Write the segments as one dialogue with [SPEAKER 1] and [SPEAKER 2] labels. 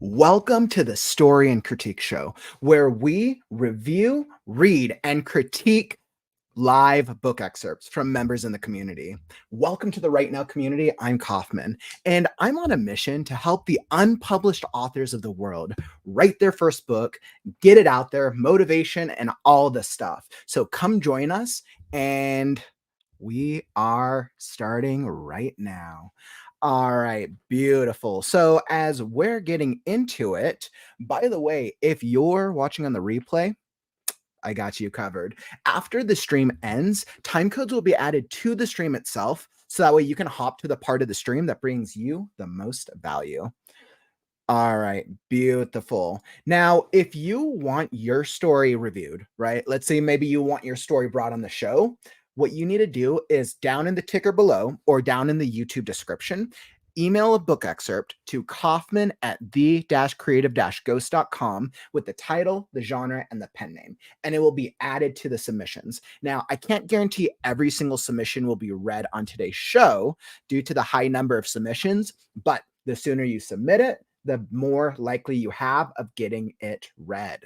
[SPEAKER 1] Welcome to the Story and Critique Show, where we review, read, and critique live book excerpts from members in the community. Welcome to the WriteNow community. I'm Kauffman, and I'm on a mission to help the unpublished authors of the world write their first book, get it out there, motivation, and all the stuff. So come join us, and we are starting right now. All right, beautiful. So, as we're getting into it, by the way, if you're watching on the replay, I got you covered. After the stream ends, time codes will be added to the stream itself. So that way you can hop to the part of the stream that brings you the most value. All right, beautiful. Now, if you want your story reviewed, right? Let's say maybe you want your story brought on the show. What you need to do is down in the ticker below or down in the YouTube description, email a book excerpt to Kauffman at the-creative-ghost.com with the title, the genre, and the pen name, and it will be added to the submissions. Now, I can't guarantee every single submission will be read on today's show due to the high number of submissions, but the sooner you submit it, the more likely you have of getting it read.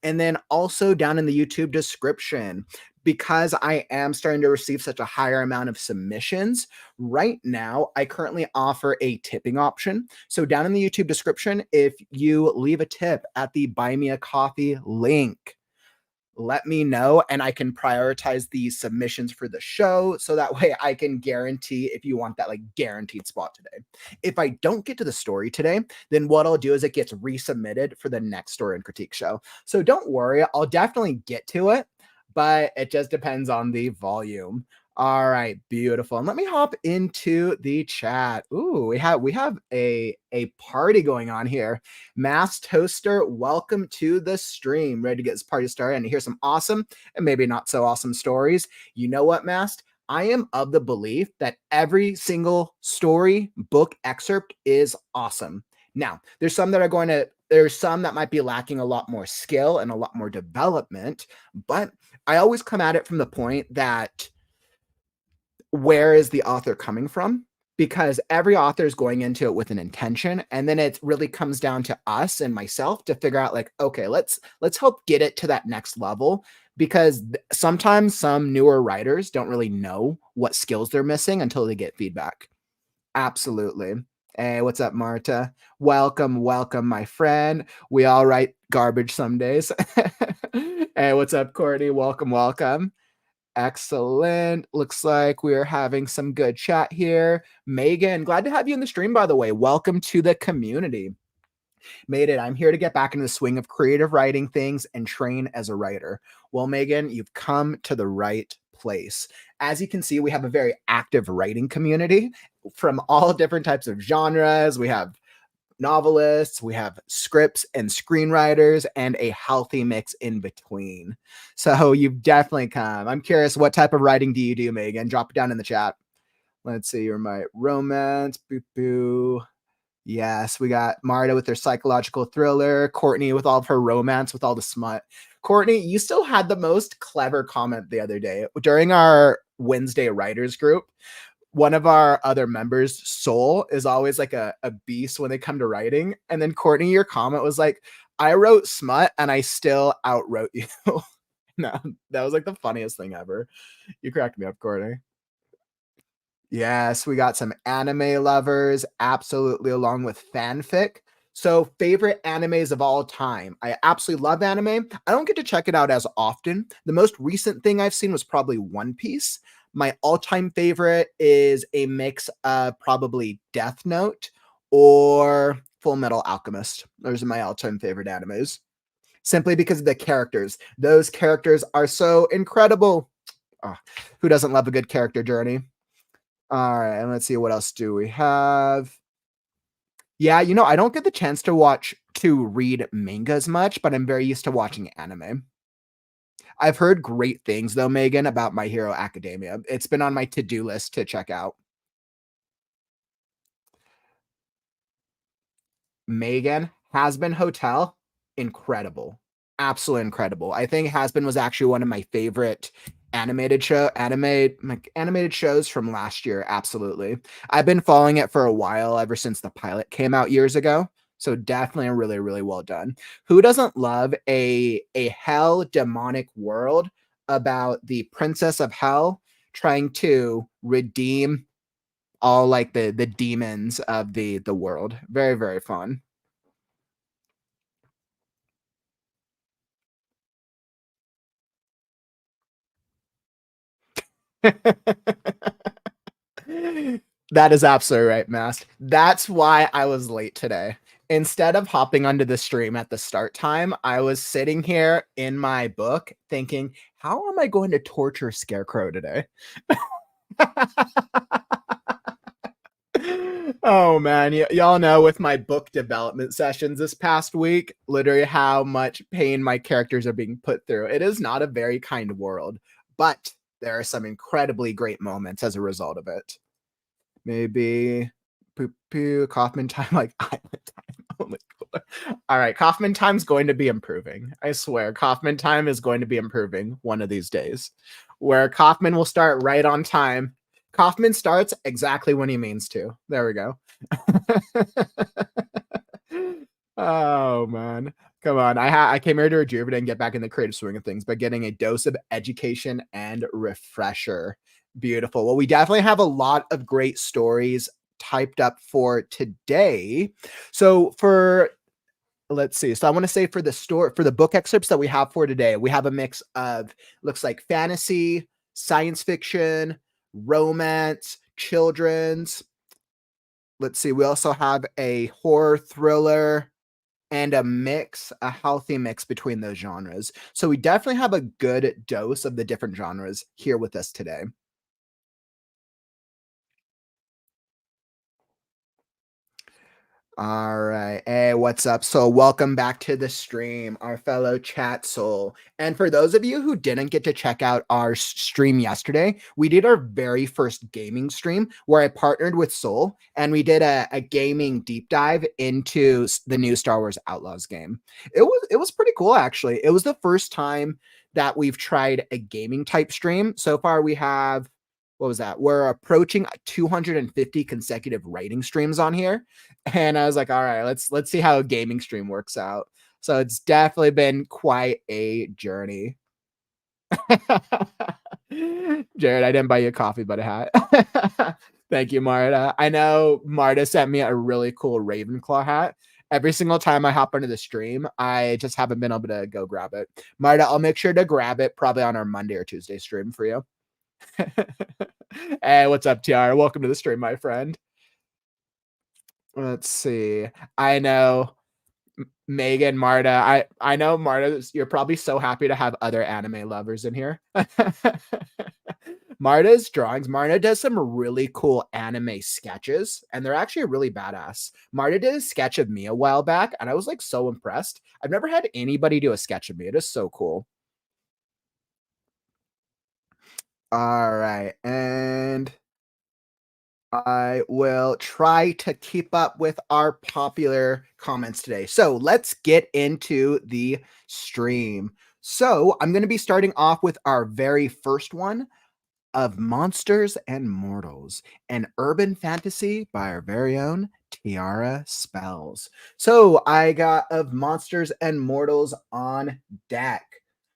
[SPEAKER 1] And then also down in the YouTube description, because I am starting to receive such a higher amount of submissions, right now, I currently offer a tipping option. So down in the YouTube description, if you leave a tip at the Buy Me a Coffee link, let me know and I can prioritize these submissions for the show. So that way I can guarantee if you want that like guaranteed spot today. If I don't get to the story today, then what I'll do is it gets resubmitted for the next story and critique show. So don't worry, I'll definitely get to it, but it just depends on the volume. All right, beautiful. And let me hop into the chat. Ooh, we have a party going on here. Mass Toaster, welcome to the stream. Ready to get this party started and hear some awesome and maybe not so awesome stories. You know what, Mast? I am of the belief that every single story, book, excerpt is awesome. Now, there's some that might be lacking a lot more skill and a lot more development, but I always come at it from the point that where is the author coming from? Because every author is going into it with an intention, and then it really comes down to us and myself to figure out like, okay, let's help get it to that next level, because sometimes some newer writers don't really know what skills they're missing until they get feedback. Absolutely. Hey, what's up, Marta? Welcome, my friend. We all write garbage some days. Hey, what's up, Courtney? Welcome. Excellent. Looks like we're having some good chat here. Megan, glad to have you in the stream, by the way. Welcome to the community. Made it. I'm here to get back into the swing of creative writing things and train as a writer. Well, Megan, you've come to the right place. As you can see, we have a very active writing community from all different types of genres. We have novelists, we have scripts and screenwriters, and a healthy mix in between. So you've definitely come. I'm curious, what type of writing do you do, Megan? Drop it down in the chat. Let's see, you're my romance. Boo boo. Yes, we got Marta with her psychological thriller, Courtney with all of her romance, with all the smut. Courtney, you still had the most clever comment the other day during our Wednesday writers group. One of our other members, Soul, is always like a beast when they come to writing. And then Courtney, your comment was like, I wrote smut and I still outwrote you. No, that was like the funniest thing ever. You cracked me up, Courtney. Yes, we got some anime lovers, absolutely, along with fanfic. So, favorite animes of all time. I absolutely love anime. I don't get to check it out as often. The most recent thing I've seen was probably One Piece. My all-time favorite is a mix of probably Death Note or Full Metal Alchemist. Those are my all-time favorite animes. Simply because of the characters. Those characters are so incredible. Oh, who doesn't love a good character journey? All right, and let's see, what else do we have? Yeah, I don't get the chance to read manga as much, but I'm very used to watching anime. I've heard great things, though, Megan, about My Hero Academia. It's been on my to-do list to check out. Megan, Has-Been Hotel, incredible. Absolutely incredible. I think Has-Been was actually one of my favorite animated shows from last year. Absolutely. I've been following it for a while, ever since the pilot came out years ago. So definitely really, really well done. Who doesn't love a hell demonic world about the princess of hell trying to redeem all like the demons of the world? Very, very fun. That is absolutely right, Mast. That's why I was late today. Instead of hopping onto the stream at the start time, I was sitting here in my book thinking, how am I going to torture Scarecrow today? Oh man, y'all know with my book development sessions this past week, literally how much pain my characters are being put through. It is not a very kind world, but there are some incredibly great moments as a result of it. Maybe poo poo Kauffman time like island time. Oh my god. All right, Kauffman time's going to be improving. I swear, Kauffman time is going to be improving one of these days. Where Kauffman will start right on time. Kauffman starts exactly when he means to. There we go. Oh man. Come on. I came here to rejuvenate and get back in the creative swing of things by getting a dose of education and refresher. Beautiful. Well, we definitely have a lot of great stories typed up for today. So for let's see. So I want to say for the book excerpts that we have for today, we have a mix of looks like fantasy, science fiction, romance, children's. Let's see. We also have a horror thriller and a healthy mix between those genres. So we definitely have a good dose of the different genres here with us today. All right. Hey, what's up? So, welcome back to the stream, our fellow chat soul. And for those of you who didn't get to check out our stream yesterday, we did our very first gaming stream where I partnered with Soul and we did a gaming deep dive into the new Star Wars Outlaws game. It was pretty cool actually. It was the first time that we've tried a gaming type stream. So far we have what was that? We're approaching 250 consecutive writing streams on here. And I was like, all right, let's see how a gaming stream works out. So it's definitely been quite a journey. Jared, I didn't buy you a coffee, but a hat. Thank you, Marta. I know Marta sent me a really cool Ravenclaw hat. Every single time I hop into the stream, I just haven't been able to go grab it. Marta, I'll make sure to grab it probably on our Monday or Tuesday stream for you. Hey, what's up, Tiara? Welcome to the stream, my friend. Let's see. I know Megan, Marta. I know Marta. You're probably so happy to have other anime lovers in here. Marta's drawings. Marta does some really cool anime sketches, and they're actually really badass. Marta did a sketch of me a while back, and I was like so impressed. I've never had anybody do a sketch of me. It is so cool. All right, and I will try to keep up with our popular comments today. So let's get into the stream. So I'm going to be starting off with our very first one of Monsters and Mortals, an urban fantasy by our very own Tiara Spells. So I got of Monsters and Mortals on deck.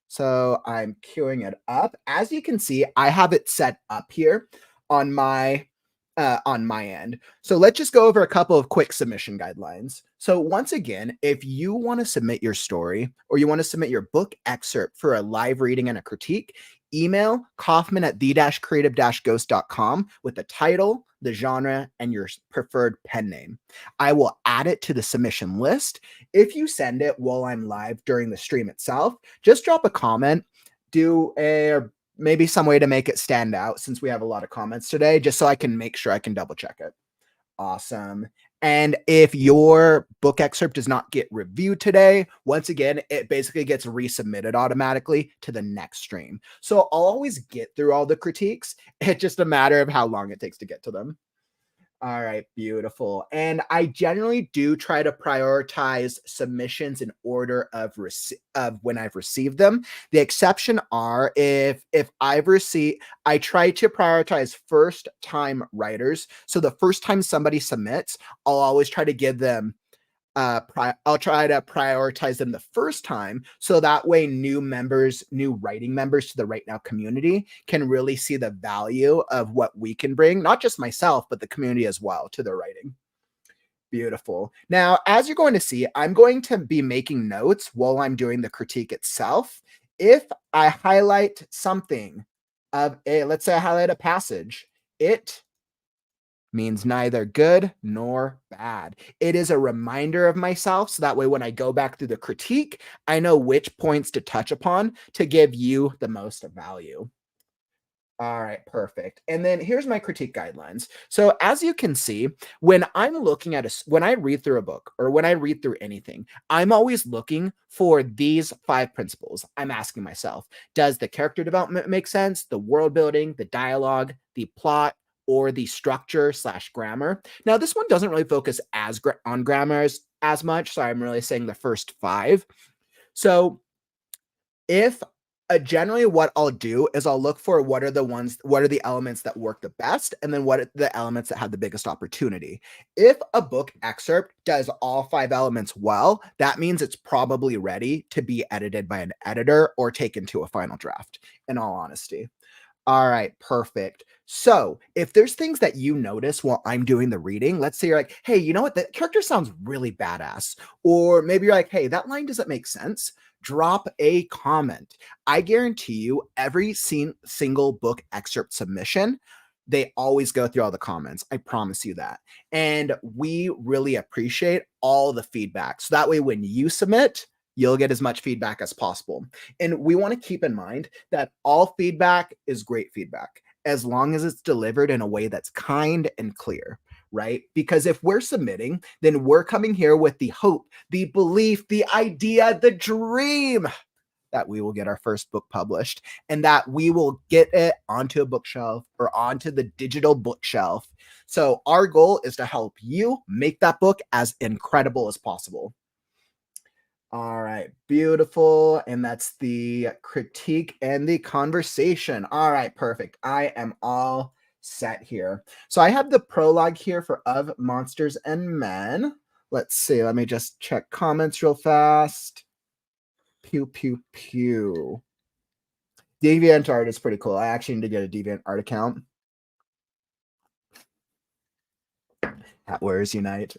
[SPEAKER 1] So I'm queuing it up. As you can see, I have it set up here on my end. So let's just go over a couple of quick submission guidelines. So once again, if you want to submit your story or you want to submit your book excerpt for a live reading and a critique, email Kauffman at the-creative-ghost.com with the title, the genre, and your preferred pen name. I will add it to the submission list. If you send it while I'm live during the stream itself, just drop a comment, do a maybe some way to make it stand out since we have a lot of comments today, just so I can make sure I can double check it. Awesome. And if your book excerpt does not get reviewed today, once again, it basically gets resubmitted automatically to the next stream. So I'll always get through all the critiques. It's just a matter of how long it takes to get to them. All right, beautiful. And I generally do try to prioritize submissions in order of when I've received them. The exception are if I've received, I try to prioritize first time writers. So the first time somebody submits, I'll always try to give them I'll try to prioritize them the first time, so that way new writing members to the Right Now community can really see the value of what we can bring, not just myself, but the community as well to their writing. Beautiful. Now, as you're going to see, I'm going to be making notes while I'm doing the critique itself. If I highlight something let's say I highlight a passage, it means neither good nor bad. It is a reminder of myself, so that way when I go back through the critique, I know which points to touch upon to give you the most value. All right, perfect. And then here's my critique guidelines. So as you can see, when I'm looking at when I read through a book or when I read through anything, I'm always looking for these 5 principles. I'm asking myself, does the character development make sense? The world building, the dialogue, the plot, or the structure / grammar? Now, this one doesn't really focus on grammar as much, so I'm really saying the first 5. So if generally what I'll do is I'll look for what are the elements that work the best, and then what are the elements that have the biggest opportunity. If a book excerpt does all 5 elements well, that means it's probably ready to be edited by an editor or taken to a final draft, in all honesty. All right, perfect. So if there's things that you notice while I'm doing the reading, let's say you're like, hey, you know what? The character sounds really badass. Or maybe you're like, hey, that line doesn't make sense. Drop a comment. I guarantee you every single book excerpt submission, they always go through all the comments. I promise you that. And we really appreciate all the feedback. So that way when you submit, you'll get as much feedback as possible. And we want to keep in mind that all feedback is great feedback, as long as it's delivered in a way that's kind and clear, right? Because if we're submitting, then we're coming here with the hope, the belief, the idea, the dream that we will get our first book published and that we will get it onto a bookshelf or onto the digital bookshelf. So our goal is to help you make that book as incredible as possible. All right, beautiful. And that's the critique and the conversation. All right, perfect. I am all set here. So I have the prologue here for Of Monsters and Men. Let's see. Let me just check comments real fast. Pew, pew, pew. DeviantArt is pretty cool. I actually need to get a DeviantArt account. Hat wearers unite.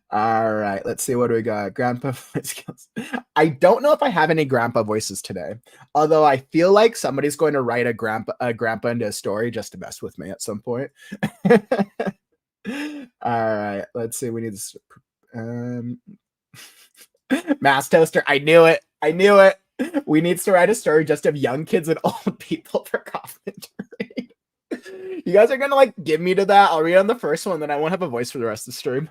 [SPEAKER 1] All right, let's see what do we got. Grandpa voice skills. I don't know if I have any grandpa voices today, although I feel like somebody's going to write a grandpa into a story just to mess with me at some point. All right, let's see. We need this. Mass toaster. I knew it. I knew it. We need to write a story just of young kids and old people for Kauffman to read. You guys are gonna like give me to that. I'll read on the first one, then I won't have a voice for the rest of the stream.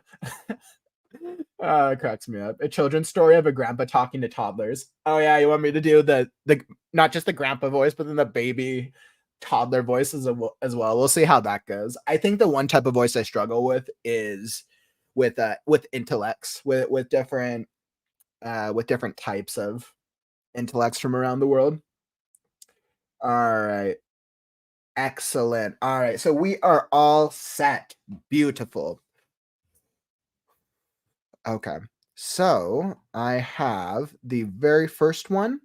[SPEAKER 1] It cracks me up. A children's story of a grandpa talking to toddlers. Oh yeah, you want me to do the not just the grandpa voice, but then the baby toddler voice as well. We'll see how that goes. I think the one type of voice I struggle with is with intellects, with different types of intellects from around the world. All right. Excellent. All right. So we are all set. Beautiful. Okay. So I have the very first one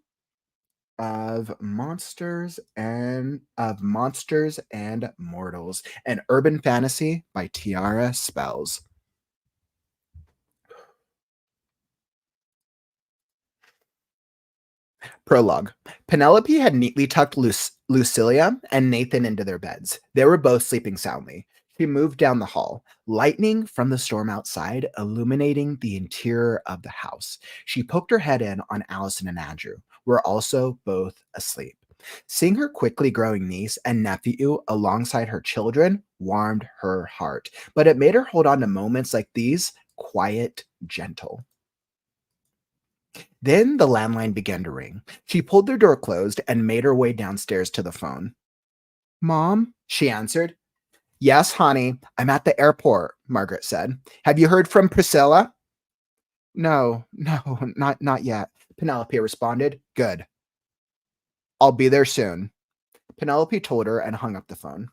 [SPEAKER 1] of Monsters and Mortals, an urban fantasy by Tiara Spells. Prologue. Penelope had neatly tucked Lucilia and Nathan into their beds. They were both sleeping soundly. She moved down the hall, lightning from the storm outside illuminating the interior of the house. She poked her head in on Allison and Andrew, who were also both asleep. Seeing her quickly growing niece and nephew alongside her children warmed her heart, but it made her hold on to moments like these, quiet, gentle. Then the landline began to ring. She pulled their door closed and made her way downstairs to the phone. Mom, she answered. Yes, honey, I'm at the airport, Margaret said. Have you heard from Priscilla? No, not yet, Penelope responded. Good. I'll be there soon. Penelope told her and hung up the phone.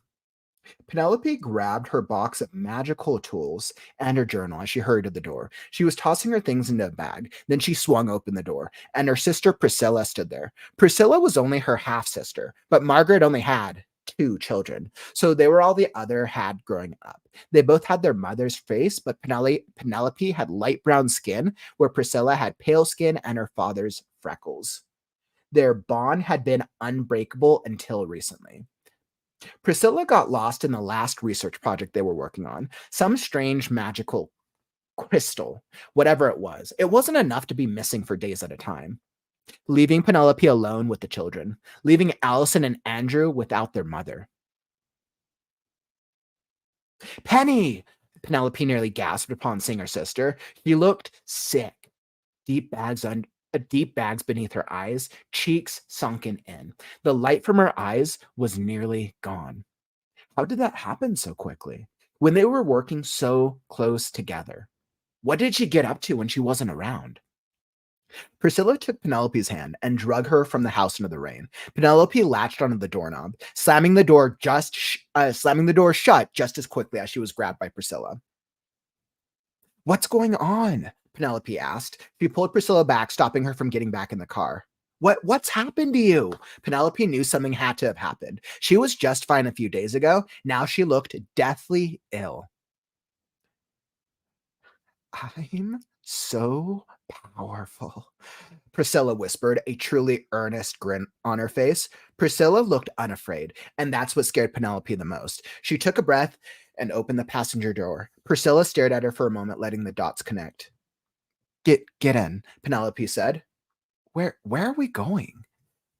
[SPEAKER 1] Penelope grabbed her box of magical tools and her journal as she hurried to the door. She was tossing her things into a bag. Then she swung open the door, and her sister Priscilla stood there. Priscilla was only her half sister, but Margaret only had two children. So they were all the other had growing up. They both had their mother's face, but Penelope had light brown skin, where Priscilla had pale skin and her father's freckles. Their bond had been unbreakable until recently. Priscilla got lost in the last research project they were working on, some strange magical crystal, whatever it was. It wasn't enough to be missing for days at a time, leaving Penelope alone with the children, leaving Allison and Andrew without their mother. Penny! Penelope nearly gasped upon seeing her sister. She looked sick, deep bags deep bags beneath her eyes, cheeks sunken in. The light from her eyes was nearly gone. How did that happen so quickly? When they were working so close together? What did she get up to when she wasn't around? Priscilla took Penelope's hand and drug her from the house into the rain. Penelope latched onto the doorknob, slamming the door shut just as quickly as she was grabbed by Priscilla. What's going on? Penelope asked. She pulled Priscilla back, stopping her from getting back in the car. What's happened to you? Penelope knew something had to have happened. She was just fine a few days ago. Now she looked deathly ill. I'm so powerful, Priscilla whispered, a truly earnest grin on her face. Priscilla looked unafraid, and that's what scared Penelope the most. She took a breath and opened the passenger door. Priscilla stared at her for a moment, letting the dots connect. Get in, Penelope said. Where are we going?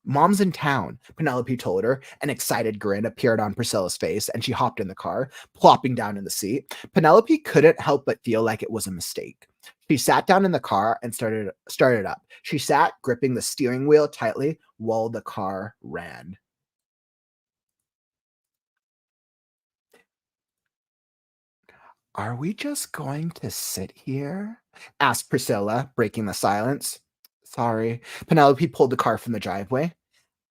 [SPEAKER 1] Mom's in town, Penelope told her. An excited grin appeared on Priscilla's face, and she hopped in the car, plopping down in the seat. Penelope couldn't help but feel like it was a mistake. She sat down in the car and started up. She sat, gripping the steering wheel tightly while the car ran. Are we just going to sit here? Asked Priscilla, breaking the silence. Sorry. Penelope pulled the car from the driveway.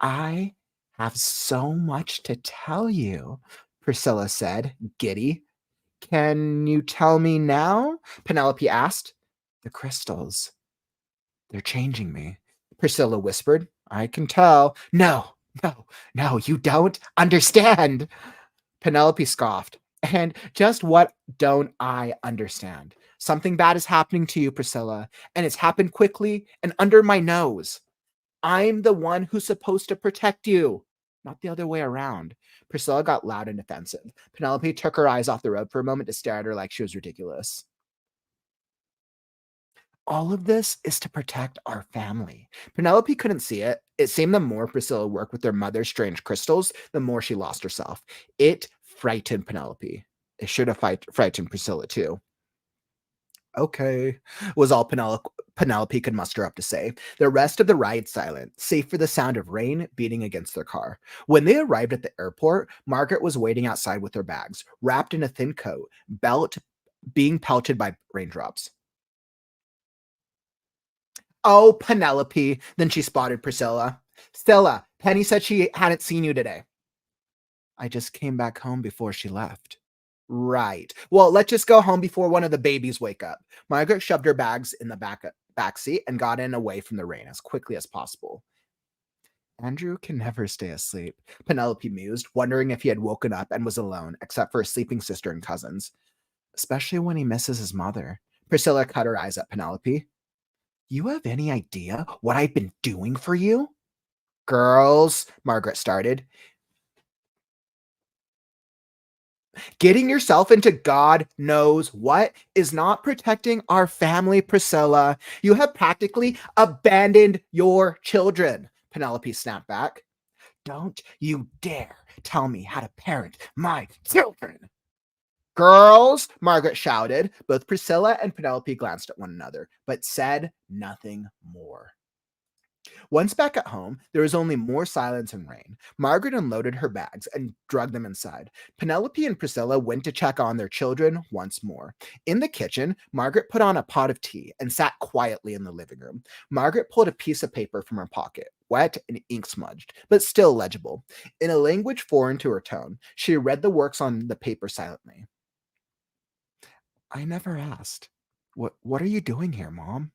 [SPEAKER 1] I have so much to tell you, Priscilla said, giddy. Can you tell me now? Penelope asked. The crystals. They're changing me, Priscilla whispered. I can tell. No, you don't understand. Penelope scoffed. And just what don't I understand? Something bad is happening to you, Priscilla, and it's happened quickly and under my nose. I'm the one who's supposed to protect you, not the other way around. Priscilla got loud and defensive. Penelope took her eyes off the road for a moment to stare at her like she was ridiculous. All of this is to protect our family. Penelope couldn't see it. It seemed the more Priscilla worked with their mother's strange crystals, the more she lost herself. It frightened Penelope. It should have frightened Priscilla too. Okay, was all Penelope could muster up to say. The rest of the ride silent, save for the sound of rain beating against their car. When they arrived at the airport, Margaret was waiting outside with her bags, wrapped in a thin coat, belt being pelted by raindrops. Oh, Penelope. Then she spotted Priscilla. Stella, Penny said she hadn't seen you today. I just came back home before she left. Right. Well, let's just go home before one of the babies wake up. Margaret shoved her bags in the back seat and got in away from the rain as quickly as possible. Andrew can never stay asleep, Penelope mused, wondering if he had woken up and was alone, except for his sleeping sister and cousins. Especially when he misses his mother. Priscilla cut her eyes at Penelope. You have any idea what I've been doing for you? Girls, Margaret started. Getting yourself into God knows what is not protecting our family, Priscilla. You have practically abandoned your children, Penelope snapped back. Don't you dare tell me how to parent my children. Girls, Margaret shouted. Both Priscilla and Penelope glanced at one another, but said nothing more. Once back at home, there was only more silence and rain. Margaret unloaded her bags and dragged them inside. Penelope and Priscilla went to check on their children once more. In the kitchen, Margaret put on a pot of tea and sat quietly in the living room. Margaret pulled a piece of paper from her pocket, wet and ink smudged, but still legible. In a language foreign to her tone, she read the works on the paper silently. I never asked. What are you doing here, Mom?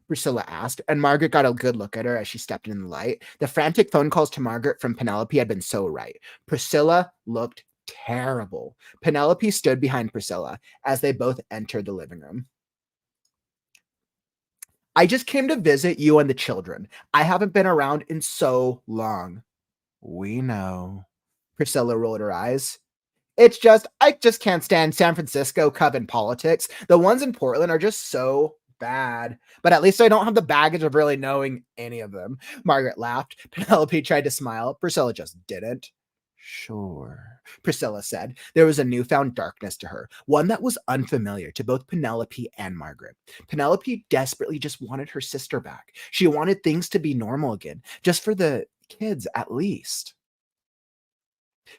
[SPEAKER 1] Priscilla asked, and Margaret got a good look at her as she stepped in the light. The frantic phone calls to Margaret from Penelope had been so right. Priscilla looked terrible. Penelope stood behind Priscilla as they both entered the living room. I just came to visit you and the children. I haven't been around in so long. We know. Priscilla rolled her eyes. I just can't stand San Francisco Coven politics. The ones in Portland are just so bad. But at least I don't have the baggage of really knowing any of them. Margaret laughed. Penelope tried to smile. Priscilla just didn't. Sure, Priscilla said. There was a newfound darkness to her, one that was unfamiliar to both Penelope and Margaret. Penelope desperately just wanted her sister back. She wanted things to be normal again, just for the kids at least.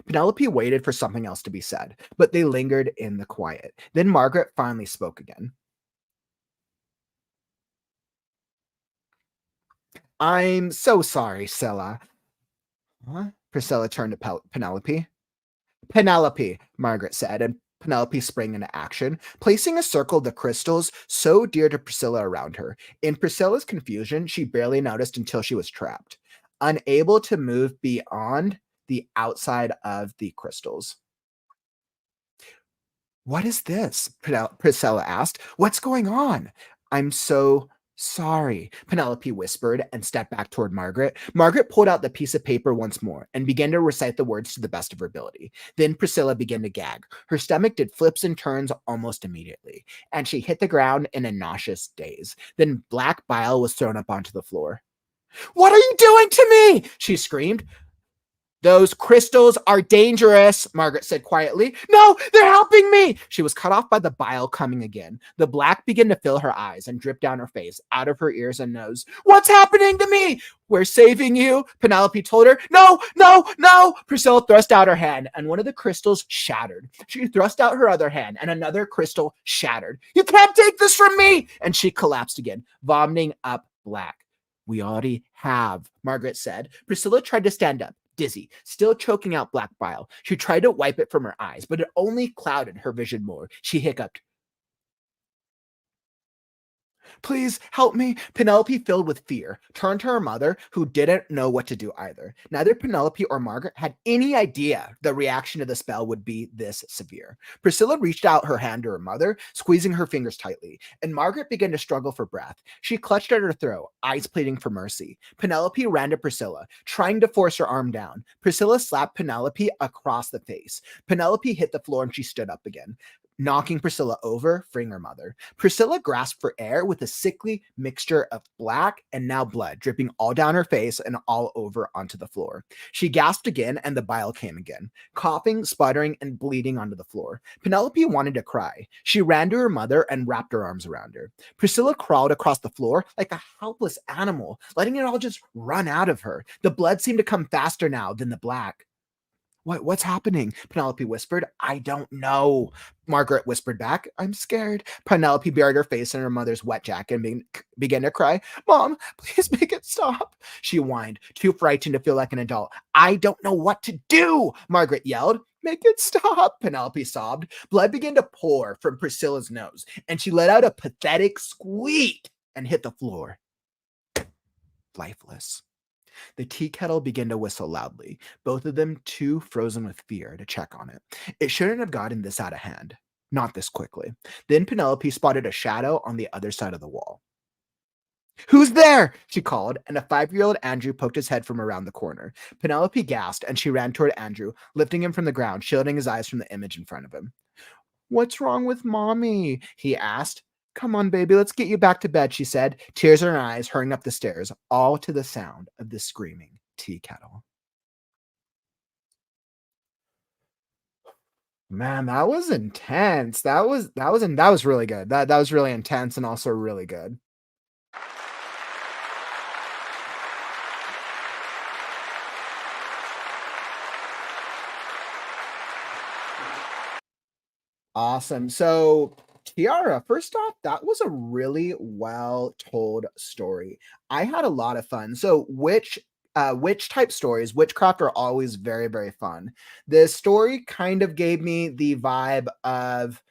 [SPEAKER 1] Penelope waited for something else to be said, but they lingered in the quiet. Then Margaret finally spoke again. I'm so sorry, Scylla. Huh? Priscilla turned to Penelope. Penelope, Margaret said, and Penelope sprang into action, placing a circle of the crystals so dear to Priscilla around her. In Priscilla's confusion, she barely noticed until she was trapped, unable to move beyond the outside of the crystals. What is this? Priscilla asked. What's going on? I'm so sorry, Penelope whispered and stepped back toward Margaret. Margaret pulled out the piece of paper once more and began to recite the words to the best of her ability. Then Priscilla began to gag. Her stomach did flips and turns almost immediately, and she hit the ground in a nauseous daze. Then black bile was thrown up onto the floor. What are you doing to me? She screamed. Those crystals are dangerous, Margaret said quietly. No, they're helping me. She was cut off by the bile coming again. The black began to fill her eyes and drip down her face, out of her ears and nose. What's happening to me? We're saving you, Penelope told her. No, no, no. Priscilla thrust out her hand, and one of the crystals shattered. She thrust out her other hand, and another crystal shattered. You can't take this from me. And she collapsed again, vomiting up black. We already have, Margaret said. Priscilla tried to stand up, dizzy, still choking out black bile. She tried to wipe it from her eyes, but it only clouded her vision more. She hiccuped. Please help me. Penelope, filled with fear, turned to her mother, who didn't know what to do either. Neither Penelope or Margaret had any idea the reaction to the spell would be this severe. Priscilla reached out her hand to her mother, squeezing her fingers tightly, and Margaret began to struggle for breath. She clutched at her throat, eyes pleading for mercy. Penelope ran to Priscilla, trying to force her arm down. Priscilla slapped Penelope across the face. Penelope hit the floor and she stood up again, knocking Priscilla over, freeing her mother. Priscilla grasped for air with a sickly mixture of black and now blood dripping all down her face and all over onto the floor. She gasped again and the bile came again, coughing, sputtering, and bleeding onto the floor. Penelope wanted to cry. She ran to her mother and wrapped her arms around her. Priscilla crawled across the floor like a helpless animal, letting it all just run out of her. The blood seemed to come faster now than the black. What's happening? Penelope whispered. I don't know. Margaret whispered back. I'm scared. Penelope buried her face in her mother's wet jacket and began to cry. Mom, please make it stop. She whined, too frightened to feel like an adult. I don't know what to do, Margaret yelled. Make it stop, Penelope sobbed. Blood began to pour from Priscilla's nose, and she let out a pathetic squeak and hit the floor. Lifeless. The tea kettle began to whistle loudly, both of them too frozen with fear to check on it. It shouldn't have gotten this out of hand. Not this quickly. Then Penelope spotted a shadow on the other side of the wall. Who's there? She called, and a 5-year-old Andrew poked his head from around the corner. Penelope gasped, and she ran toward Andrew, lifting him from the ground, shielding his eyes from the image in front of him. What's wrong with Mommy? He asked. Come on, baby, let's get you back to bed, she said, tears in her eyes, hurrying up the stairs, all to the sound of the screaming tea kettle. Man, that was intense. That was really good. That was really intense and also really good. Awesome. So, Tiara, first off, that was a really well told story. I had a lot of fun. So, which type stories, witchcraft are always very, very fun. This story kind of gave me the vibe of,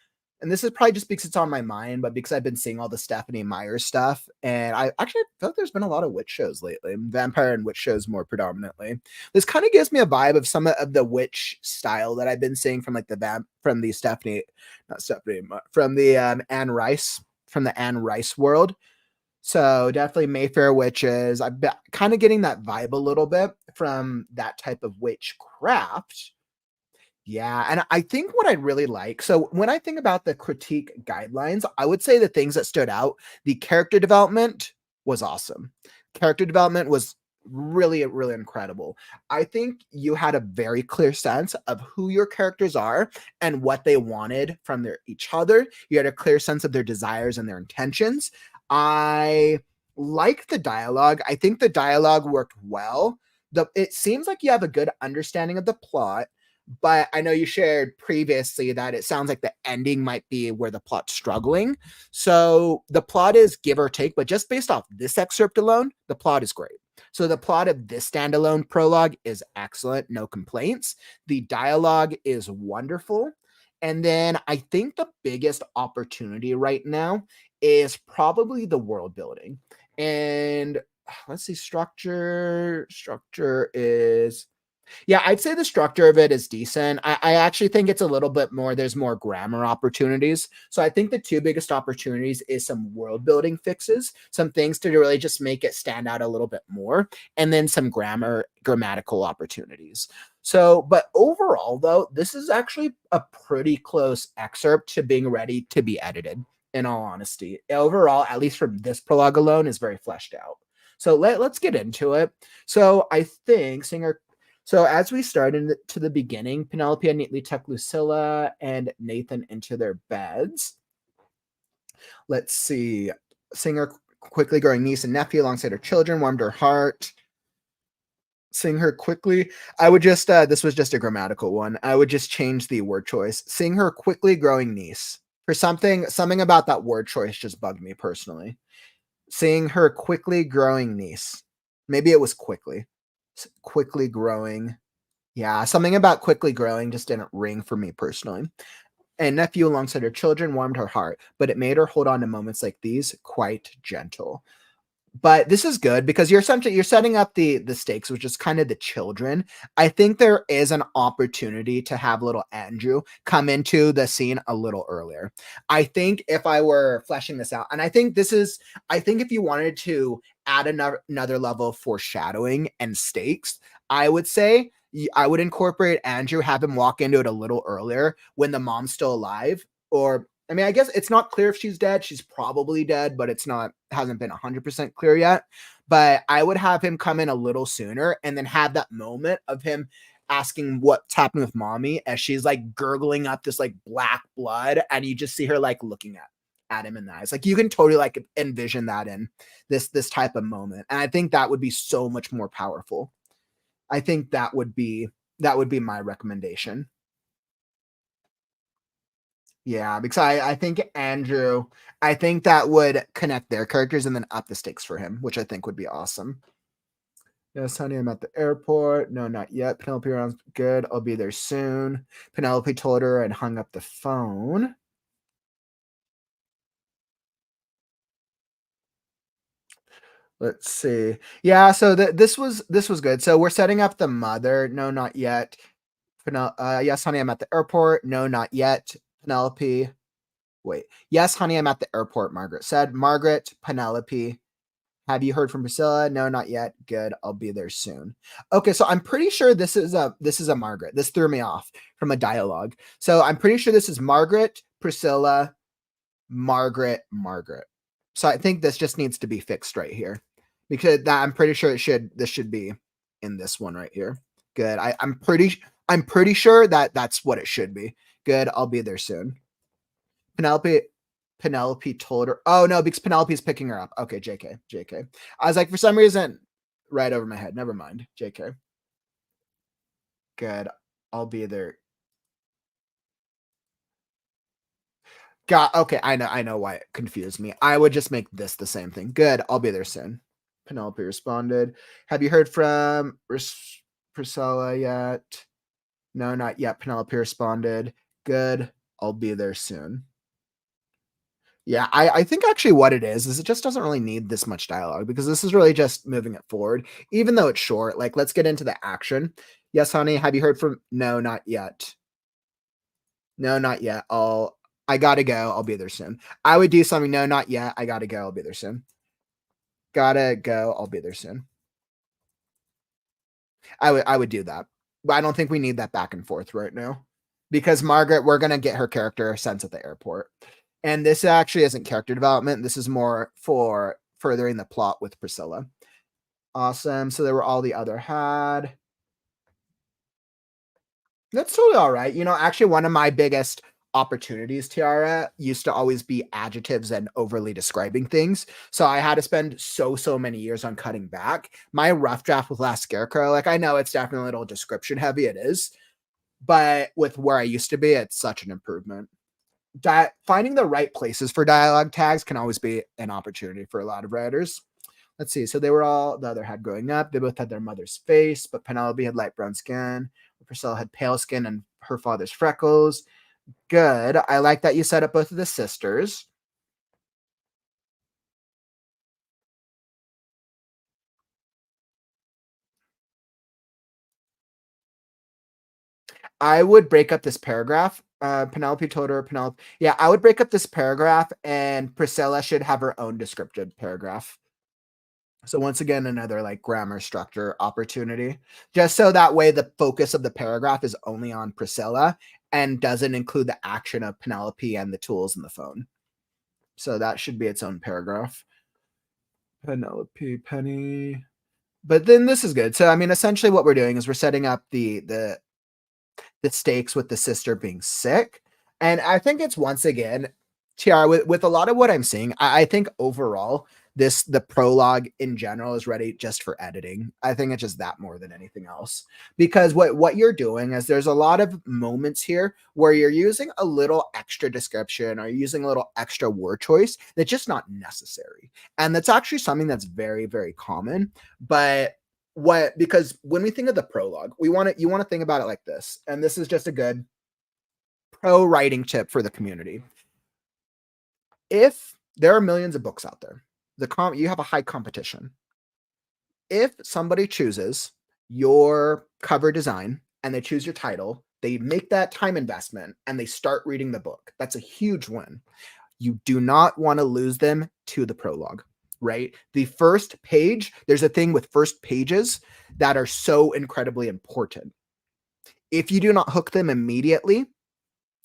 [SPEAKER 1] and this is probably just because it's on my mind, but because I've been seeing all the Stephanie Meyer stuff, and I actually felt there's been a lot of witch shows lately, vampire and witch shows more predominantly. This kind of gives me a vibe of some of the witch style that I've been seeing from like from the Stephanie, not Stephanie, from the Anne Rice world. So definitely Mayfair witches. I've been kind of getting that vibe a little bit from that type of witchcraft. Yeah, and I think what I really like, so when I think about the critique guidelines, I would say the things that stood out, the character development was awesome. Character development was really, really incredible. I think you had a very clear sense of who your characters are and what they wanted from each other. You had a clear sense of their desires and their intentions. I like the dialogue. I think the dialogue worked well. It seems like you have a good understanding of the plot, but I know you shared previously that it sounds like the ending might be where the plot's struggling. So the plot is give or take, but just based off this excerpt alone, the plot is great. So the plot of this standalone prologue is excellent, no complaints. The dialogue is wonderful. And then I think the biggest opportunity right now is probably the world building. And let's see, structure. Structure is, yeah, I'd say the structure of it is decent. I actually think it's a little bit more, there's more grammar opportunities. So I think the two biggest opportunities is some world building fixes, some things to really just make it stand out a little bit more, and then some grammatical opportunities. So, but overall, though, this is actually a pretty close excerpt to being ready to be edited, in all honesty. Overall, at least from this prologue alone, is very fleshed out. So let's get into it. So I think Singer, so as we start to the beginning, Penelope had neatly tucked Lucilla and Nathan into their beds. Let's see. Singer quickly growing niece and nephew alongside her children warmed her heart. Sing her quickly. I would just this was just a grammatical one. I would just change the word choice. Sing her quickly growing niece. For something about that word choice just bugged me personally. Seeing her quickly growing niece. Maybe it was quickly. Quickly growing. Yeah, something about quickly growing just didn't ring for me personally. And nephew alongside her children warmed her heart, but it made her hold on to moments like these quite gentle. But this is good because you're setting up the stakes, which is kind of the children. I think there is an opportunity to have little Andrew come into the scene a little earlier. I think if I were fleshing this out, and I think if you wanted to add another level of foreshadowing and stakes, I would say I would incorporate Andrew, have him walk into it a little earlier when the mom's still alive, or I mean, I guess it's not clear if she's dead. She's probably dead, but hasn't been 100% clear yet. But I would have him come in a little sooner and then have that moment of him asking what's happening with mommy as she's like gurgling up this like black blood. And you just see her like looking at him in the eyes. Like you can totally like envision that in this type of moment. And I think that would be so much more powerful. I think that would be my recommendation. Yeah, because I think Andrew, I think that would connect their characters and then up the stakes for him, which I think would be awesome. Yes, honey, I'm at the airport. No, not yet. Penelope around. Good. I'll be there soon. Penelope told her and hung up the phone. Let's see. Yeah, so this was good. So we're setting up the mother. No, not yet. Yes, honey, I'm at the airport. No, not yet. Penelope. Wait. Yes, honey, I'm at the airport, Margaret said. Margaret, Penelope. Have you heard from Priscilla? No, not yet. Good. I'll be there soon. Okay, so I'm pretty sure this is a Margaret. This threw me off from a dialogue. So I'm pretty sure this is Margaret, Priscilla, Margaret. So I think this just needs to be fixed right here. Because I'm pretty sure this should be in this one right here. Good. I'm pretty sure that that's what it should be. Good. I'll be there soon. Penelope Penelope told her. Oh no, because Penelope's picking her up. Okay, JK. I was like, for some reason, right over my head. Never mind. JK. Good. I'll be there. Got okay, I know why it confused me. I would just make this the same thing. Good, I'll be there soon. Penelope responded, "Have you heard from Priscilla yet?" No, not yet. Penelope responded, "Good, I'll be there soon." Yeah, I think actually what it is it just doesn't really need this much dialogue because this is really just moving it forward, even though it's short. Like, let's get into the action. Yes, honey. Have you heard from? No, not yet. No, not yet. I gotta go. I'll be there soon. I would do something. No, not yet. I gotta go. I'll be there soon. Gotta go. I'll be there soon. I would do that. But I don't think we need that back and forth right now. Because Margaret, we're gonna get her character sense at the airport. And this actually isn't character development. This is more for furthering the plot with Priscilla. Awesome. So there were all the other had. That's totally all right. Actually, one of my biggest opportunities, Tiara, used to always be adjectives and overly describing things. So I had to spend so many years on cutting back. My rough draft with Last Scarecrow, like I know it's definitely a little description heavy, it is, but with where I used to be, it's such an improvement. Finding the right places for dialogue tags can always be an opportunity for a lot of writers. Let's see. So they were all the other had growing up. They both had their mother's face, but Penelope had light brown skin. Priscilla had pale skin and her father's freckles. Good. I like that you set up both of the sisters. I would break up this paragraph. Penelope told her, Penelope, yeah, I would break up this paragraph and Priscilla should have her own descriptive paragraph. So once again, another like grammar structure opportunity, just so that way the focus of the paragraph is only on Priscilla and doesn't include the action of Penelope and the tools in the phone. So that should be its own paragraph. Penelope, Penny. But then this is good. So I mean, essentially what we're doing is we're setting up the stakes with the sister being sick. And I think it's once again, Tiara, with a lot of what I'm seeing, I think overall, the prologue in general is ready just for editing. I think it's just that more than anything else. Because what you're doing is there's a lot of moments here where you're using a little extra description or using a little extra word choice that's just not necessary. And that's actually something that's very, very common. But because when we think of the prologue, you want to think about it like this, and this is just a good pro writing tip for the community. If there are millions of books out there, you have a high competition. If somebody chooses your cover design and they choose your title, they make that time investment and they start reading the book. That's a huge win. You do not want to lose them to the prologue, right? The first page, there's a thing with first pages that are so incredibly important. If you do not hook them immediately,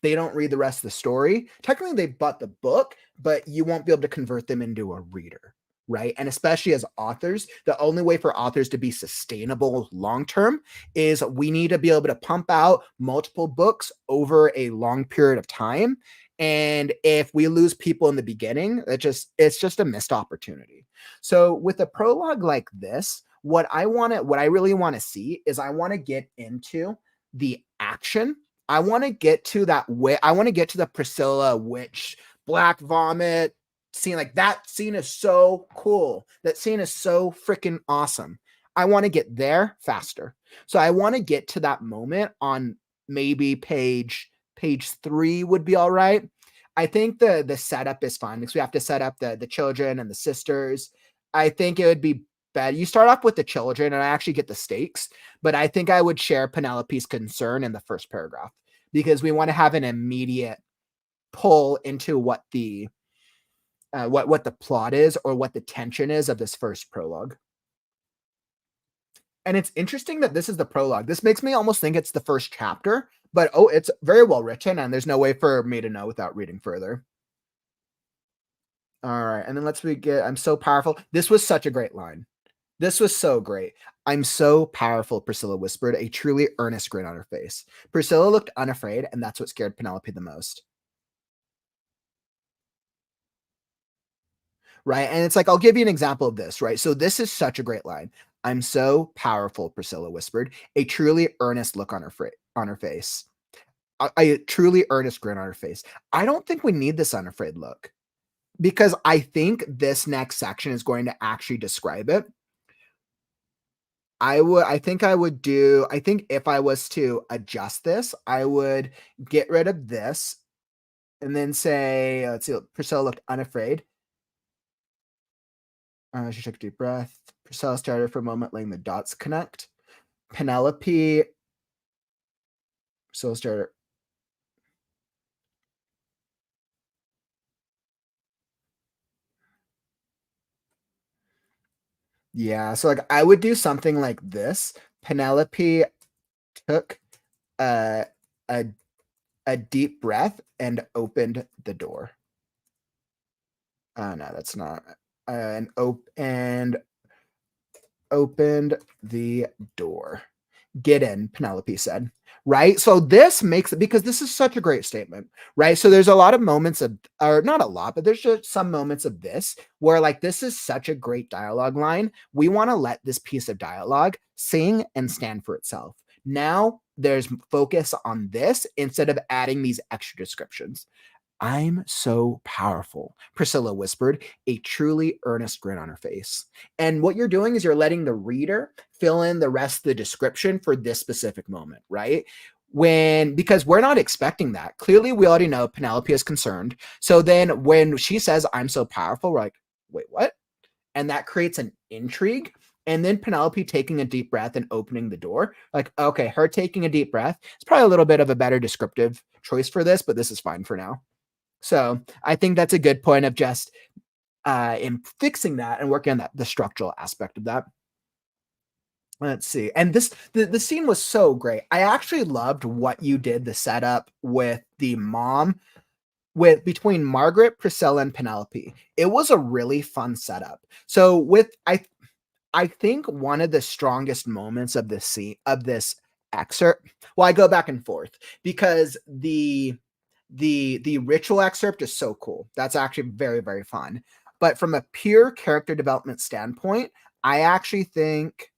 [SPEAKER 1] they don't read the rest of the story. Technically, they bought the book, but you won't be able to convert them into a reader, right? And especially as authors, the only way for authors to be sustainable long term is we need to be able to pump out multiple books over a long period of time. And if we lose people in the beginning, it's just a missed opportunity. So with a prologue like this, what I really want to see is I want to get into the action. I want to get to I want to get to the Priscilla witch black vomit scene. Like that scene is so cool. That scene is so freaking awesome. I want to get there faster. So I want to get to that moment on maybe page 3 would be all right. I think the setup is fine because we have to set up the children and the sisters. I think it would be bad. You start off with the children and I actually get the stakes, but I think I would share Penelope's concern in the first paragraph because we want to have an immediate pull into what the plot is or what the tension is of this first prologue. And it's interesting that this is the prologue. This makes me almost think it's the first chapter, but it's very well written and there's no way for me to know without reading further. All right. And then I'm so powerful. This was such a great line. This was so great. I'm so powerful, Priscilla whispered, a truly earnest grin on her face. Priscilla looked unafraid, and that's what scared Penelope the most. Right. And it's like, I'll give you an example of this, right? So this is such a great line. I'm so powerful, Priscilla whispered, a truly earnest look on her face. a truly earnest grin on her face. I don't think we need this unafraid look because I think this next section is going to actually describe it. I think if I was to adjust this, I would get rid of this and then say, let's see, Priscilla looked unafraid. She took a deep breath. Priscilla started for a moment, letting the dots connect. Penelope, Priscilla started. Yeah, so like I would do something like this. Penelope took a a, a deep breath and opened the door. No, that's not. And opened the door. Get in, Penelope said. Right. So this makes it because this is such a great statement. Right. So there's a lot of moments of, or not a lot, but there's just some moments of this where, like, this is such a great dialogue line. We want to let this piece of dialogue sing and stand for itself. Now there's focus on this instead of adding these extra descriptions. I'm so powerful, Priscilla whispered, a truly earnest grin on her face. And what you're doing is you're letting the reader fill in the rest of the description for this specific moment, right? Because we're not expecting that. Clearly, we already know Penelope is concerned. So then when she says, I'm so powerful, we're like, wait, what? And that creates an intrigue. And then Penelope taking a deep breath and opening the door. Like, okay, her taking a deep breath is probably a little bit of a better descriptive choice for this, but this is fine for now. So I think that's a good point of just in fixing that and working on the structural aspect of that. Let's see. And the scene was so great. I actually loved what you did, the setup with the mom with between Margaret, Priscilla, and Penelope. It was a really fun setup. So I think one of the strongest moments of this scene of this excerpt. Well, I go back and forth because the ritual excerpt is so cool. That's actually very, very fun. But from a pure character development standpoint, I actually think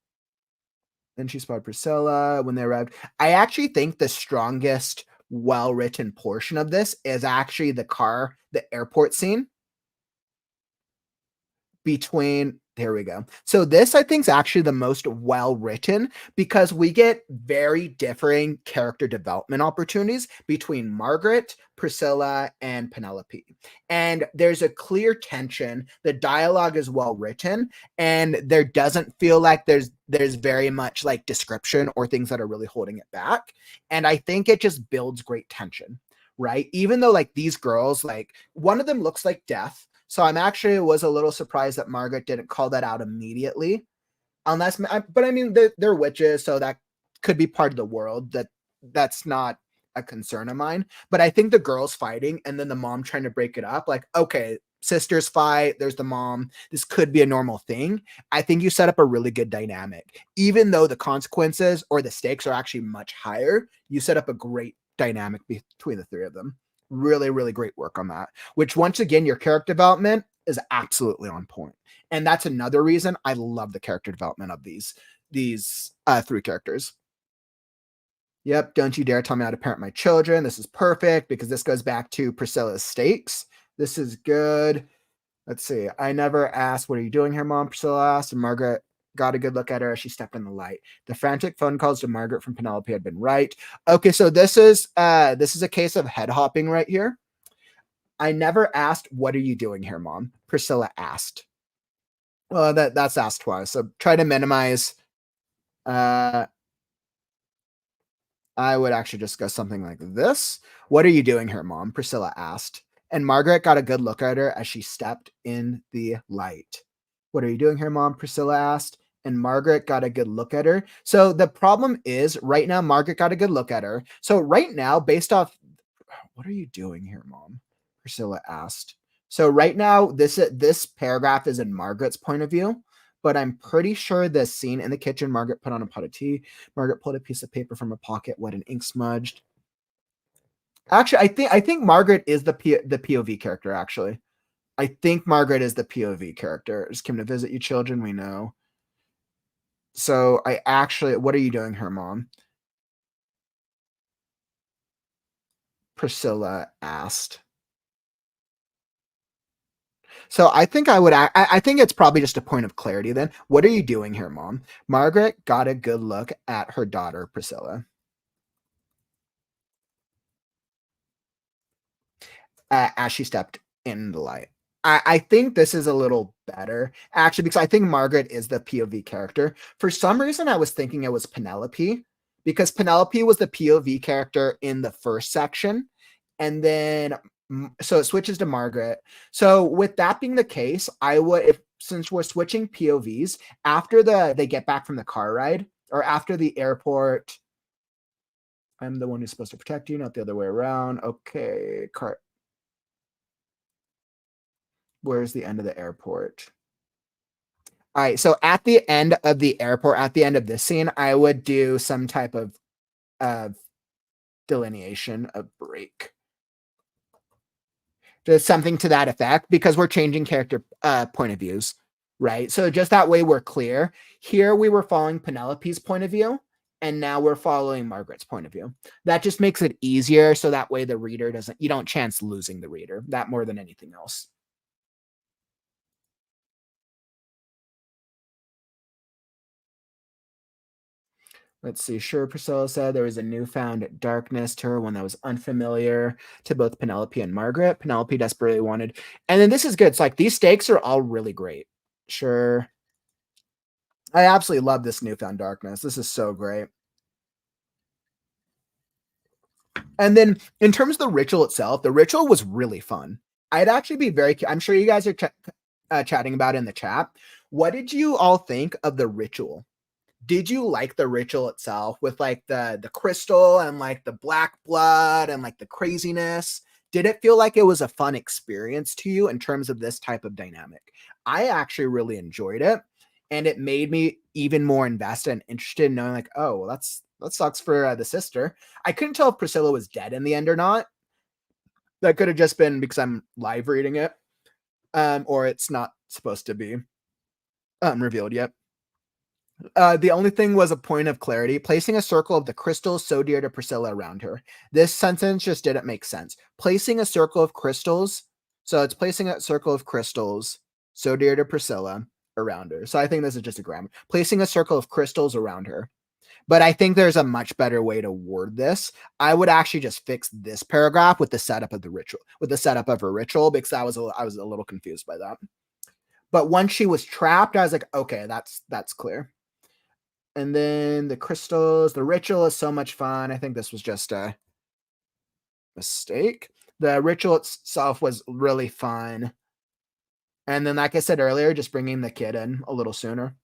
[SPEAKER 1] then she spotted Priscilla when they arrived. I actually think the strongest well-written portion of this is actually the airport scene between there we go. So this I think is actually the most well written because we get very differing character development opportunities between Margaret, Priscilla, and Penelope. And there's a clear tension. The dialogue is well written and there doesn't feel like there's very much like description or things that are really holding it back. And I think it just builds great tension, right? Even though like these girls, like one of them looks like death, so I'm actually was a little surprised that Margaret didn't call that out immediately. But I mean, they're witches, so that could be part of the world. That's not a concern of mine. But I think the girls fighting and then the mom trying to break it up, like, okay, sisters fight, there's the mom. This could be a normal thing. I think you set up a really good dynamic. Even though the consequences or the stakes are actually much higher, you set up a great dynamic between the three of them. Really, really great work on that. Which once again, your character development is absolutely on point. And that's another reason I love the character development of these three characters. Yep, don't you dare tell me how to parent my children. This is perfect because this goes back to Priscilla's stakes. This is good. Let's see. I never asked, what are you doing here, Mom? Priscilla asked, and Margaret got a good look at her as she stepped in the light. The frantic phone calls to Margaret from Penelope had been right. Okay, so this is a case of head hopping right here. I never asked, what are you doing here, Mom? Priscilla asked. Well, that's asked twice. So try to minimize. I would actually just go something like this. What are you doing here, Mom? Priscilla asked. And Margaret got a good look at her as she stepped in the light. What are you doing here, Mom? Priscilla asked. And Margaret got a good look at her. So the problem is right now, Margaret got a good look at her. So right now, based off, what are you doing here, Mom? Priscilla asked. So right now, this paragraph is in Margaret's point of view, but I'm pretty sure the scene in the kitchen, Margaret put on a pot of tea. Margaret pulled a piece of paper from her pocket, wet and ink smudged. Actually, I think Margaret is the POV character. Actually, I think Margaret is the POV character. Just came to visit you, children. We know. So what are you doing here, Mom? Priscilla asked. So I think I think it's probably just a point of clarity then. What are you doing here, Mom? Margaret got a good look at her daughter, Priscilla, as she stepped in the light. I think this is a little better, actually, because I think Margaret is the POV character. For some reason, I was thinking it was Penelope, because Penelope was the POV character in the first section. And then, so it switches to Margaret. So with that being the case, I would, if since we're switching POVs, after they get back from the car ride, or after the airport, I'm the one who's supposed to protect you, not the other way around. Okay, car. Where's the end of the airport? All right, so at the end of the airport, at the end of this scene, I would do some type of delineation of break. Just something to that effect, because we're changing character point of views, right? So just that way we're clear. Here we were following Penelope's point of view, and now we're following Margaret's point of view. That just makes it easier, so that way the reader doesn't, you don't chance losing the reader, that more than anything else. Let's see. Sure, Priscilla said there was a newfound darkness to her, one that was unfamiliar to both Penelope and Margaret. Penelope desperately wanted. And then this is good. It's like these stakes are all really great. Sure. I absolutely love this newfound darkness. This is so great. And then in terms of the ritual itself, the ritual was really fun. I'd actually be I'm sure you guys are chatting about it in the chat. What did you all think of the ritual? Did you like the ritual itself with like the crystal and like the black blood and like the craziness? Did it feel like it was a fun experience to you in terms of this type of dynamic? I actually really enjoyed it, and it made me even more invested and interested in knowing like, oh, well, that sucks for the sister. I couldn't tell if Priscilla was dead in the end or not. That could have just been because I'm live reading it, or it's not supposed to be revealed yet. The only thing was a point of clarity, placing a circle of the crystals so dear to Priscilla around her. This sentence just didn't make sense. Placing a circle of crystals, so it's placing a circle of crystals so dear to Priscilla around her. So I think this is just a grammar. Placing a circle of crystals around her. But I think there's a much better way to word this. I would actually just fix this paragraph with the setup of the ritual, with the setup of her ritual, because I was a little confused by that. But once she was trapped, I was like, okay, that's clear. And then the crystals, the ritual is so much fun. I think this was just a mistake. The ritual itself was really fun. And then, like I said earlier, just bringing the kid in a little sooner.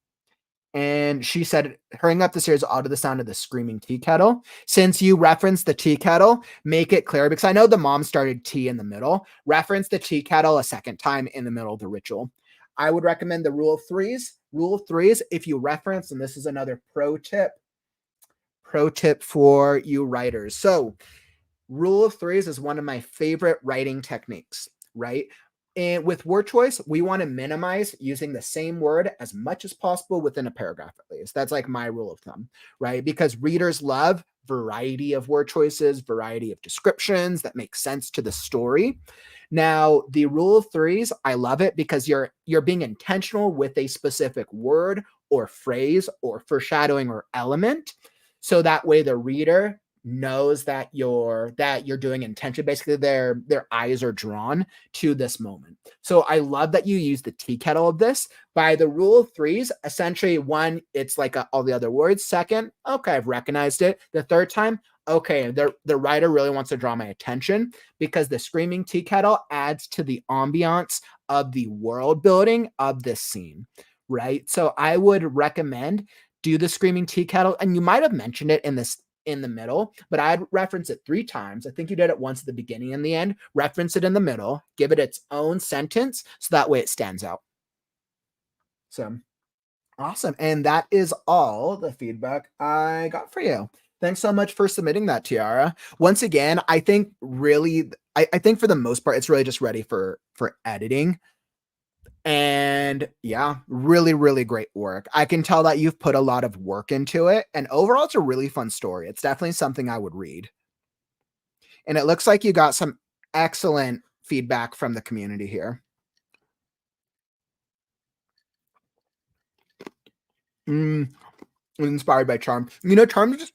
[SPEAKER 1] And she said, hurrying up the stairs all to the sound of the screaming tea kettle. Since you referenced the tea kettle, make it clear, because I know the mom started tea in the middle. Reference the tea kettle a second time in the middle of the ritual. I would recommend the rule of threes. Rule of threes, if you reference, and this is another pro tip for you writers. So rule of threes is one of my favorite writing techniques, right? And with word choice, we want to minimize using the same word as much as possible within a paragraph, at least. That's like my rule of thumb, right? Because readers love variety of word choices, variety of descriptions that make sense to the story. Now, the rule of threes, I love it because you're being intentional with a specific word or phrase or foreshadowing or element. So that way the reader knows that you're doing intention. Basically, their eyes are drawn to this moment. So I love that you use the tea kettle of this. By the rule of threes, essentially, one, it's like all the other words. Second, okay, I've recognized it. The third time, okay, the writer really wants to draw my attention, because the screaming tea kettle adds to the ambiance of the world building of this scene, right? So I would recommend do the screaming tea kettle, and you might have mentioned it in the middle, but I'd reference it 3 times. I think you did it once at the beginning and the end. Reference it in the middle, give it its own sentence, so that way it stands out. So awesome. And that is all the feedback I got for you. Thanks so much for submitting that, Tiara. Once again, I think really, I think for the most part, it's really just ready for editing. And yeah, really, really great work. I can tell that you've put a lot of work into it. And overall, it's a really fun story. It's definitely something I would read. And it looks like you got some excellent feedback from the community here. Mm, inspired by Charmed.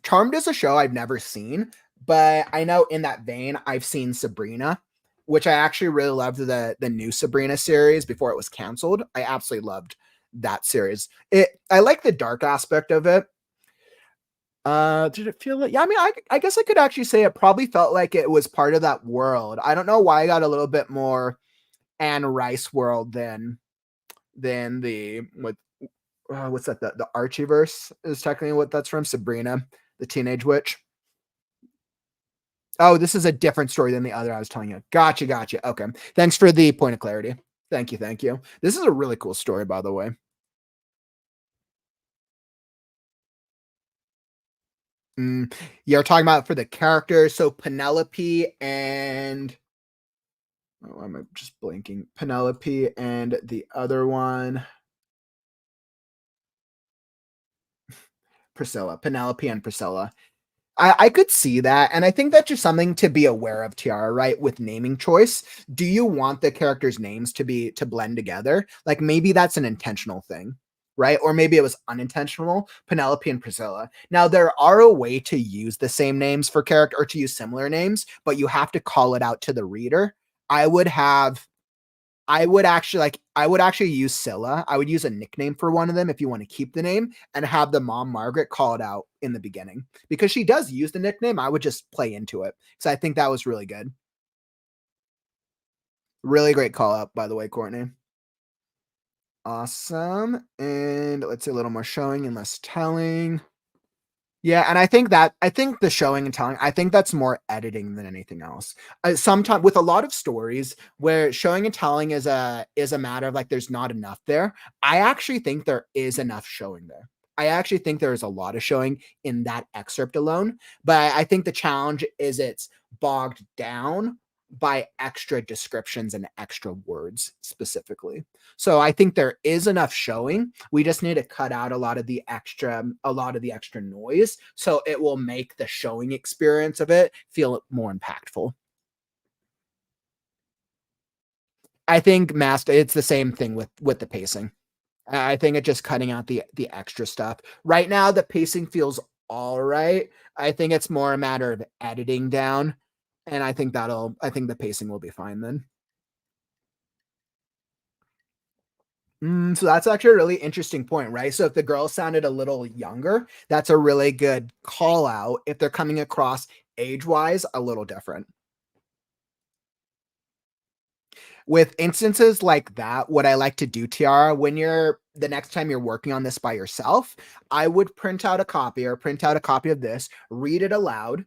[SPEAKER 1] Charmed is a show I've never seen, but I know in that vein I've seen Sabrina, which I actually really loved the new Sabrina series before it was canceled. I absolutely loved that series. I like the dark aspect of it. Did it feel like, yeah, I mean, I guess I could actually say it probably felt like it was part of that world. I don't know why I got a little bit more Anne Rice world than the what's that, the Archieverse is technically what that's from, Sabrina the Teenage Witch. Oh, this is a different story than the other I was telling you. Gotcha. Okay, thanks for the point of clarity. Thank you. This is a really cool story, by the way. mm, you're talking about for the characters, so Penelope and, oh, I'm just blanking, Penelope and the other one, Priscilla, Penelope and Priscilla. I could see that. And I think that's just something to be aware of, Tiara, right? With naming choice. Do you want the characters' names to blend together? Like maybe that's an intentional thing, right? Or maybe it was unintentional. Penelope and Priscilla. Now there are a way to use the same names for character or to use similar names, but you have to call it out to the reader. I would have I would actually use Scylla. I would use a nickname for one of them if you want to keep the name and have the mom Margaret call it out in the beginning because she does use the nickname. I would just play into it. So I think that was really good. Really great call out, by the way, Courtney. Awesome. And let's see, a little more showing and less telling. Yeah, and I think the showing and telling, I think that's more editing than anything else. Sometimes with a lot of stories where showing and telling is a matter of like there's not enough there. I actually think there is enough showing there. I actually think there is a lot of showing in that excerpt alone, but I think the challenge is it's bogged down by extra descriptions and extra words specifically. So I think there is enough showing. We just need to cut out a lot of the extra noise so it will make the showing experience of it feel more impactful. I think master it's the same thing with the pacing. I think it's just cutting out the extra stuff. Right now the pacing feels all right. I think it's more a matter of editing down and I think the pacing will be fine then. So that's actually a really interesting point, right? So if the girl sounded a little younger, that's a really good call out if they're coming across age-wise a little different. With instances like that, what I like to do, Tiara, when you're the next time you're working on this by yourself, I would print out a copy of this, read it aloud,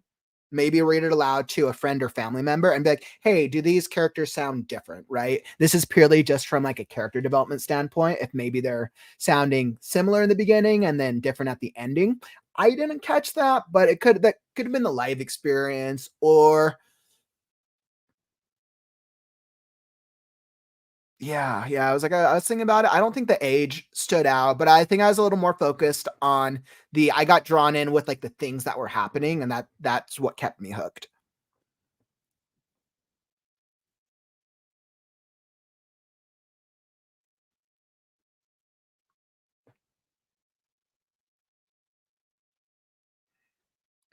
[SPEAKER 1] maybe read it aloud to a friend or family member and be like, hey, do these characters sound different? Right. This is purely just from like a character development standpoint. If maybe they're sounding similar in the beginning and then different at the ending. I didn't catch that, but that could have been the live experience or yeah. I was thinking about it. I don't think the age stood out, but I think I was a little more focused on I got drawn in with like the things that were happening, and that's what kept me hooked.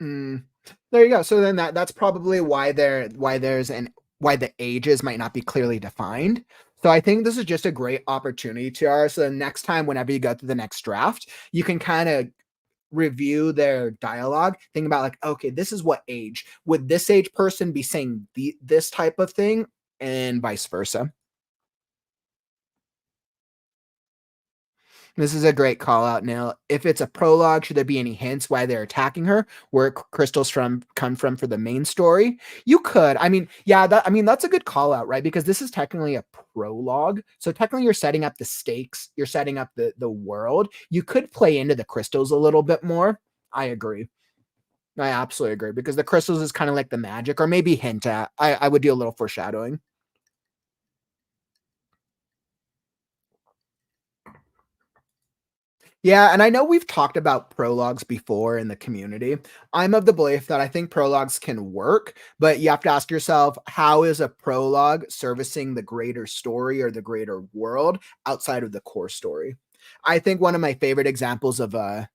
[SPEAKER 1] Mm, there you go. So then that's probably why the ages might not be clearly defined. So I think this is just a great opportunity, TR. So the next time, whenever you go through the next draft, you can kind of review their dialogue, think about like, okay, this is what age would this age person be saying this type of thing, and vice versa. This is a great call out, Neil. If it's a prologue, should there be any hints why they're attacking her? Where crystals from come from for the main story? You could. I mean, yeah, that's a good call out, right? Because this is technically a prologue. So technically you're setting up the stakes, you're setting up the world. You could play into the crystals a little bit more. I agree. I absolutely agree because the crystals is kind of like the magic, or maybe hint at. I would do a little foreshadowing. Yeah, and I know we've talked about prologues before in the community. I'm of the belief that I think prologues can work, but you have to ask yourself, how is a prologue servicing the greater story or the greater world outside of the core story? I think one of my favorite examples of yeah,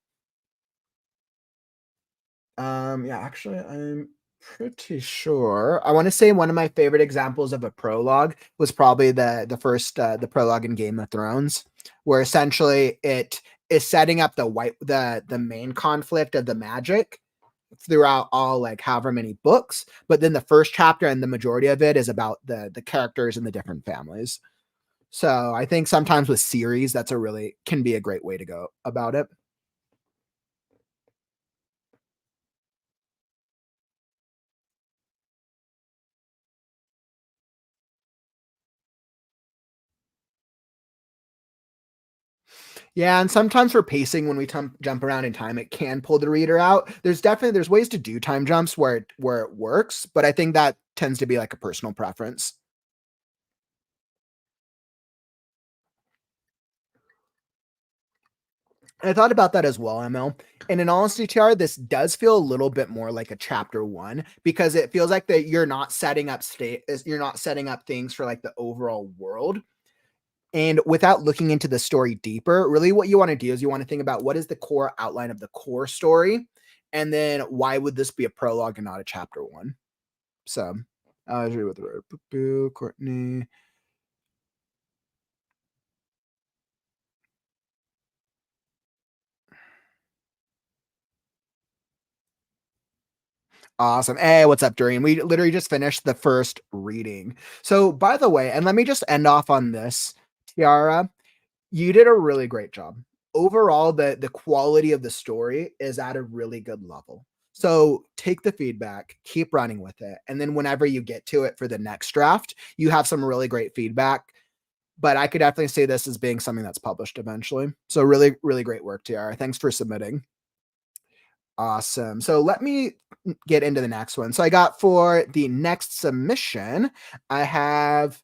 [SPEAKER 1] actually, I'm pretty sure. I want to say one of my favorite examples of a prologue was probably the first the prologue in Game of Thrones, where essentially it is setting up the main conflict of the magic throughout all like however many books, but then the first chapter and the majority of it is about the characters and the different families. So I think sometimes with series, that's a really can be a great way to go about it. Yeah, and sometimes for pacing, when we jump around in time, it can pull the reader out. There's ways to do time jumps where it works, but I think that tends to be like a personal preference. And I thought about that as well, ML. And in honesty, TR, this does feel a little bit more like a chapter one because it feels like that you're not setting up things for like the overall world. And without looking into the story deeper, really what you want to do is you want to think about what is the core outline of the core story, and then why would this be a prologue and not a chapter one? So, I agree with the word. Boo, boo, Courtney. Awesome. Hey, what's up, Doreen? We literally just finished the first reading. So, by the way, and let me just end off on this, Tiara. You did a really great job. Overall, the quality of the story is at a really good level. So take the feedback, keep running with it. And then whenever you get to it for the next draft, you have some really great feedback. But I could definitely see this as being something that's published eventually. So really, really great work, Tiara. Thanks for submitting. Awesome. So let me get into the next one. So I got for the next submission, I have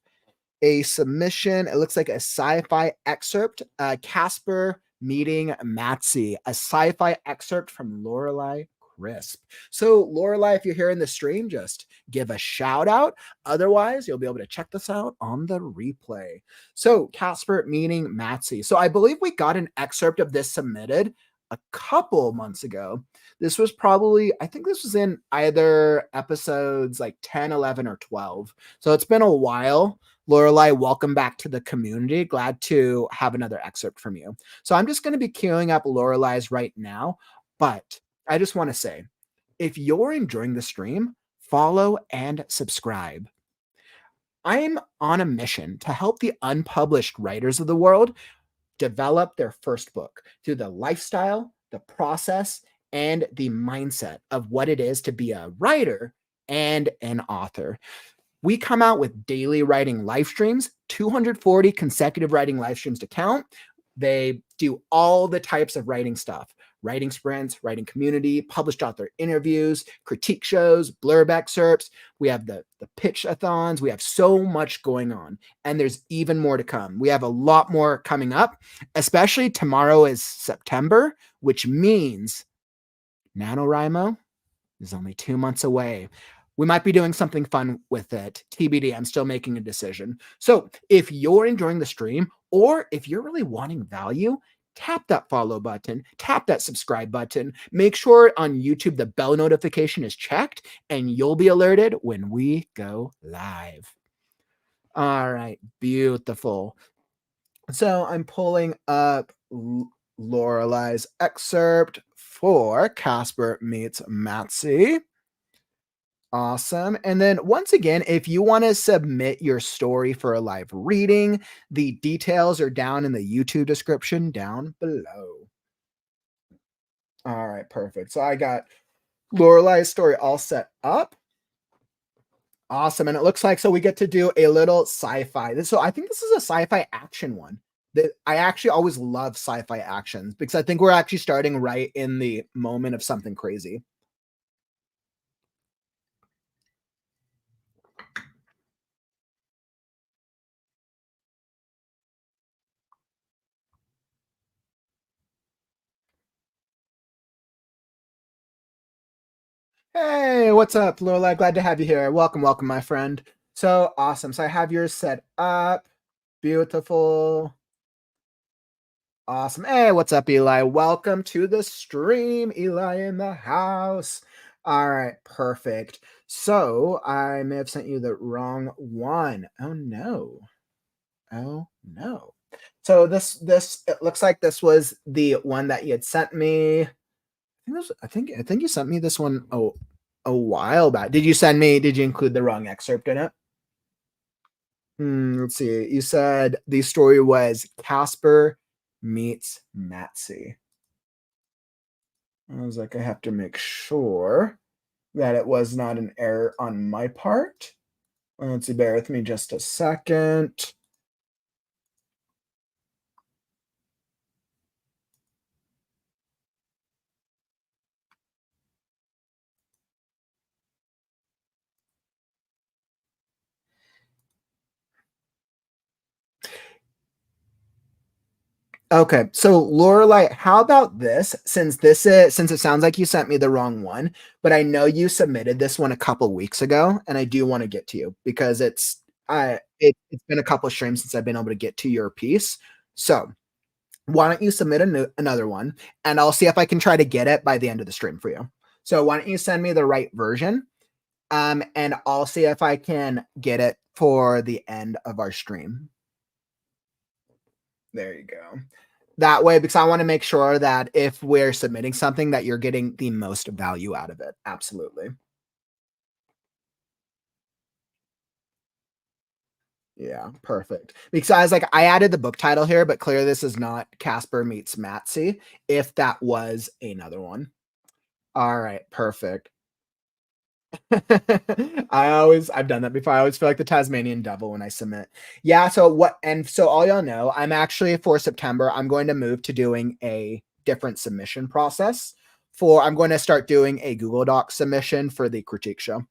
[SPEAKER 1] a submission. It looks like a sci-fi excerpt. Casper meeting Matsy, a sci-fi excerpt from Lorelei Crisp. So, Lorelei, if you're here in the stream, just give a shout out. Otherwise, you'll be able to check this out on the replay. So, Casper meeting Matsy. So, I believe we got an excerpt of this submitted a couple months ago. This was probably, I think this was in either episodes like 10, 11, or 12. So, it's been a while. Lorelei, welcome back to the community. Glad to have another excerpt from you. So I'm just going to be queuing up Lorelei's right now, but I just want to say, if you're enjoying the stream, follow and subscribe. I'm on a mission to help the unpublished writers of the world develop their first book through the lifestyle, the process, and the mindset of what it is to be a writer and an author. We come out with daily writing live streams, 240 consecutive writing live streams to count. They do all the types of writing stuff: writing sprints, writing community, published author interviews, critique shows, blurb excerpts. We have the pitch-a-thons. We have so much going on, and there's even more to come. We have a lot more coming up, especially tomorrow is September, which means NaNoWriMo is only 2 months away. We might be doing something fun with it. TBD, I'm still making a decision. So if you're enjoying the stream or if you're really wanting value, tap that follow button, tap that subscribe button. Make sure on YouTube the bell notification is checked and you'll be alerted when we go live. All right, beautiful. So I'm pulling up Lorelei's excerpt for Casper Meets Matsy. Awesome. And then once again, if you want to submit your story for a live reading, the details are down in the YouTube description down below. All right, perfect. So I got Lorelei's story all set up. Awesome. And it looks like so we get to do a little sci-fi. So I think this is a sci-fi action one. That I actually always love sci-fi actions because I think we're actually starting right in the moment of something crazy. Hey, what's up, Lola? Glad to have you here. Welcome, welcome, my friend. So awesome. So I have yours set up. Beautiful. Awesome. Hey, what's up, Eli? Welcome to the stream. Eli in the house. All right, perfect. So I may have sent you the wrong one. Oh no. Oh no. So this it looks like this was the one that you had sent me. I think you sent me this one a while back. Did you include the wrong excerpt in it? Let's see. You said the story was Casper meets Matsy. I was like, I have to make sure that it was not an error on my part. Let's see, bear with me just a second. Okay, so Lorelai, how about this? Since it sounds like you sent me the wrong one, but I know you submitted this one a couple weeks ago, and I do want to get to you because it's been a couple streams since I've been able to get to your piece. So why don't you submit another one, and I'll see if I can try to get it by the end of the stream for you. So why don't you send me the right version, and I'll see if I can get it for the end of our stream. There you go. That way, because I want to make sure that if we're submitting something, that you're getting the most value out of it. Absolutely. Yeah, perfect. Because I was like, I added the book title here, but clearly this is not Casper meets Matsy. If that was another one. All right, perfect. I've done that before. I always feel like the Tasmanian devil when I submit. Yeah, so all y'all know, I'm actually for September, I'm going to move to doing a different submission process. I'm going to start doing a Google Doc submission for the critique show.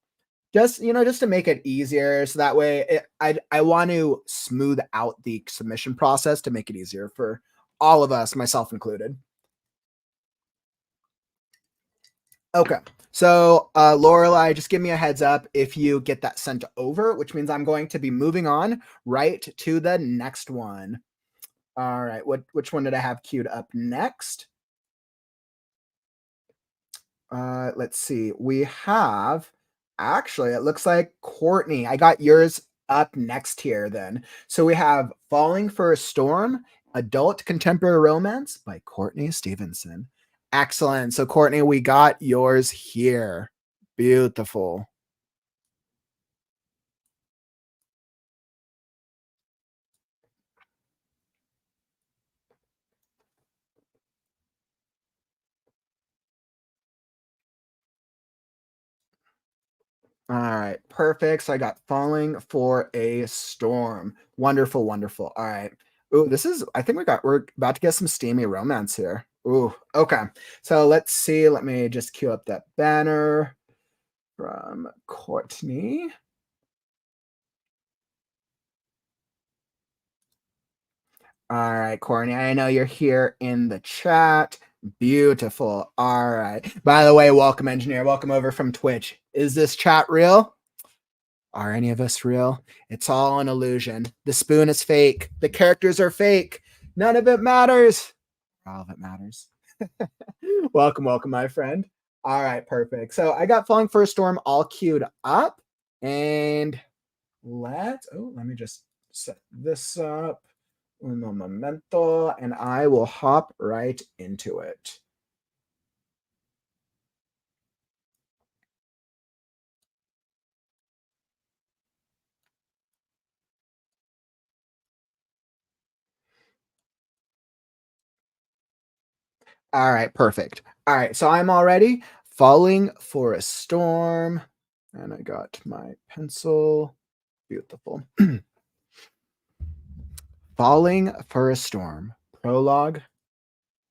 [SPEAKER 1] Just to make it easier, so that way I want to smooth out the submission process to make it easier for all of us, myself included. Okay. So, Lorelai, just give me a heads up if you get that sent over, which means I'm going to be moving on right to the next one. All right. Which one did I have queued up next? Let's see. We have actually, it looks like Courtney. I got yours up next here then. So we have Falling for a Storm, Adult Contemporary Romance by Courtney Stephenson. Excellent. So Courtney, we got yours here. Beautiful. All right, perfect. So I got Falling for a Storm. Wonderful, wonderful. All right. Ooh, we're about to get some steamy romance here. Ooh, okay. So let's see. Let me just cue up that banner from Courtney. All right, Courtney, I know you're here in the chat. Beautiful. All right. By the way, welcome, engineer. Welcome over from Twitch. Is this chat real? Are any of us real? It's all an illusion. The spoon is fake. The characters are fake. None of it matters. All of it matters. Welcome, welcome, my friend. All right, perfect. So I got Falling for a Storm all queued up. And let me just set this up. Un momento. And I will hop right into it. All right, perfect. All right, so I'm all ready. Falling for a Storm. And I got my pencil. Beautiful. Falling for a Storm. Prologue.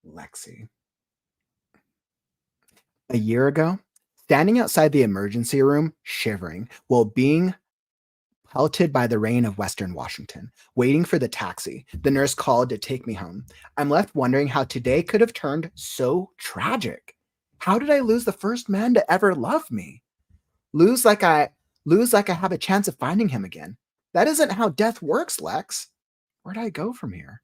[SPEAKER 1] Lexi. A year ago, standing outside the emergency room, shivering, while being pelted by the rain of Western Washington, waiting for the taxi, the nurse called to take me home. I'm left wondering how today could have turned so tragic. How did I lose the first man to ever love me? Lose like I lose like I have a chance of finding him again. That isn't how death works, Lex. Where'd I go from here?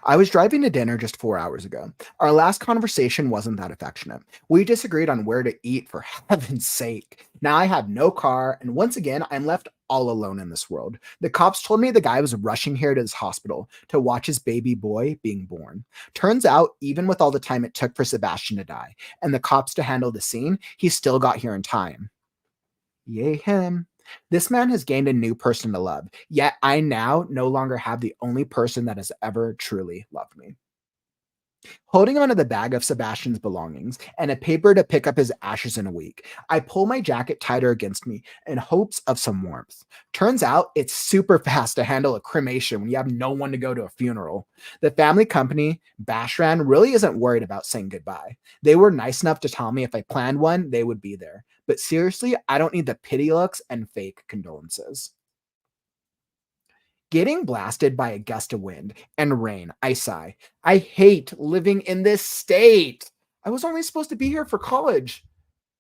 [SPEAKER 1] I was driving to dinner just 4 hours ago. Our last conversation wasn't that affectionate. We disagreed on where to eat, for heaven's sake. Now I have no car, and once again, I'm left all alone in this world. The cops told me the guy was rushing here to this hospital to watch his baby boy being born. Turns out, even with all the time it took for Sebastian to die and the cops to handle the scene, he still got here in time. Yay, him. This man has gained a new person to love, yet I now no longer have the only person that has ever truly loved me. Holding onto the bag of Sebastian's belongings and a paper to pick up his ashes in a week, I pull my jacket tighter against me in hopes of some warmth. Turns out it's super fast to handle a cremation when you have no one to go to a funeral. The family company, Bashran, really isn't worried about saying goodbye. They were nice enough to tell me if I planned one, they would be there. But seriously, I don't need the pity looks and fake condolences. Getting blasted by a gust of wind and rain, I sigh. I hate living in this state. I was only supposed to be here for college.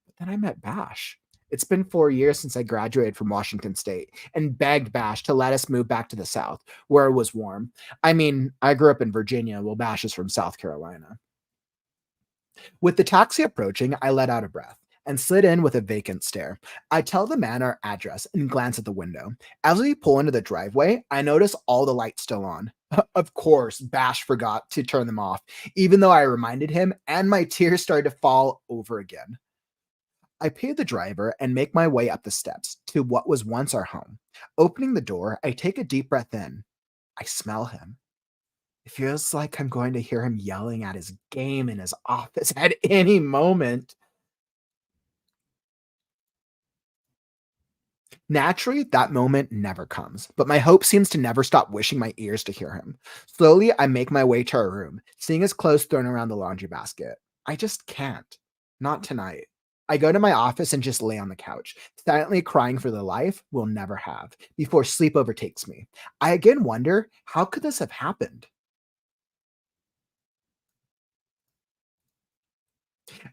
[SPEAKER 1] But then I met Bash. It's been 4 years since I graduated from Washington State and begged Bash to let us move back to the South, where it was warm. I mean, I grew up in Virginia, while Bash is from South Carolina. With the taxi approaching, I let out a breath and slid in with a vacant stare. I tell the man our address and glance at the window. As we pull into the driveway, I notice all the lights still on. Of course, Bash forgot to turn them off, even though I reminded him, and my tears started to fall over again. I pay the driver and make my way up the steps to what was once our home. Opening the door, I take a deep breath in. I smell him. It feels like I'm going to hear him yelling at his game in his office at any moment. Naturally, that moment never comes, but my hope seems to never stop wishing my ears to hear him. Slowly, I make my way to our room, seeing his clothes thrown around the laundry basket. I just can't. Not tonight. I go to my office and just lay on the couch, silently crying for the life we'll never have, before sleep overtakes me. I again wonder, how could this have happened?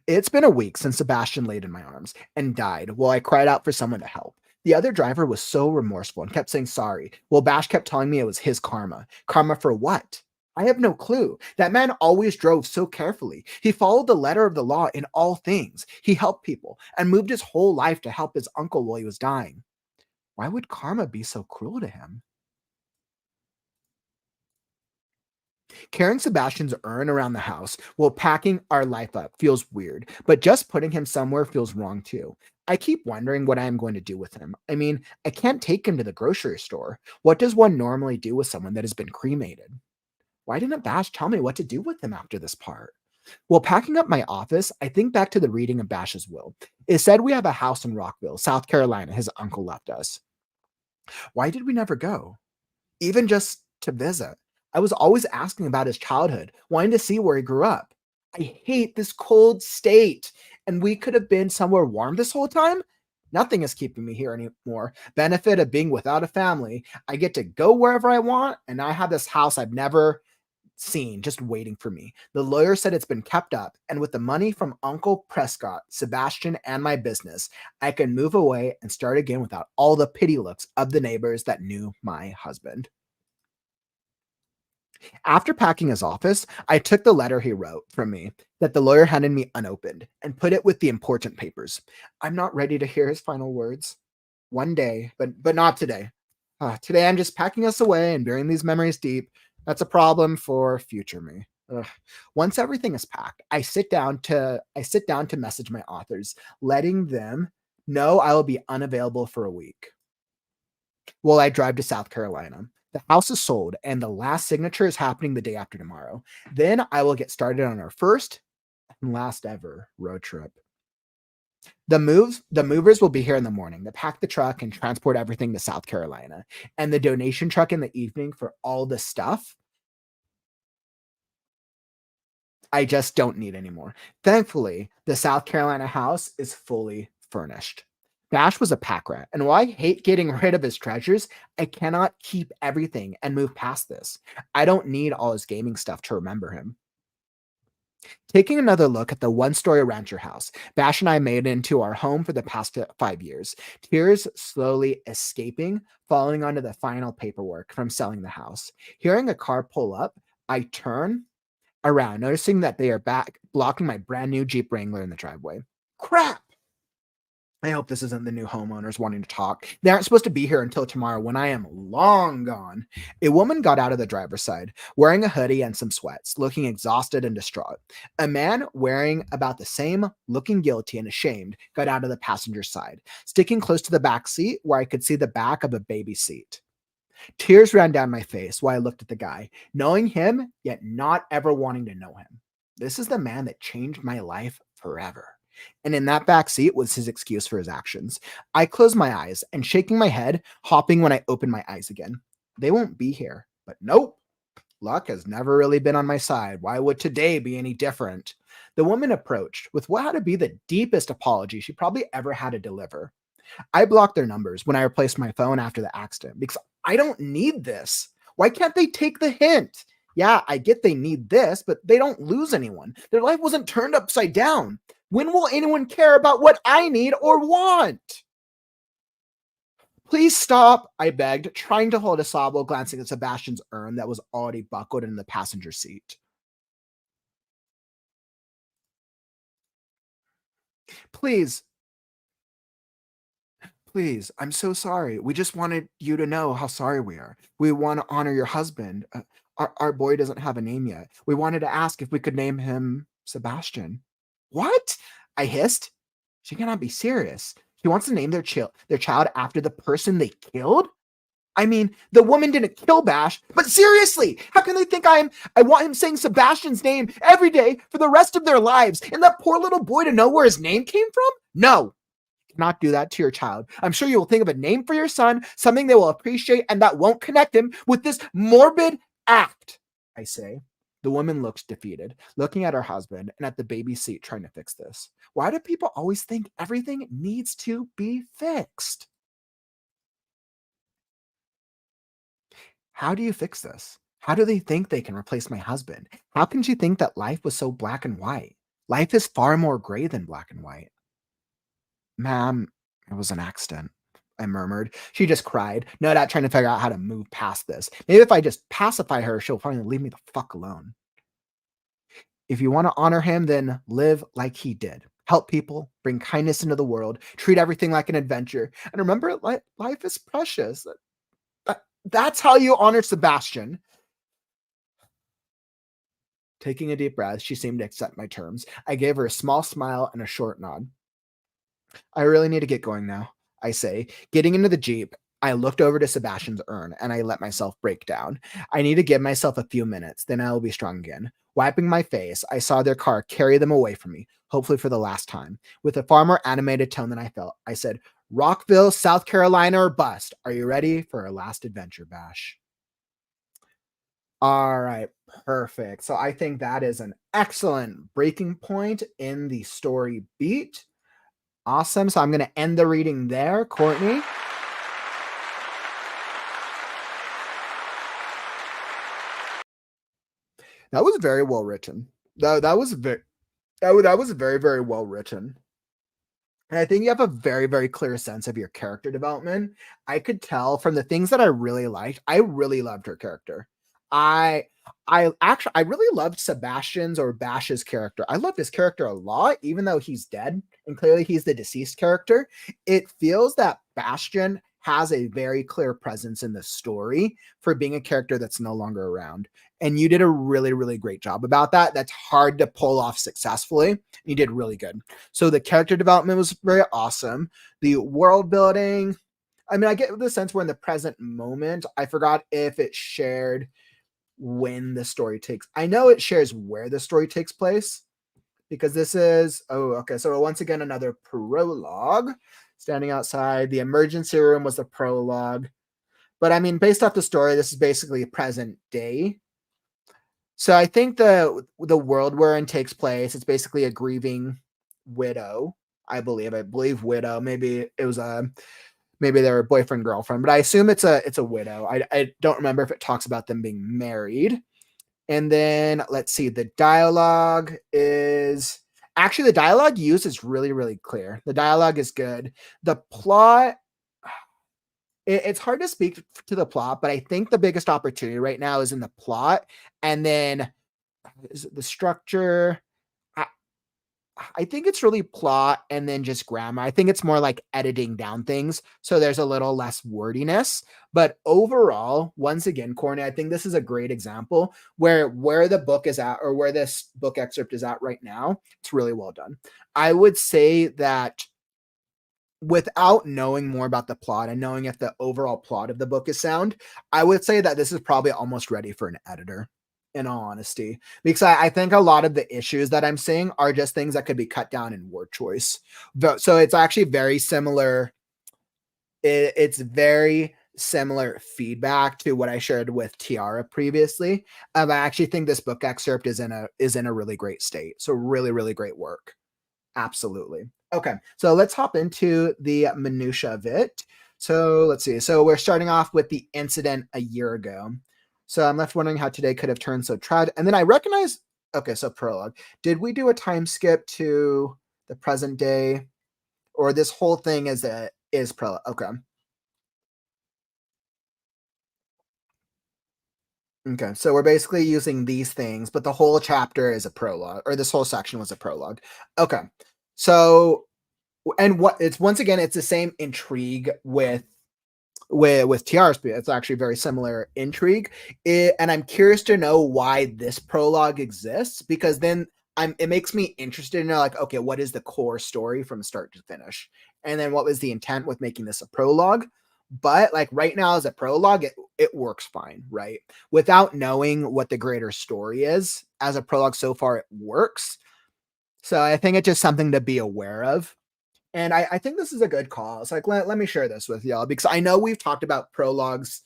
[SPEAKER 1] It's been a week since Sebastian laid in my arms and died while I cried out for someone to help. The other driver was so remorseful and kept saying sorry, while Bash kept telling me it was his karma. Karma for what? I have no clue. That man always drove so carefully. He followed the letter of the law in all things. He helped people and moved his whole life to help his uncle while he was dying. Why would karma be so cruel to him? Carrying Sebastian's urn around the house while packing our life up feels weird, but just putting him somewhere feels wrong too. I keep wondering what I am going to do with him. I mean, I can't take him to the grocery store. What does one normally do with someone that has been cremated? Why didn't Bash tell me what to do with him after this part? While packing up my office, I think back to the reading of Bash's will. It said we have a house in Rockville, South Carolina, his uncle left us. Why did we never go? Even just to visit. I was always asking about his childhood, wanting to see where he grew up. I hate this cold state. And we could have been somewhere warm this whole time. Nothing is keeping me here anymore. Benefit of being without a family. I get to go wherever I want, and I have this house I've never seen just waiting for me. The lawyer said it's been kept up, and with the money from Uncle Prescott, Sebastian, and my business, I can move away and start again without all the pity looks of the neighbors that knew my husband. After packing his office, I took the letter he wrote from me that the lawyer handed me unopened and put it with the important papers. I'm not ready to hear his final words. One day, but not today. Today I'm just packing us away and burying these memories deep. That's a problem for future me. Ugh. Once everything is packed, I sit down to message my authors, letting them know I will be unavailable for a week. Well, I drive to South Carolina. The house is sold, and the last signature is happening the day after tomorrow. Then I will get started on our first and last ever road trip. The movers will be here in the morning to pack the truck and transport everything to South Carolina, and the donation truck in the evening for all the stuff I just don't need anymore. Thankfully, the South Carolina house is fully furnished. Bash was a pack rat, and while I hate getting rid of his treasures, I cannot keep everything and move past this. I don't need all his gaming stuff to remember him. Taking another look at the one-story rancher house, Bash and I made it into our home for the past 5 years, tears slowly escaping, falling onto the final paperwork from selling the house. Hearing a car pull up, I turn around, noticing that they are back blocking my brand new Jeep Wrangler in the driveway. Crap! I hope this isn't the new homeowners wanting to talk. They aren't supposed to be here until tomorrow when I am long gone. A woman got out of the driver's side, wearing a hoodie and some sweats, looking exhausted and distraught. A man wearing about the same, looking guilty and ashamed, got out of the passenger side, sticking close to the back seat where I could see the back of a baby seat. Tears ran down my face while I looked at the guy, knowing him, yet not ever wanting to know him. This is the man that changed my life forever. And in that back seat was his excuse for his actions. I closed my eyes and shaking my head, hopping when I opened my eyes again. They won't be here. But nope. Luck has never really been on my side. Why would today be any different? The woman approached with what had to be the deepest apology she probably ever had to deliver. I blocked their numbers when I replaced my phone after the accident because I don't need this. Why can't they take the hint? Yeah, I get they need this, but they don't lose anyone. Their life wasn't turned upside down. When will anyone care about what I need or want? Please stop, I begged, trying to hold a sob while glancing at Sebastian's urn that was already buckled in the passenger seat. Please, please, I'm so sorry. We just wanted you to know how sorry we are. We want to honor your husband. Our boy doesn't have a name yet. We wanted to ask if we could name him Sebastian. What? I hissed. She cannot be serious. She wants to name their child after the person they killed? I mean, the woman didn't kill Bash, but seriously, how can they think I want him saying Sebastian's name every day for the rest of their lives and that poor little boy to know where his name came from? No, not do that to your child. I'm sure you will think of a name for your son, something they will appreciate and that won't connect him with this morbid act, I say. The woman looks defeated, looking at her husband and at the baby seat trying to fix this. Why do people always think everything needs to be fixed? How do you fix this? How do they think they can replace my husband? How can she think that life was so black and white? Life is far more gray than black and white. Ma'am, it was an accident, I murmured. She just cried, no doubt trying to figure out how to move past this. Maybe if I just pacify her, she'll finally leave me the fuck alone. If you want to honor him, then live like he did. Help people, bring kindness into the world, treat everything like an adventure, and remember, life is precious. That's how you honor Sebastian. Taking a deep breath, she seemed to accept my terms. I gave her a small smile and a short nod. I really need to get going now, I say. Getting into the Jeep, I looked over to Sebastian's urn and I let myself break down. I need to give myself a few minutes, then I will be strong again. Wiping my face, I saw their car carry them away from me, hopefully for the last time. With a far more animated tone than I felt, I said, Rockville, South Carolina or bust. Are you ready for our last adventure, Bash? All right, perfect. So I think that is an excellent breaking point in the story beat. Awesome. So I'm going to end the reading there. Courtney. That was very well written. That was that was very, very well written. And I think you have a very, very clear sense of your character development. I could tell from the things that I really liked. I really loved her character. I I really loved Sebastian's or Bash's character. I loved his character a lot, even though he's dead and clearly he's the deceased character. It feels that Bastion has a very clear presence in the story for being a character that's no longer around. And you did a really, really great job about that. That's hard to pull off successfully. You did really good. So the character development was very awesome. The world building, I mean, I get the sense we're in the present moment. I forgot if it shared when the story takes. I know it shares where the story takes place because this is, oh, okay. So once again, another prologue. Standing outside, the emergency room was the prologue. But I mean, based off the story, this is basically present day. So I think the world we're in takes place. It's basically a grieving widow I believe widow. Maybe it was a maybe they were boyfriend girlfriend, but I assume it's a widow. I don't remember if it talks about them being married. And then let's see, the dialogue is actually the dialogue used is really, really clear. The dialogue is good. The plot, it's hard to speak to the plot, but I think the biggest opportunity right now is in the plot. And then is it the structure? I, I think it's really plot and then just grammar. I think it's more like editing down things. So there's a little less wordiness. But overall, once again, Courtney, I think this is a great example where the book is at, or where this book excerpt is at right now. It's really well done. I would say that without knowing more about the plot and knowing if the overall plot of the book is sound, I would say that this is probably almost ready for an editor, in all honesty, because I think a lot of the issues that I'm seeing are just things that could be cut down in word choice. So it's actually very similar. It's very similar feedback to what I shared with Tiara previously. I actually think this book excerpt is in a really great state. So really, really great work. Absolutely. Okay, so let's hop into the minutia of it. So let's see. So we're starting off with the incident a year ago. So I'm left wondering how today could have turned so tragic. And then I recognize, okay, so prologue. Did we do a time skip to the present day? Or this whole thing is prologue? Okay. Okay, so we're basically using these things, but the whole chapter is a prologue, or this whole section was a prologue. Okay, so and what it's once again, it's the same intrigue with Tiara's. It's actually very similar intrigue, and I'm curious to know why this prologue exists, because then it makes me interested to know, like, okay, what is the core story from start to finish, and then what was the intent with making this a prologue. But like right now as a prologue, it works fine, right? Without knowing what the greater story is as a prologue so far, it works. So I think it's just something to be aware of. And I think this is a good call. It's like, let me share this with y'all, because I know we've talked about prologues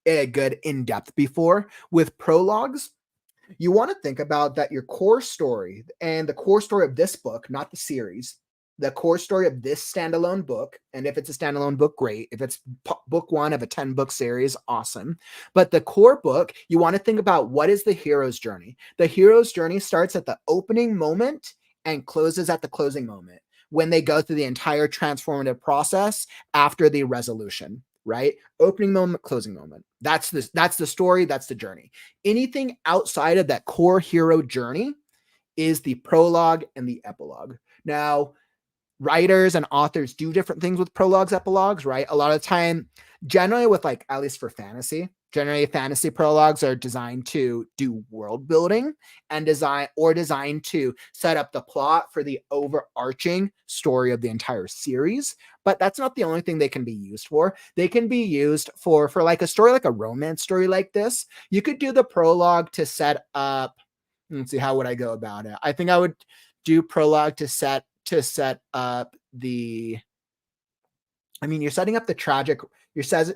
[SPEAKER 1] a good in depth before. With prologues, you want to think about that your core story, and the core story of this book, not the series, the core story of this standalone book. And if it's a standalone book, great. If it's book one of a 10-book series, awesome. But the core book, you want to think about, what is the hero's journey? The hero's journey starts at the opening moment and closes at the closing moment, when they go through the entire transformative process after the resolution, right? Opening moment, closing moment. That's the story, that's the journey. Anything outside of that core hero journey is the prologue and the epilogue. Now, writers and authors do different things with prologues, epilogues, right? A lot of the time, generally with, like, at least for fantasy, generally fantasy prologues are designed to do world building and designed to set up the plot for the overarching story of the entire series. But that's not the only thing they can be used for. They can be used for like a story, like a romance story like this. You could do the prologue to set up, let's see, how would I go about it? I think I would do prologue to set up the, I mean, you're setting up the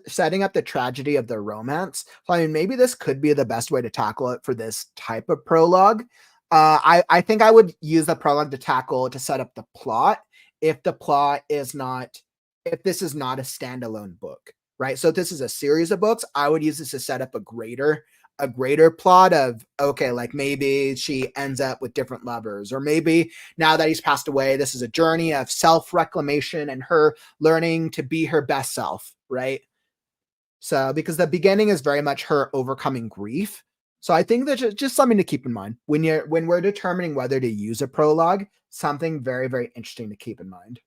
[SPEAKER 1] setting up the tragedy of the romance. So I mean, maybe this could be the best way to tackle it for this type of prologue. I think I would use the prologue to set up the plot, if the plot is not, if this is not a standalone book, right? So if this is a series of books, I would use this to set up a greater plot of, okay, like maybe she ends up with different lovers, or maybe now that he's passed away, this is a journey of self-reclamation and her learning to be her best self, right? So because the beginning is very much her overcoming grief. So I think that's just something to keep in mind when we're determining whether to use a prologue. Something very, very interesting to keep in mind.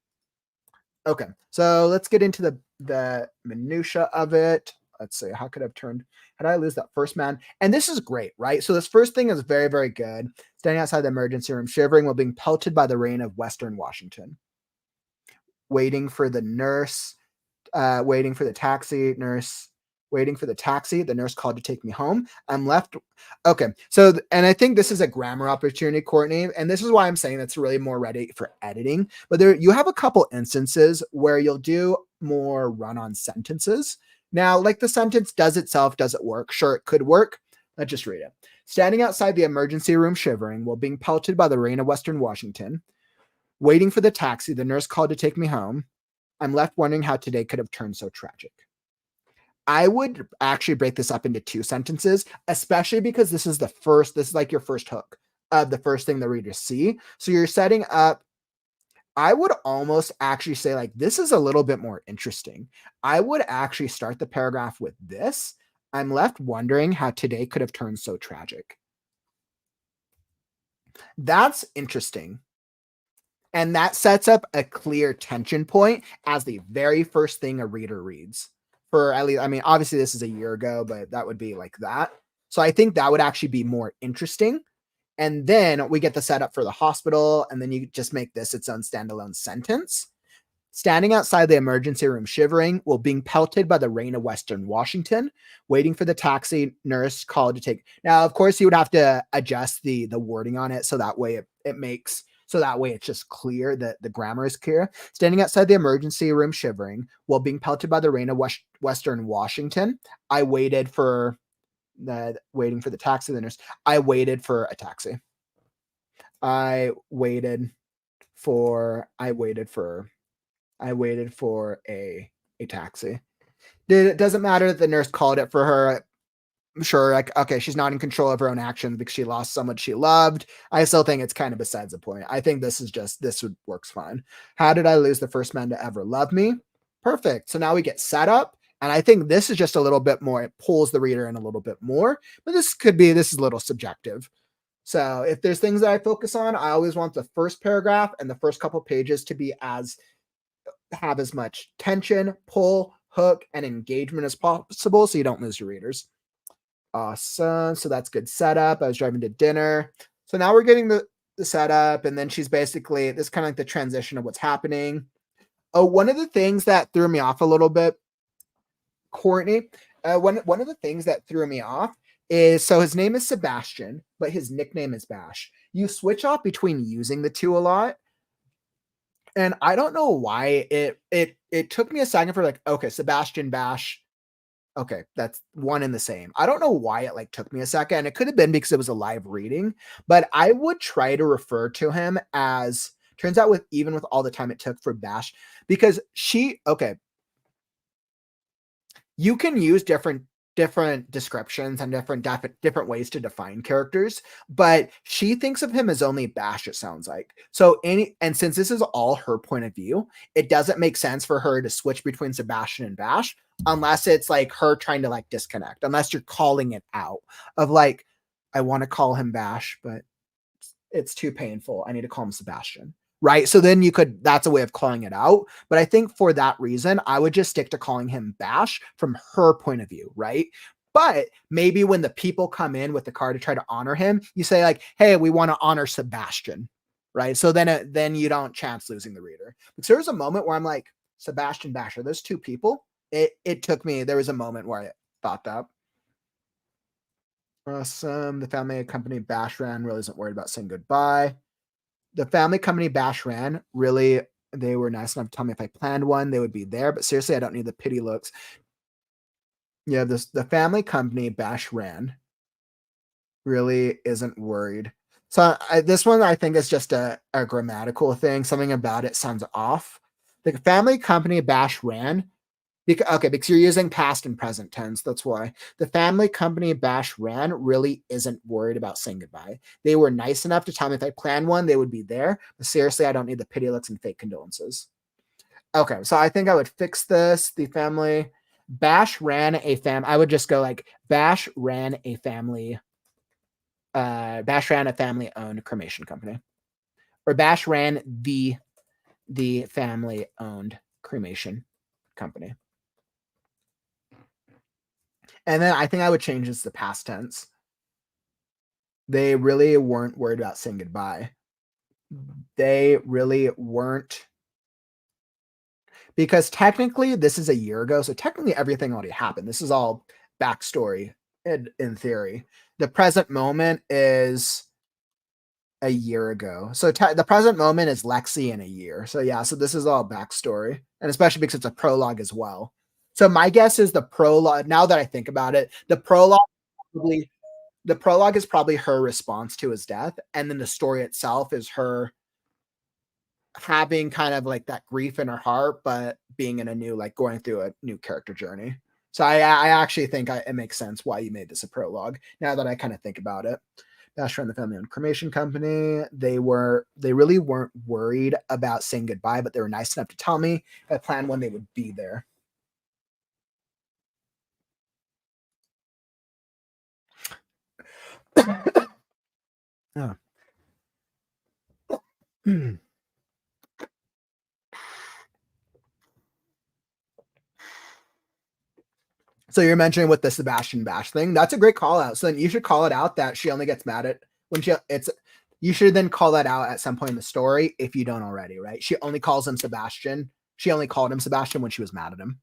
[SPEAKER 1] Okay, so let's get into the minutia of it. Let's see, how could I have turned? How did I lose that first man? And this is great, right? So this first thing is very, very good. Standing outside the emergency room, shivering while being pelted by the rain of Western Washington. Waiting for the nurse, waiting for the taxi, nurse, waiting for the taxi. The nurse called to take me home. I'm left. Okay. So, and I think this is a grammar opportunity, Courtney. And this is why I'm saying that's really more ready for editing. But there, you have a couple instances where you'll do more run-on sentences. Now, like the sentence, does it work? Sure, it could work. Let's just read it. Standing outside the emergency room, shivering while being pelted by the rain of Western Washington. Waiting for the taxi, the nurse called to take me home. I'm left wondering how today could have turned so tragic. I would actually break this up into 2 sentences, especially because this is like your first hook of the first thing the readers see. So you're setting up, I would almost actually say, like, this is a little bit more interesting. I would actually start the paragraph with this. I'm left wondering how today could have turned so tragic. That's interesting. And that sets up a clear tension point as the very first thing a reader reads. For at least, I mean, obviously this is a year ago, but that would be like that. So I think that would actually be more interesting. And then we get the setup for the hospital, and then you just make this its own standalone sentence. Standing outside the emergency room shivering, while being pelted by the rain of Western Washington, waiting for the taxi, nurse called to take. Now, of course, you would have to adjust the wording on it so that way it makes, so that way it's just clear that the grammar is clear. Standing outside the emergency room shivering, while being pelted by the rain of Western Washington, I waited for waiting for the taxi, the nurse. I waited for a taxi. I waited for a taxi. It doesn't matter that the nurse called it for her. I'm sure, like, okay, she's not in control of her own actions because she lost someone she loved. I still think it's kind of besides the point. I think this works fine. This did I lose the first man to ever love me? Perfect. So now we get set up. And I think this is just a little bit more, it pulls the reader in a little bit more, but this is a little subjective. So if there's things that I focus on, I always want the first paragraph and the first couple pages to have as much tension, pull, hook, and engagement as possible so you don't lose your readers. Awesome. So that's good setup. I was driving to dinner. So now we're getting the setup, and then she's basically, this kind of like the transition of what's happening. Oh, one of the things that threw me off a little bit, Courtney, one of the things that threw me off is, so his name is Sebastian, but his nickname is Bash. You switch off between using the two a lot. And I don't know why it took me a second for, like, okay, Sebastian, Bash. Okay, that's one and the same. I don't know why it like took me a second. It could have been because it was a live reading, but I would try to refer to him as, turns out, even with all the time it took for Bash, because you can use different descriptions and different ways to define characters, but she thinks of him as only Bash, it sounds like. So and since this is all her point of view, it doesn't make sense for her to switch between Sebastian and Bash unless it's like her trying to like disconnect, unless you're calling it out of like, I want to call him Bash, but it's too painful. I need to call him Sebastian. Right. So then that's a way of calling it out. But I think for that reason, I would just stick to calling him Bash from her point of view. Right. But maybe when the people come in with the car to try to honor him, you say like, hey, we want to honor Sebastian. Right. So then you don't chance losing the reader. Because there was a moment where I'm like, Sebastian, Bash, are those two people? It took me, there was a moment where I thought that. Awesome. The family company Bash ran really isn't worried about saying goodbye. The family company Bash ran, really, they were nice enough to tell me if I planned one, they would be there. But seriously, I don't need the pity looks. Yeah, the family company Bash ran really isn't worried. So this one, I think, is just a grammatical thing. Something about it sounds off. The family company Bash ran, because you're using past and present tense. That's why. The family company Bash ran really isn't worried about saying goodbye. They were nice enough to tell me if I planned one, they would be there. But seriously, I don't need the pity looks and fake condolences. Okay, so I think I would fix this. The family Bash ran a I would just go like Bash ran a family owned cremation company. Or Bash ran the family owned cremation company. And then I think I would change this to past tense. They really weren't worried about saying goodbye. They really weren't. Because technically, this is a year ago. So technically, everything already happened. This is all backstory in theory. The present moment is a year ago. So the present moment is Lexi in a year. So yeah, so this is all backstory. And especially because it's a prologue as well. So my guess is the prologue, now that I think about it, the prologue is probably her response to his death. And then the story itself is her having kind of like that grief in her heart, but being in a new, like going through a new character journey. So I actually think it makes sense why you made this a prologue. Now that I kind of think about it, Basher and the family-owned cremation company. They really weren't worried about saying goodbye, but they were nice enough to tell me I planned when they would be there. Oh. So you're mentioning with the Sebastian Bash thing, that's a great call out. So then you should call it out that she only gets mad at when you should then call that out at some point in the story if you don't already, right? She only calls him Sebastian. She only called him Sebastian when she was mad at him.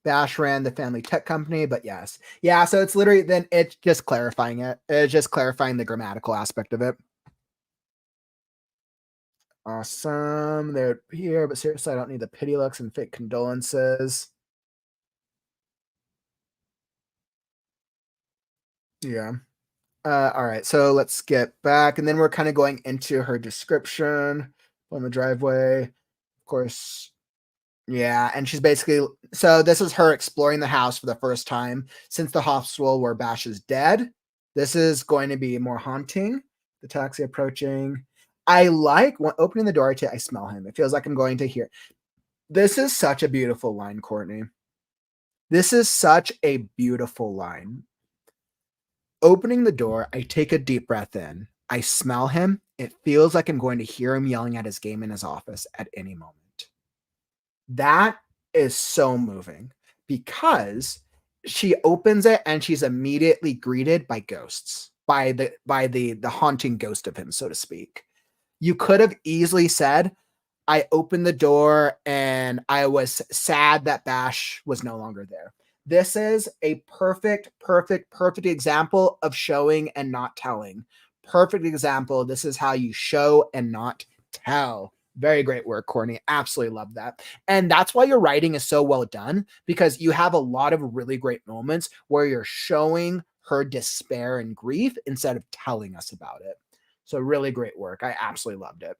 [SPEAKER 1] Bash ran the family tech company, but yes. Yeah, so it's literally then it's just clarifying it. It's just clarifying the grammatical aspect of it. Awesome. They're here, but seriously, I don't need the pity looks and fake condolences. Yeah. All right, so let's get back, and then we're kind of going into her description on the driveway. Of course, yeah, and she's basically so this is her exploring the house for the first time since the hospital where Bash is dead. This is going to be more haunting. The taxi approaching. I like when opening the door to I smell him. It feels like I'm going to hear. This is such a beautiful line, Courtney. This is such a beautiful line. Opening the door, I take a deep breath in. I smell him. It feels like I'm going to hear him yelling at his game in his office at any moment. That is so moving because she opens it and she's immediately greeted by ghosts, by the haunting ghost of him, so to speak. You could have easily said, I opened the door and I was sad that Bash was no longer there. This is a perfect example of showing and not telling. Perfect example. This is how you show and not tell. Very great work, Courtney. Absolutely love that. And that's why your writing is so well done, because you have a lot of really great moments where you're showing her despair and grief instead of telling us about it. So really great work. I absolutely loved it.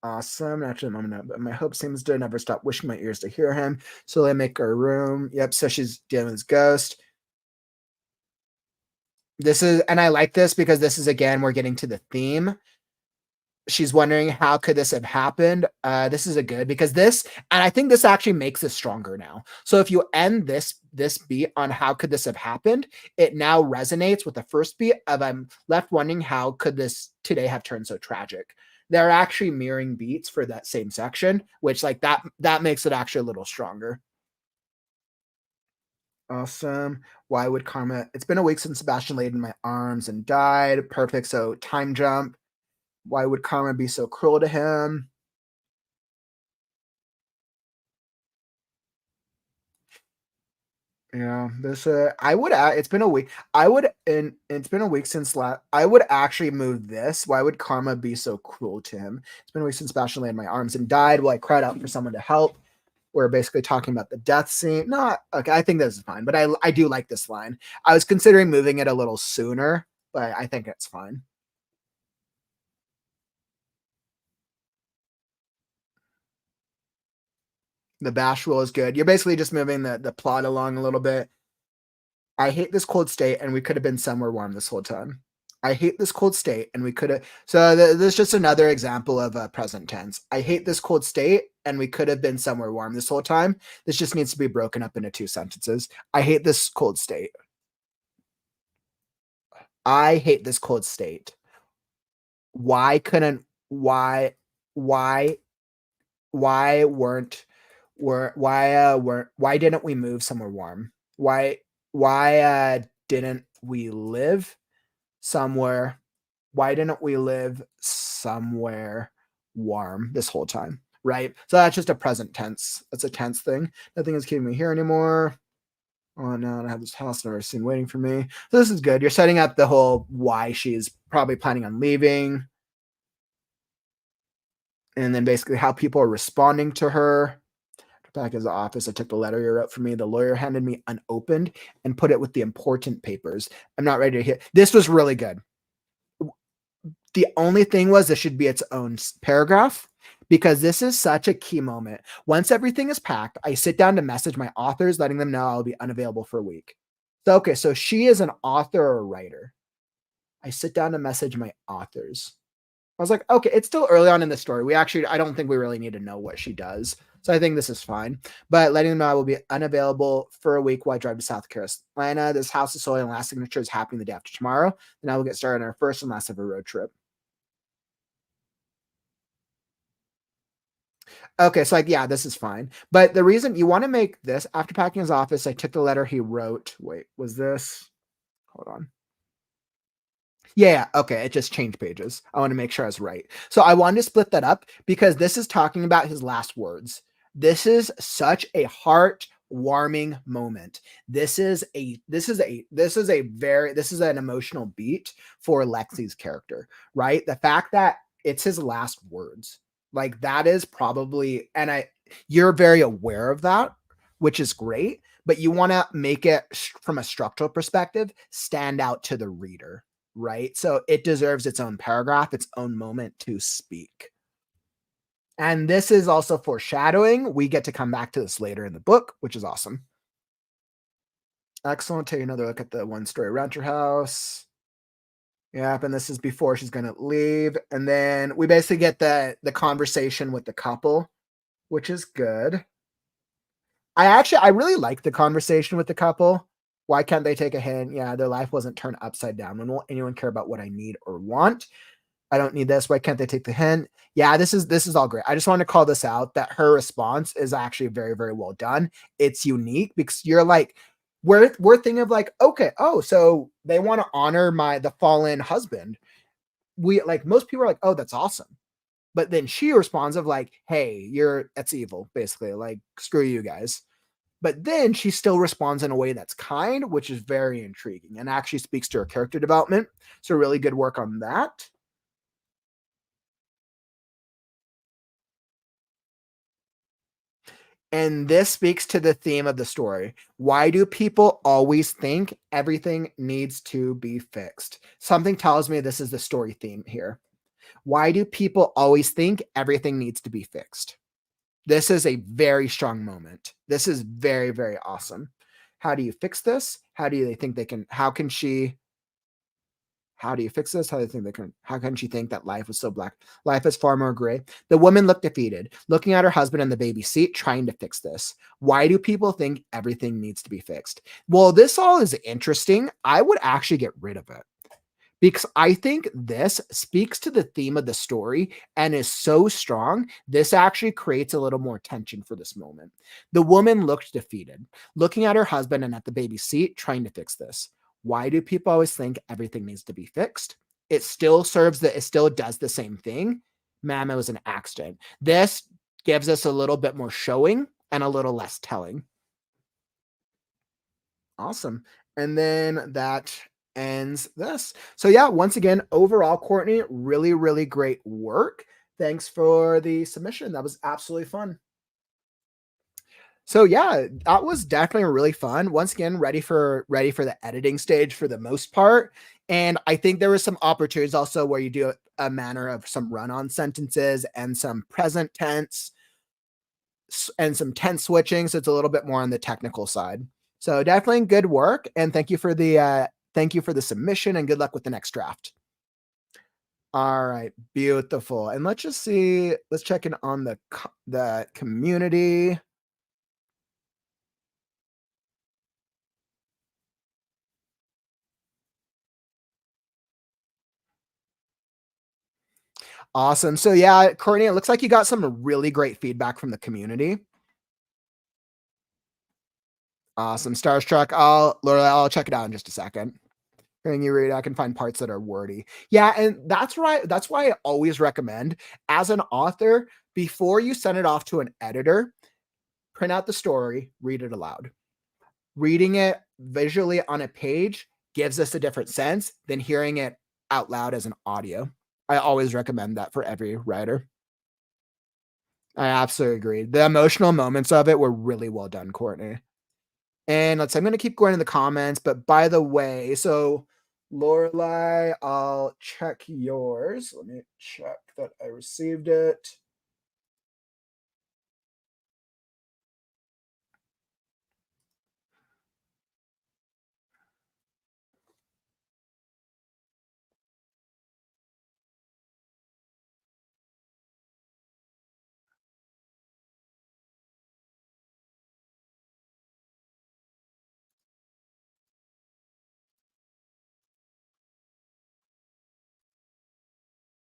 [SPEAKER 1] Awesome. Actually, but my hope seems to never stop wishing my ears to hear him. So they make her room. Yep. So she's dealing with his ghost. This is, and I like this because this is again, we're getting to the theme. She's wondering how could this have happened. This is a good because this, and I think this actually makes this stronger now. So if you end this beat on how could this have happened, it now resonates with the first beat of I'm left wondering how could this today have turned so tragic. They're actually mirroring beats for that same section, which like that makes it actually a little stronger. Awesome. Why would karma? It's been a week since Sebastian laid in my arms and died. Perfect. So time jump. Why would karma be so cruel to him? Yeah, this I would it's been a week. I would and it's been a week since last I would actually move this. Why would karma be so cruel to him? It's been a week since Sebastian laid in my arms and died. Well, I cried out for someone to help. We're basically talking about the death scene. Not okay, I think this is fine, but I do like this line. I was considering moving it a little sooner, but I think it's fine. The bash rule is good. You're basically just moving the plot along a little bit. I hate this cold state, and we could have been somewhere warm this whole time. I hate this cold state, and we could have. So this is just another example of a present tense. I hate this cold state, and we could have been somewhere warm this whole time. This just needs to be broken up into two sentences. I hate this cold state. I hate this cold state. Why couldn't why why weren't why didn't we move somewhere warm? Why didn't we live somewhere? Why didn't we live somewhere warm this whole time? Right? So that's just a present tense. That's a tense thing. Nothing is keeping me here anymore. Oh no, I have this house never seen waiting for me. So this is good. You're setting up the whole why she's probably planning on leaving. And then basically how people are responding to her. Back at the office, I took the letter you wrote for me. The lawyer handed me unopened and put it with the important papers. I'm not ready to hear. This was really good. The only thing was this should be its own paragraph because this is such a key moment. Once everything is packed, I sit down to message my authors, letting them know I'll be unavailable for a week. So, okay, so she is an author or a writer. I sit down to message my authors. I was like, okay, it's still early on in the story. I don't think we really need to know what she does. So I think this is fine. But letting them know I will be unavailable for a week while I drive to South Carolina. This house is sold and last signature is happening the day after tomorrow. Then I will get started on our first and last ever road trip. Okay, so like, yeah, this is fine. But the reason you want to make this after packing his office, I took the letter he wrote. Wait, was this? Hold on. Yeah, okay, it just changed pages. I want to make sure I was right. So I wanted to split that up because this is talking about his last words. This is such a heart-warming moment. This is an emotional beat for Lexi's character, right? The fact that it's his last words. Like that is probably, you're very aware of that, which is great, but you want to make it from a structural perspective stand out to the reader, right? So it deserves its own paragraph, its own moment to speak. And this is also foreshadowing. We get to come back to this later in the book, which is awesome. Excellent. Take another look at the one-story renter house. Yep, and this is before she's going to leave. And then we basically get the conversation with the couple, which is good. I really like the conversation with the couple. Why can't they take a hint? Yeah, their life wasn't turned upside down. When won't anyone care about what I need or want? I don't need this. Why can't they take the hint? Yeah, this is all great. I just want to call this out that her response is actually very, very well done. It's unique because you're like, we're thinking of like, okay, oh, so they want to honor the fallen husband. We like most people are like, oh, that's awesome. But then she responds of like, hey, that's evil, basically. Like, screw you guys. But then she still responds in a way that's kind, which is very intriguing and actually speaks to her character development. So really good work on that. And this speaks to the theme of the story. Why do people always think everything needs to be fixed? Something tells me this is the story theme here. Why do people always think everything needs to be fixed? This is a very strong moment. This is very, very awesome. How do you fix this? How do they think they can? How do you fix this? How do you think they can? How can she think that life was so black? Life is far more gray. The woman looked defeated, looking at her husband in the baby seat, trying to fix this. Why do people think everything needs to be fixed? Well, this all is interesting. I would actually get rid of it because I think this speaks to the theme of the story and is so strong. This actually creates a little more tension for this moment. The woman looked defeated, looking at her husband and at the baby seat, trying to fix this. Why do people always think everything needs to be fixed? It still does the same thing. Ma'am, it was an accident. This gives us a little bit more showing and a little less telling. Awesome. And then that ends this. So yeah, once again, overall, Courtney, really, really great work. Thanks for the submission. That was absolutely fun. So yeah, that was definitely really fun. Once again, ready for the editing stage for the most part. And I think there was some opportunities also where you do a manner of some run-on sentences and some present tense and some tense switching. So it's a little bit more on the technical side. So definitely good work. And thank you for the submission and good luck with the next draft. All right, beautiful. And let's just see, let's check in on the community. Awesome. So yeah, Courtney, it looks like you got some really great feedback from the community. Awesome. Starstruck. I'll check it out in just a second. Hearing you read, I can find parts that are wordy. Yeah, and that's right. That's why I always recommend as an author, before you send it off to an editor, print out the story, read it aloud. Reading it visually on a page gives us a different sense than hearing it out loud as an audio. I always recommend that for every writer. I absolutely agree. The emotional moments of it were really well done, Courtney. And I'm going to keep going in the comments, but by the way, so Lorelai, I'll check yours. Let me check that I received it.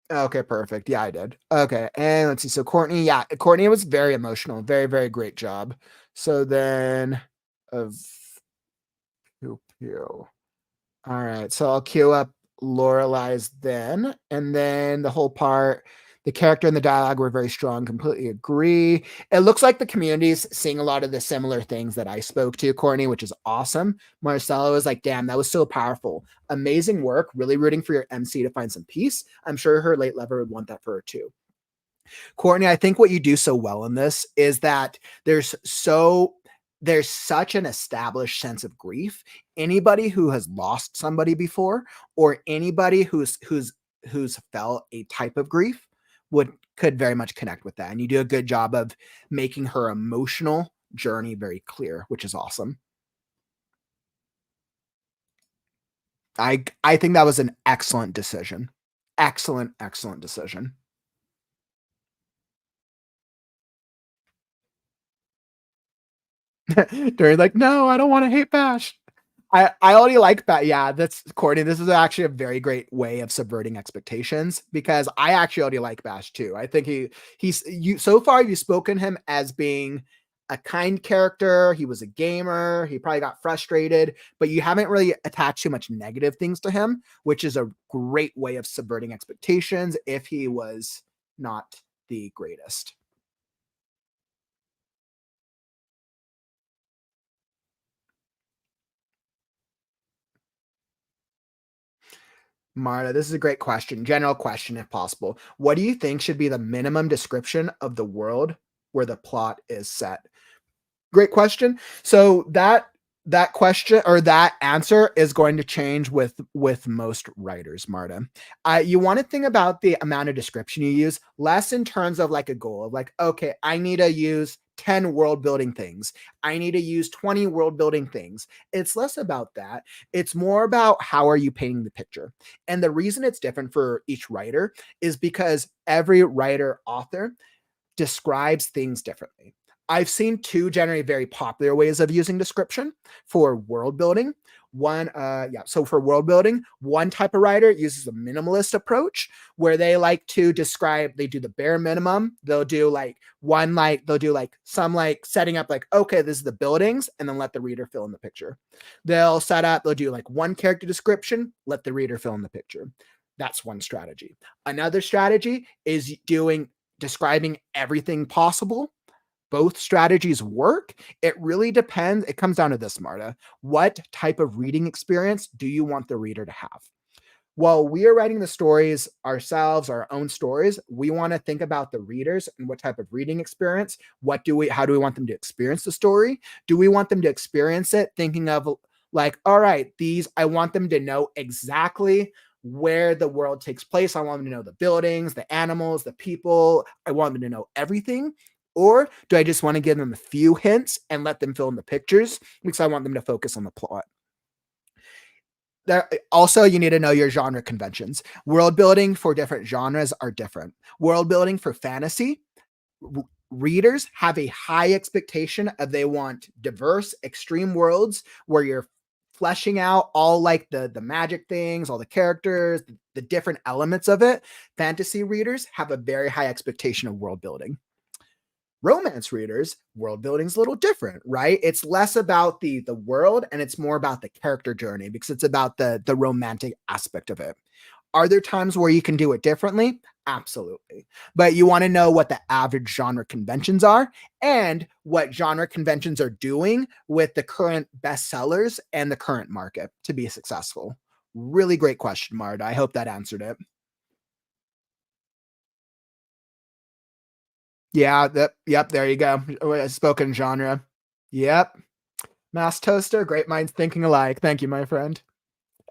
[SPEAKER 1] Okay, perfect. Yeah, I did. Okay, and let's see. So Courtney, yeah, Courtney was very emotional. Very, very great job. So then of pew pew. All right, so I'll queue up Lorelai's then, and then the whole part, the character and the dialogue were very strong. Completely agree. It looks like the community's seeing a lot of the similar things that I spoke to, Courtney, which is awesome. Marcelo was like, "Damn, that was so powerful, amazing work. Really rooting for your MC to find some peace. I'm sure her late lover would want that for her too." Courtney, I think what you do so well in this is that there's such an established sense of grief. Anybody who has lost somebody before, or anybody who's felt a type of grief, would could very much connect with that. And you do a good job of making her emotional journey very clear, which is awesome. I think that was an excellent decision. Excellent, excellent decision. They're like, no, I don't want to hate Bash. I already like that. Yeah, that's Courtney. This is actually a very great way of subverting expectations because I actually already like Bash too. I think he's you so far you've spoken him as being a kind character. He was a gamer. He probably got frustrated, but you haven't really attached too much negative things to him, which is a great way of subverting expectations if he was not the greatest. Marta, this is a great question. General question, if possible. What do you think should be the minimum description of the world where the plot is set? Great question. So that question or that answer is going to change with most writers, Marta. You want to think about the amount of description you use, less in terms of like a goal of like, okay, I need to use 10 world building things. I need to use 20 world building things. It's less about that. It's more about how are you painting the picture. And the reason it's different for each writer is because every writer author describes things differently. I've seen two generally very popular ways of using description for world building. So for world building, one type of writer uses a minimalist approach where they like to describe, they do the bare minimum. They'll do like some like setting up, like, okay, this is the buildings, and then let the reader fill in the picture. They'll do like one character description, let the reader fill in the picture. That's one strategy. Another strategy is doing describing everything possible. Both strategies work. It really depends. It comes down to this, Marta. What type of reading experience do you want the reader to have? While we are writing the stories ourselves, our own stories, we want to think about the readers and what type of reading experience. How do we want them to experience the story? Do we want them to experience it thinking of like, all right, I want them to know exactly where the world takes place. I want them to know the buildings, the animals, the people. I want them to know everything. Or do I just want to give them a few hints and let them fill in the pictures because I want them to focus on the plot? Also, you need to know your genre conventions. World building for different genres are different. World building for fantasy, readers have a high expectation of, they want diverse, extreme worlds where you're fleshing out all like the magic things, all the characters, the different elements of it. Fantasy readers have a very high expectation of world building. Romance readers, world building is a little different, right? It's less about the world and it's more about the character journey because it's about the romantic aspect of it. Are there times where you can do it differently? Absolutely. But you want to know what the average genre conventions are and what genre conventions are doing with the current bestsellers and the current market to be successful. Really great question, Marta. I hope that answered it. Yeah, yep, there you go. Spoken genre. Yep. Mass Toaster, great minds thinking alike. Thank you, my friend.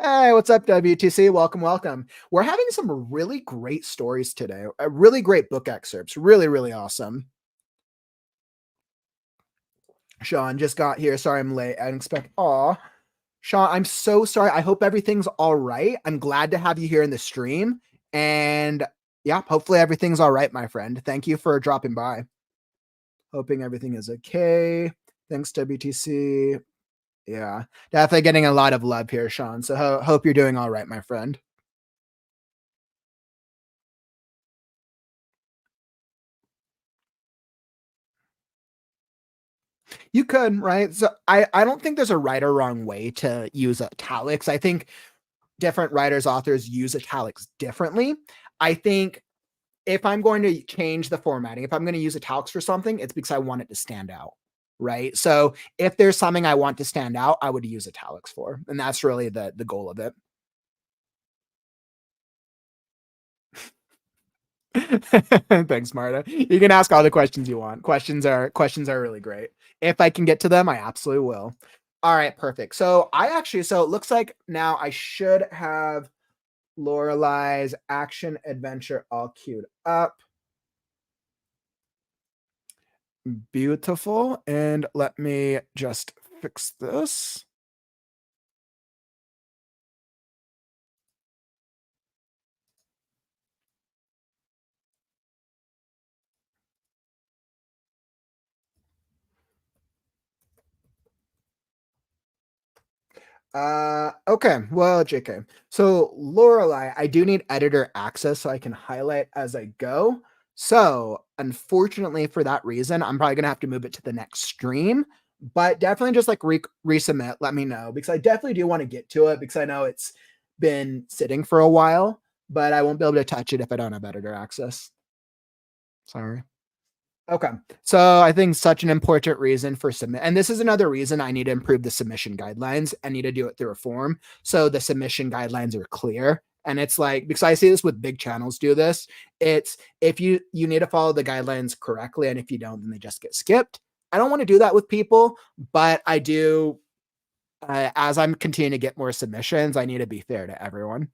[SPEAKER 1] Hey, what's up, WTC? Welcome, welcome. We're having some really great stories today. Really great book excerpts. Really, really awesome. Sean just got here. Sorry I'm late. I didn't expect. Aw. Sean, I'm so sorry. I hope everything's all right. I'm glad to have you here in the stream. And yeah, hopefully everything's all right, my friend. Thank you for dropping by. Hoping everything is okay. Thanks, WTC. Yeah, definitely getting a lot of love here, Sean. So hope you're doing all right, my friend. You could, right? So I don't think there's a right or wrong way to use italics. I think different writers, authors use italics differently. I think if I'm going to change the formatting, if I'm going to use italics for something, it's because I want it to stand out, right? So if there's something I want to stand out, I would use italics for, and that's really the goal of it. Thanks, Marta. You can ask all the questions you want. Questions are really great. If I can get to them, I absolutely will. All right, perfect. So it looks like now I should have Lorelai's action adventure all queued up. Beautiful. And let me just fix this. Okay. Well, JK. So Lorelai, I do need editor access so I can highlight as I go. So unfortunately, for that reason, I'm probably gonna have to move it to the next stream. But definitely just like resubmit, let me know because I definitely do want to get to it because I know it's been sitting for a while, but I won't be able to touch it if I don't have editor access. Sorry. Okay. So I think such an important reason for submit, and this is another reason I need to improve the submission guidelines. I need to do it through a form. So the submission guidelines are clear. And it's like, because I see this with big channels do this, it's if you need to follow the guidelines correctly. And if you don't, then they just get skipped. I don't want to do that with people, but I do, as I'm continuing to get more submissions, I need to be fair to everyone.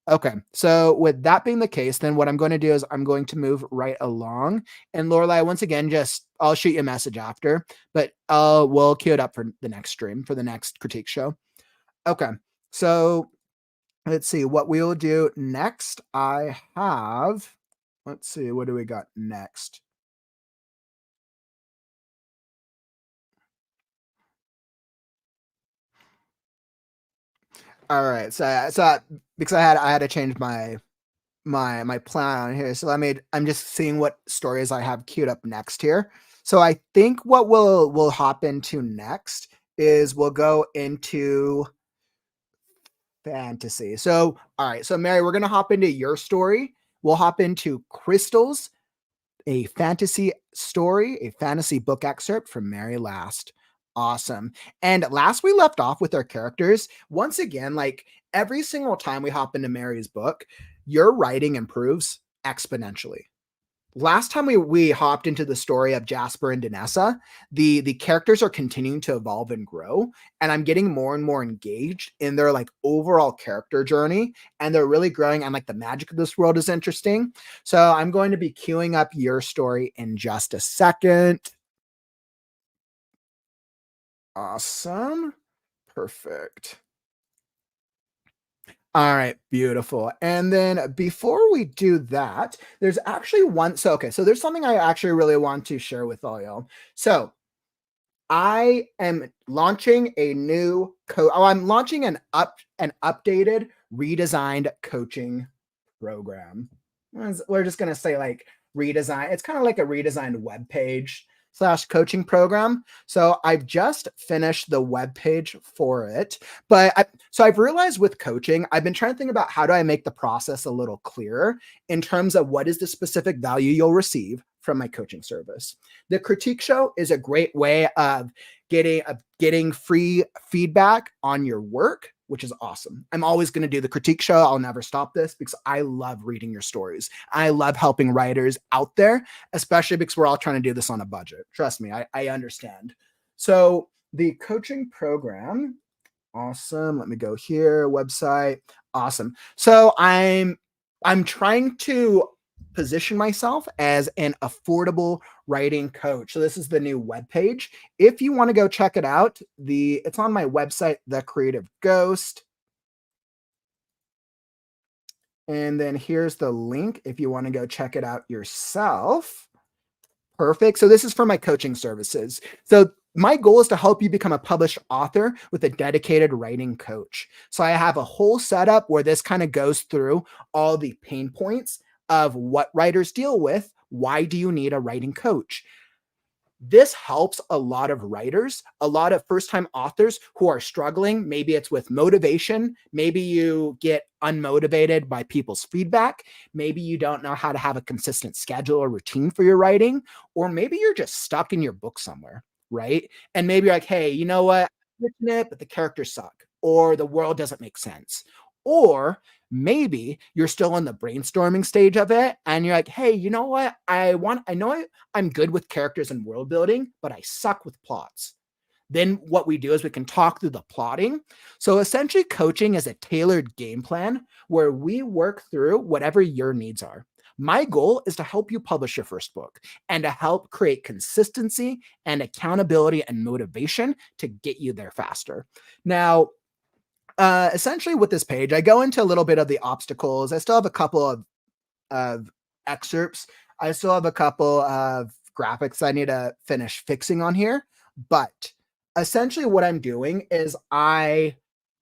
[SPEAKER 1] Okay, so with that being the case, then what I'm going to do is I'm going to move right along. And Lorelai, once again, just I'll shoot you a message after, but we'll queue it up for the next stream for the next critique show. Okay, so let's see what we'll do next. I have, let's see, what do we got next? All right, so because I had to change my plan on here. So I'm just seeing what stories I have queued up next here. So I think what we'll hop into next is we'll go into fantasy. So all right, so Mary, we're gonna hop into your story. We'll hop into Crystal's, a fantasy story, a fantasy book excerpt from Mary Last. Awesome. And last we left off with our characters, once again, like every single time we hop into Mary's book, your writing improves exponentially. Last time we hopped into the story of Jasper and Danessa, the characters are continuing to evolve and grow, and I'm getting more and more engaged in their like overall character journey, and they're really growing, and like the magic of this world is interesting. So I'm going to be queuing up your story in just a second. Awesome. Perfect. All right, beautiful. And then before we do that, there's actually one. So, okay, so there's something I actually really want to share with all y'all. So, I am launching a new I'm launching an updated, redesigned coaching program. We're just gonna say like redesign. It's kind of like a redesigned web page slash coaching program. So I've just finished the web page for it. So I've realized with coaching, I've been trying to think about how do I make the process a little clearer in terms of what is the specific value you'll receive from my coaching service. The critique show is a great way of getting free feedback on your work, which is awesome. I'm always going to do the critique show. I'll never stop this because I love reading your stories. I love helping writers out there, especially because we're all trying to do this on a budget. Trust me, I understand. So the coaching program, Awesome. Let me go here. Website. Awesome. So I'm trying to position myself as an affordable writing coach. So this is the new webpage. If you want to go check it out, it's on my website, The Creative Ghost. And then here's the link if you want to go check it out yourself. Perfect. So this is for my coaching services. So my goal is to help you become a published author with a dedicated writing coach. So I have a whole setup where this kind of goes through all the pain points of what writers deal with. Why do you need a writing coach? This helps a lot of writers, a lot of first-time authors who are struggling. Maybe it's with motivation. Maybe you get unmotivated by people's feedback. Maybe you don't know how to have a consistent schedule or routine for your writing, or maybe you're just stuck in your book somewhere, right? And maybe you're like, hey, you know what? I'm written it, but the characters suck, or the world doesn't make sense. Or maybe you're still in the brainstorming stage of it and you're like, hey, you know what? I'm good with characters and world building, but I suck with plots. Then what we do is we can talk through the plotting. So essentially coaching is a tailored game plan where we work through whatever your needs are. My goal is to help you publish your first book and to help create consistency and accountability and motivation to get you there faster. Now, essentially with this page, I go into a little bit of the obstacles. I still have a couple of excerpts. I still have a couple of graphics I need to finish fixing on here. But essentially what I'm doing is I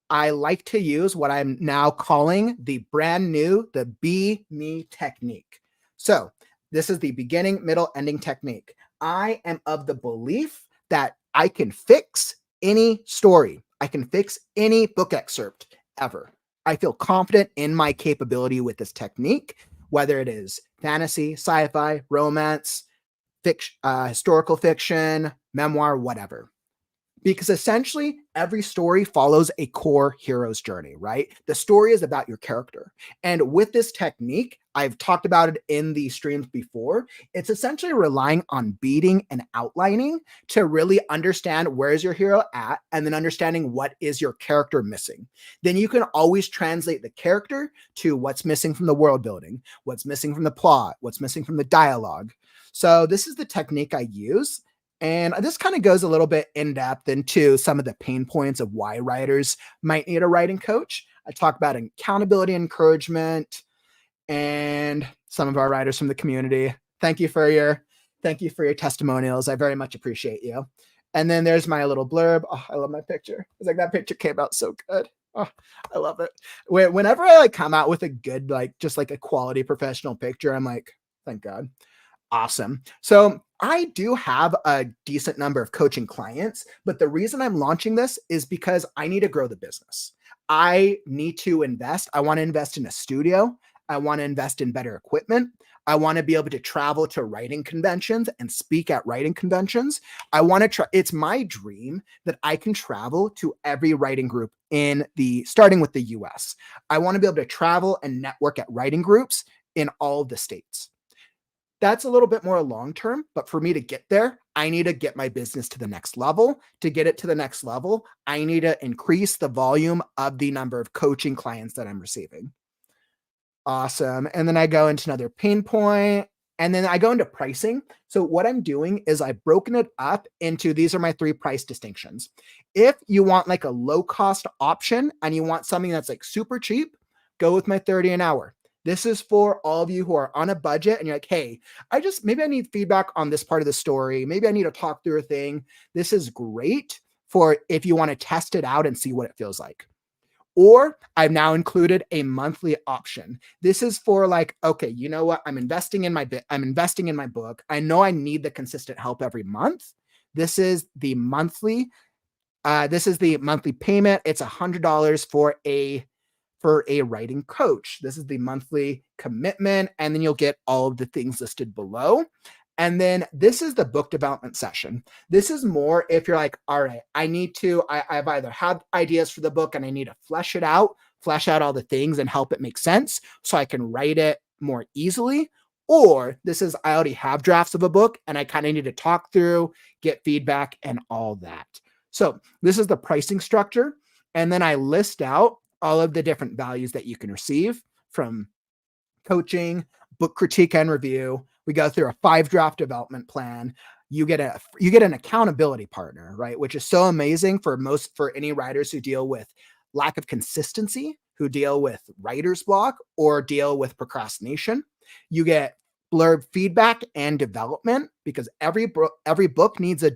[SPEAKER 1] like to use what I'm now calling the brand new, the Be Me technique. So this is the beginning, middle, ending technique. I am of the belief that I can fix any story. I can fix any book excerpt ever. I feel confident in my capability with this technique, whether it is fantasy, sci-fi, romance, fiction, historical fiction, memoir, whatever. Because essentially every story follows a core hero's journey, right? The story is about your character. And with this technique, I've talked about it in the streams before. It's essentially relying on beating and outlining to really understand where is your hero at and then understanding what is your character missing. Then you can always translate the character to what's missing from the world building, what's missing from the plot, what's missing from the dialogue. So this is the technique I use. And this kind of goes a little bit in depth into some of the pain points of why writers might need a writing coach. I talk about accountability, encouragement, and some of our writers from the community. Thank you for your testimonials. I very much appreciate you. And then there's my little blurb. Oh, I love my picture. It's like that picture came out so good. Oh, I love it. Whenever I come out with a good, just a quality professional picture, I'm like, thank God. Awesome. So I do have a decent number of coaching clients, but the reason I'm launching this is because I need to grow the business. I need to invest. I want to invest in a studio. I want to invest in better equipment. I want to be able to travel to writing conventions and speak at writing conventions. I want to try. It's my dream that I can travel to every writing group starting with the US. I want to be able to travel and network at writing groups in all of the states. That's a little bit more long-term, but for me to get there, I need to get my business to the next level. To get it to the next level, I need to increase the volume of the number of coaching clients that I'm receiving. Awesome. And then I go into another pain point, and then I go into pricing. So what I'm doing is I've broken it up into, these are my 3 price distinctions. If you want a low-cost option and you want something that's super cheap, go with my 30 an hour. This is for all of you who are on a budget and you're like, hey, maybe I need feedback on this part of the story. Maybe I need to talk through a thing. This is great for if you want to test it out and see what it feels like. Or I've now included a monthly option. This is for okay, you know what? I'm investing in my book. I know I need the consistent help every month. This is the monthly payment. It's $100 for a writing coach. This is the monthly commitment, and then you'll get all of the things listed below. And then this is the book development session. This is more if you're like, all right, I've either had ideas for the book and I need to flesh out all the things and help it make sense so I can write it more easily. Or this is, I already have drafts of a book and I kind of need to talk through, get feedback and all that. So this is the pricing structure. And then I list out all of the different values that you can receive from coaching, book critique and review. We go through a 5-draft development plan. You get an accountability partner, right? Which is so amazing for any writers who deal with lack of consistency, who deal with writer's block, or deal with procrastination. You get blurb feedback and development, because every book needs a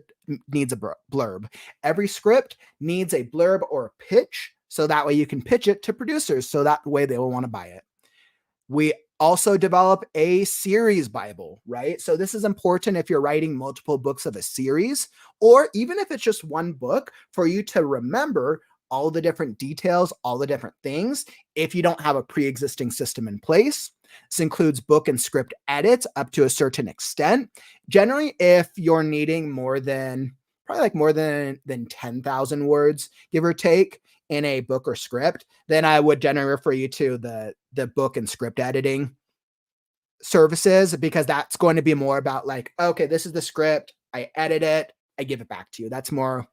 [SPEAKER 1] blurb. Every script needs a blurb or a pitch, so that way you can pitch it to producers, so that way they will want to buy it. We also develop a series Bible, right? So this is important if you're writing multiple books of a series, or even if it's just one book, for you to remember all the different details, all the different things, if you don't have a pre-existing system in place. This includes book and script edits up to a certain extent. Generally, if you're needing more than 10,000 words, give or take, in a book or script, then I would generally refer you to the book and script editing services, because that's going to be more about like, okay, this is the script, I edit it, I give it back to you. That's more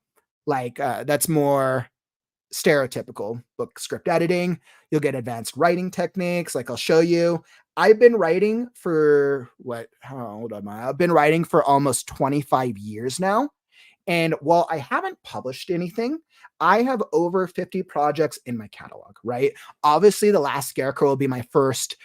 [SPEAKER 1] stereotypical book script editing. You'll get advanced writing techniques, like I'll show you. I've been writing for I've been writing for almost 25 years now. And while I haven't published anything, I have over 50 projects in my catalog, right? Obviously, The Last Scarecrow will be my first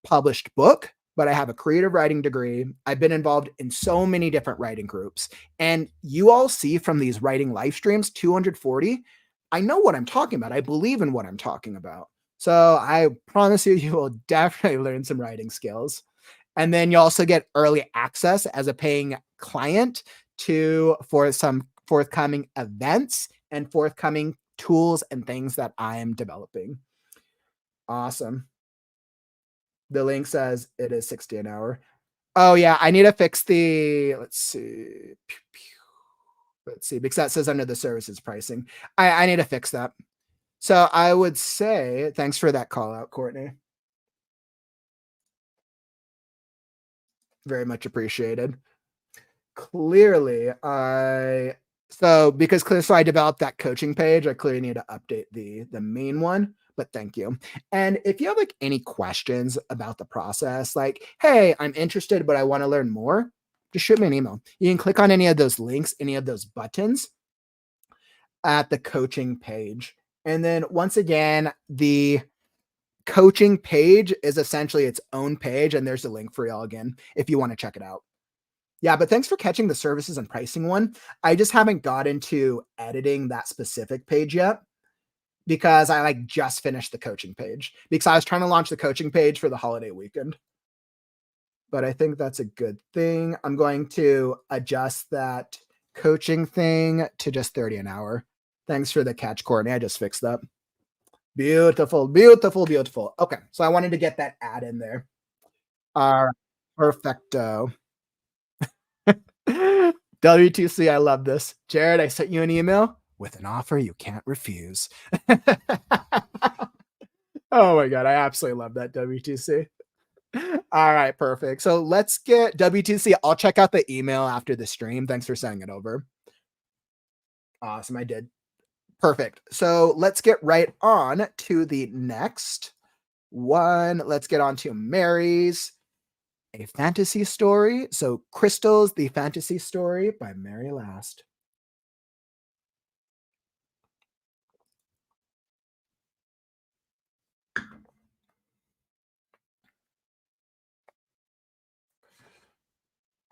[SPEAKER 1] published book, but I have a creative writing degree. I've been involved in so many different writing groups. And you all see from these writing live streams, 240, I know what I'm talking about. I believe in what I'm talking about. So I promise you, you will definitely learn some writing skills. And then you also get early access as a paying client for some forthcoming events and forthcoming tools and things that I am developing. Awesome. The link says it is $60 an hour. Oh yeah, I need to fix let's see, because that says under the services pricing. I need to fix that. So I would say, thanks for that call out, Courtney. Very much appreciated. Clearly, so I developed that coaching page, I clearly need to update the main one, but thank you. And if you have like any questions about the process, like, hey, I'm interested, but I want to learn more, just shoot me an email. You can click on any of those links, any of those buttons at the coaching page. And then once again, the coaching page is essentially its own page, and there's a link for y'all again if you want to check it out. Yeah, but thanks for catching the services and pricing one. I just haven't got into editing that specific page yet, because I just finished the coaching page, because I was trying to launch the coaching page for the holiday weekend. But I think that's a good thing. I'm going to adjust that coaching thing to just 30 an hour. Thanks for the catch, Courtney. I just fixed that. Beautiful, beautiful, beautiful. Okay, so I wanted to get that ad in there. All right, perfecto. W2C, I love this. Jared, I sent you an email with an offer you can't refuse. Oh my God, I absolutely love that, W2C. All right, perfect. So let's get W2C. I'll check out the email after the stream. Thanks for sending it over. Awesome, I did. Perfect. So let's get right on to the next one. Let's get on to Mary's A Fantasy Story. So Crystal's The Fantasy Story by Mary Last.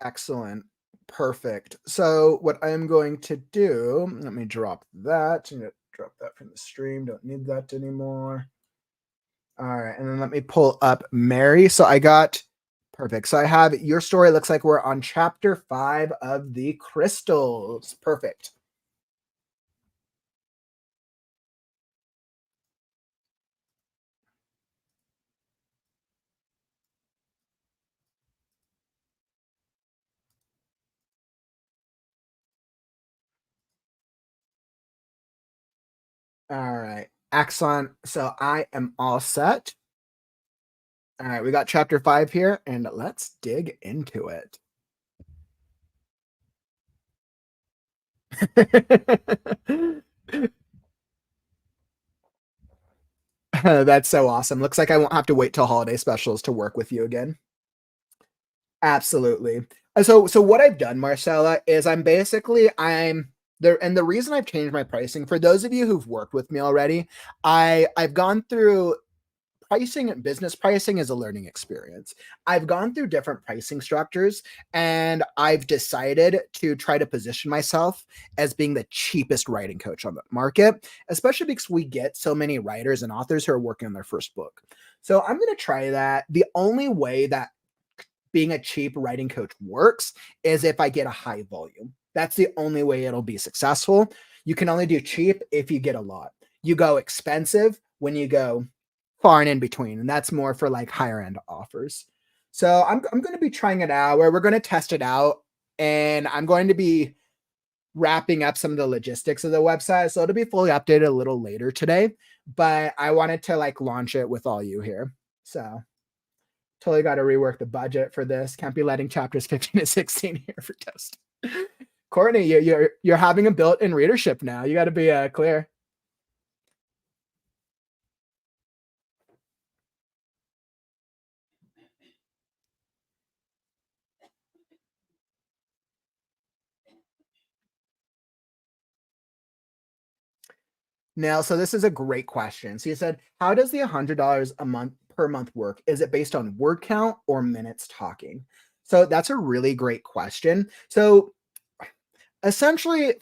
[SPEAKER 1] Excellent. Perfect. So what I am going to do, let me drop that. I'm going to drop that from the stream. Don't need that anymore. All right. And then let me pull up Mary. So I got, perfect. So I have your story. Looks like we're on chapter 5 of the crystals. Perfect. All right. Excellent. So I am all set. All right. We got chapter 5 here, and let's dig into it. That's so awesome. Looks like I won't have to wait till holiday specials to work with you again. Absolutely. So what I've done, Marcella, is I'm there, and the reason I've changed my pricing for those of you who've worked with me already, I've gone through pricing and business pricing is a learning experience. I've gone through different pricing structures and I've decided to try to position myself as being the cheapest writing coach on the market, especially because we get so many writers and authors who are working on their first book. So I'm going to try that. The only way that being a cheap writing coach works is if I get a high volume. That's the only way it'll be successful. You can only do cheap if you get a lot. You go expensive when you go far and in between, and that's more for like higher end offers. So I'm going to be trying it out where we're going to test it out, and I'm going to be wrapping up some of the logistics of the website. So it'll be fully updated a little later today, but I wanted to like launch it with all you here. So totally got to rework the budget for this. Can't be letting chapters 15 to 16 here for test. Courtney, you're having a built-in readership now. You got to be clear. Now, so this is a great question. So you said, how does the $100 a month per month work? Is it based on word count or minutes talking? So that's a really great question. So essentially,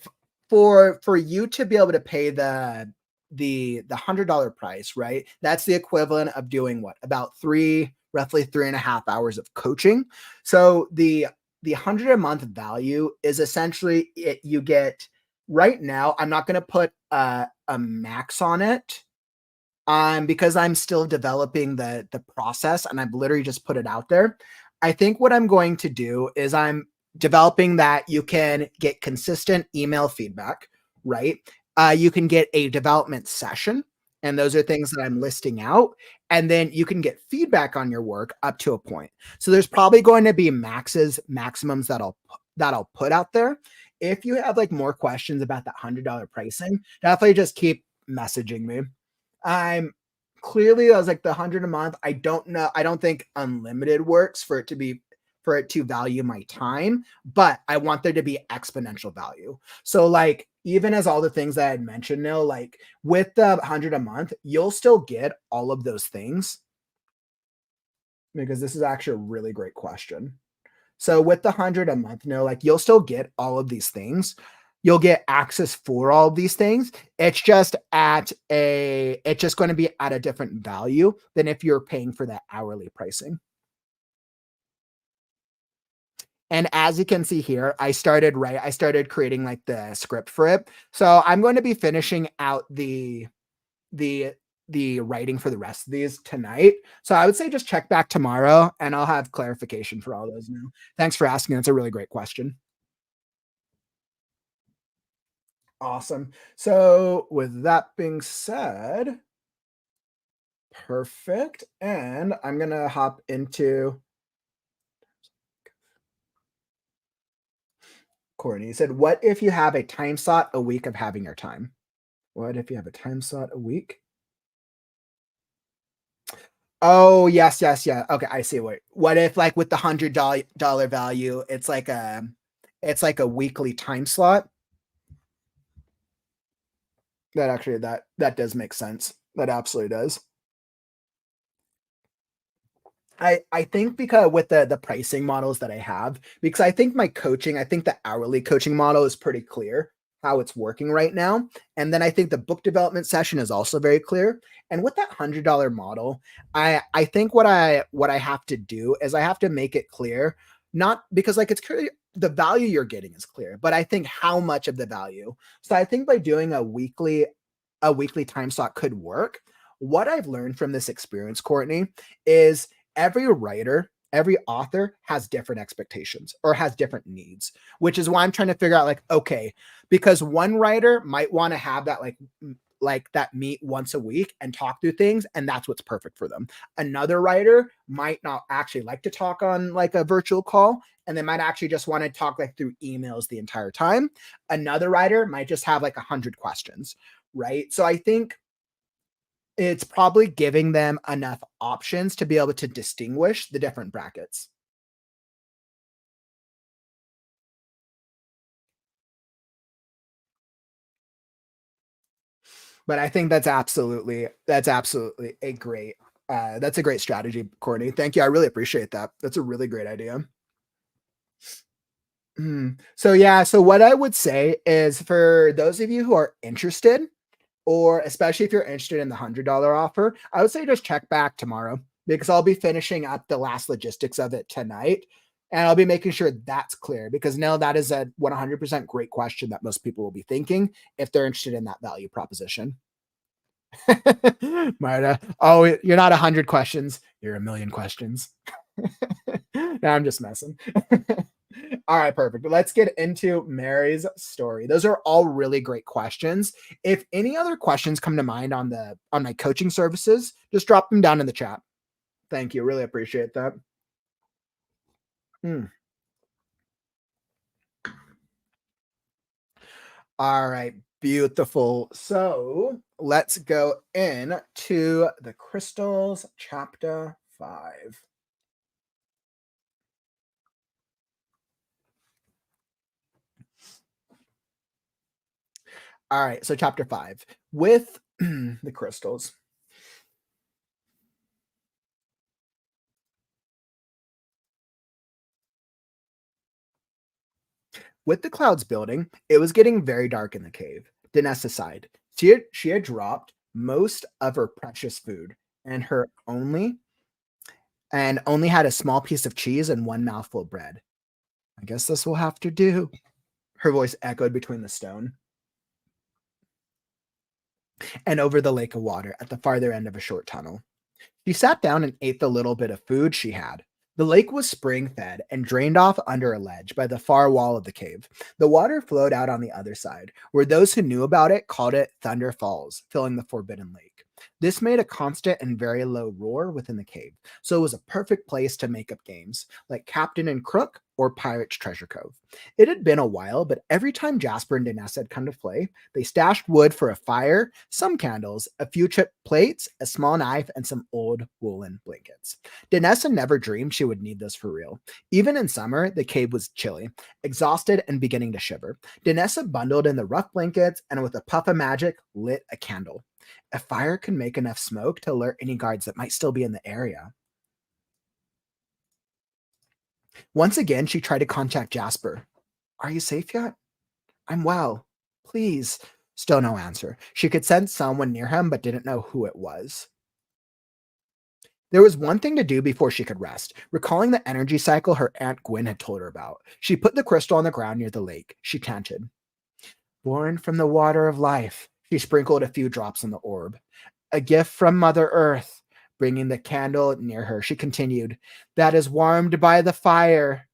[SPEAKER 1] for you to be able to pay the $100 price, right? That's the equivalent of doing what, about roughly 3.5 hours of coaching. So the 100 a month value is essentially it. You get right now. I'm not going to put a max on it, because I'm still developing the process and I've literally just put it out there. I think what I'm going to do is I'm developing that you can get consistent email feedback, right? You can get a development session, and those are things that I'm listing out. And then you can get feedback on your work up to a point. So there's probably going to be maximums that I'll put out there. If you have like more questions about that $100 pricing, definitely just keep messaging me. I'm clearly I was like the 100 a month. I don't know. I don't think unlimited works for it to value my time, but I want there to be exponential value. So like even as all the things that I had mentioned now, like with the 100 a month, you'll still get all of those things, because this is actually a really great question. So with the 100 a month, no, like you'll still get all of these things. You'll get access for all of these things. It's just going to be at a different value than if you're paying for that hourly pricing. And as you can see here, I started creating like the script for it. So I'm going to be finishing out the the writing for the rest of these tonight. So I would say just check back tomorrow and I'll have clarification for all those now. Thanks for asking. That's a really great question. Awesome. So with that being said, perfect. And I'm going to hop into Courtney. He said, what if you have a time slot a week of having your time? What if you have a time slot a week? Oh, yes, yes, yeah. Okay, I see. What if like with the $100 value, it's like a weekly time slot? That does make sense. That absolutely does. I think because with the pricing models that I have, because I think I think the hourly coaching model is pretty clear how it's working right now. And then I think the book development session is also very clear. And with that $100 model, I think what I have to do is I have to make it clear, not because like it's clear the value you're getting is clear, but I think how much of the value. So I think by doing a weekly time slot could work. What I've learned from this experience, Courtney, is every writer, every author has different expectations or has different needs, which is why I'm trying to figure out like, okay, because one writer might want to have that like that meet once a week and talk through things, and that's what's perfect for them. Another writer might not actually like to talk on like a virtual call, and they might actually just want to talk like through emails the entire time. Another writer might just have like 100 questions, right? So I think It's probably giving them enough options to be able to distinguish the different brackets. But I think that's absolutely a great that's a great strategy, Courtney. Thank you. I really appreciate that. That's a really great idea. So yeah, so what I would say is for those of you who are interested, or especially if you're interested in the $100 offer, I would say just check back tomorrow because I'll be finishing up the last logistics of it tonight. And I'll be making sure that's clear because now that is a 100% great question that most people will be thinking if they're interested in that value proposition. Marta, oh, you're not 100 questions, you're a million questions. No, I'm just messing. All right, perfect. Let's get into Mary's story. Those are all really great questions. If any other questions come to mind on my coaching services, just drop them down in the chat. Thank you. Really appreciate that. Hmm. All right, beautiful. So let's go in to the crystals, chapter 5. All right, so chapter 5 with the crystals. With the clouds building, it was getting very dark in the cave. Danessa sighed. She had dropped most of her precious food and her only had a small piece of cheese and one mouthful of bread. I guess this will have to do. Her voice echoed between the stone and over the lake of water at the farther end of a short tunnel. She sat down and ate the little bit of food she had. The lake was spring fed and drained off under a ledge by the far wall of the cave. The water flowed out on the other side, where those who knew about it called it Thunder Falls, filling the forbidden lake. This made a constant and very low roar within the cave, so it was a perfect place to make up games, like Captain and Crook or Pirate's Treasure Cove. It had been a while, but every time Jasper and Diness had come to play, they stashed wood for a fire, some candles, a few chipped plates, a small knife, and some old woolen blankets. Danessa never dreamed she would need this for real. Even in summer, the cave was chilly, exhausted and beginning to shiver. Danessa bundled in the rough blankets and with a puff of magic lit a candle. A fire could make enough smoke to alert any guards that might still be in the area. Once again, she tried to contact Jasper. Are you safe yet? I'm well. Please. Still no answer. She could sense someone near him, but didn't know who it was. There was one thing to do before she could rest, recalling the energy cycle her Aunt Gwen had told her about. She put the crystal on the ground near the lake. She chanted, born from the water of life. She sprinkled a few drops on the orb. A gift from Mother Earth. Bringing the candle near her, she continued, that is warmed by the fire.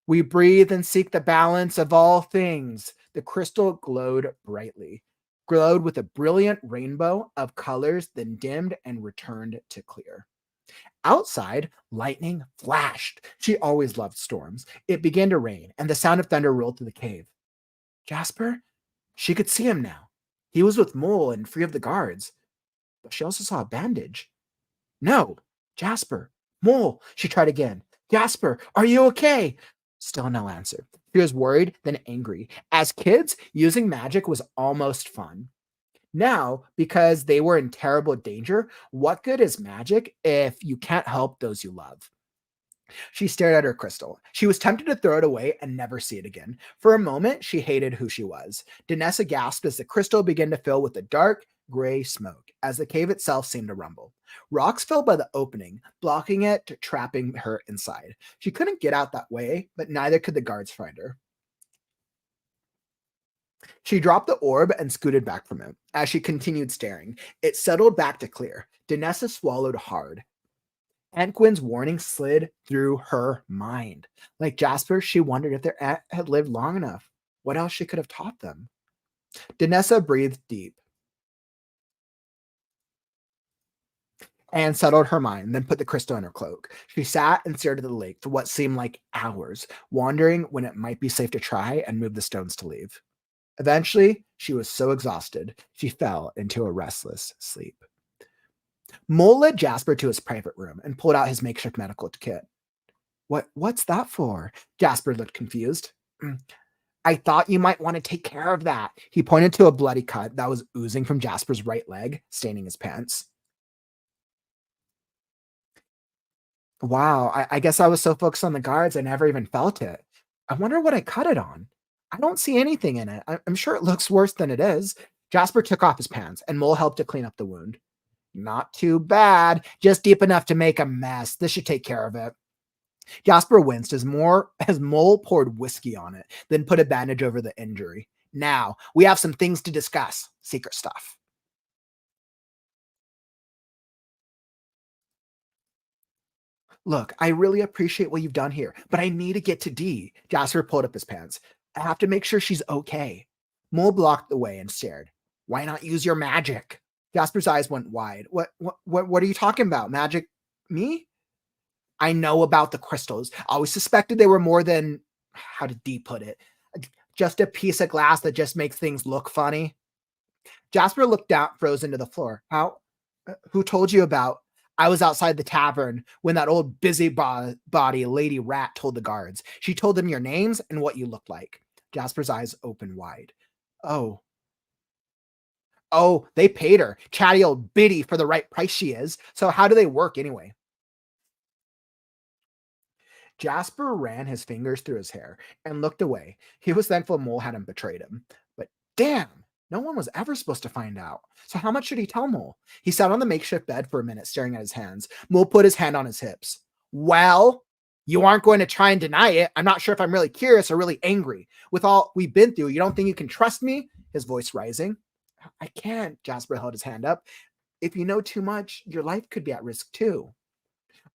[SPEAKER 1] We breathe and seek the balance of all things. The crystal glowed with a brilliant rainbow of colors, then dimmed and returned to clear. Outside, lightning flashed. She always loved storms. It began to rain, and the sound of thunder rolled through the cave. Jasper? She could see him now. He was with Mole and free of the guards. But she also saw a bandage. No, Jasper, Mole, she tried again. Jasper, are you okay? Still no answer. She was worried, then angry. As kids, using magic was almost fun. Now, because they were in terrible danger, what good is magic if you can't help those you love? She stared at her crystal. She was tempted to throw it away and never see it again. For a moment, she hated who she was. Danessa gasped as the crystal began to fill with a dark, gray smoke, as the cave itself seemed to rumble. Rocks fell by the opening, blocking it, trapping her inside. She couldn't get out that way, but neither could the guards find her. She dropped the orb and scooted back from it. As she continued staring, it settled back to clear. Danessa swallowed hard. Aunt Gwen's warning slid through her mind. Like Jasper, she wondered if their aunt had lived long enough. What else she could have taught them? Danessa breathed deep and settled her mind, then put the crystal in her cloak. She sat and stared at the lake for what seemed like hours, wondering when it might be safe to try and move the stones to leave. Eventually, She was so exhausted, she fell into a restless sleep. Mole led Jasper to his private room and pulled out his makeshift medical kit. What's that for? Jasper looked confused. "Mm, I thought you might want to take care of that." He pointed to a bloody cut that was oozing from Jasper's right leg, staining his pants. Wow, I guess I was so focused on the guards I never even felt it. I wonder what I cut it on. I don't see anything in it. I'm sure it looks worse than it is. Jasper took off his pants, and Mole helped to clean up the wound. Not too bad, just deep enough to make a mess. This should take care of it. Jasper winced as Mole poured whiskey on it, then put a bandage over the injury. Now, we have some things to discuss. Secret stuff. Look, I really appreciate what you've done here, but I need to get to D. Jasper pulled up his pants. I have to make sure she's okay. Mole blocked the way and stared. Why not use your magic? Jasper's eyes went wide. What are you talking about? Magic? Me? I know about the crystals. I always suspected they were more than, how did D put it? Just a piece of glass that just makes things look funny. Jasper looked down, frozen to the floor. How? Who told you about? I was outside the tavern when that old busybody lady rat told the guards. She told them your names and what you looked like. Jasper's eyes opened wide. Oh, oh, they paid her. Chatty old biddy for the right price she is. So how do they work anyway? Jasper ran his fingers through his hair and looked away. He was thankful Mole hadn't betrayed him. But damn, no one was ever supposed to find out. So how much should he tell Mole? He sat on the makeshift bed for a minute, staring at his hands. Mole put his hand on his hips. Well, you aren't going to try and deny it. I'm not sure if I'm really curious or really angry. With all we've been through, you don't think you can trust me? His voice rising. I can't. Jasper held his hand up. If you know too much, your life could be at risk too.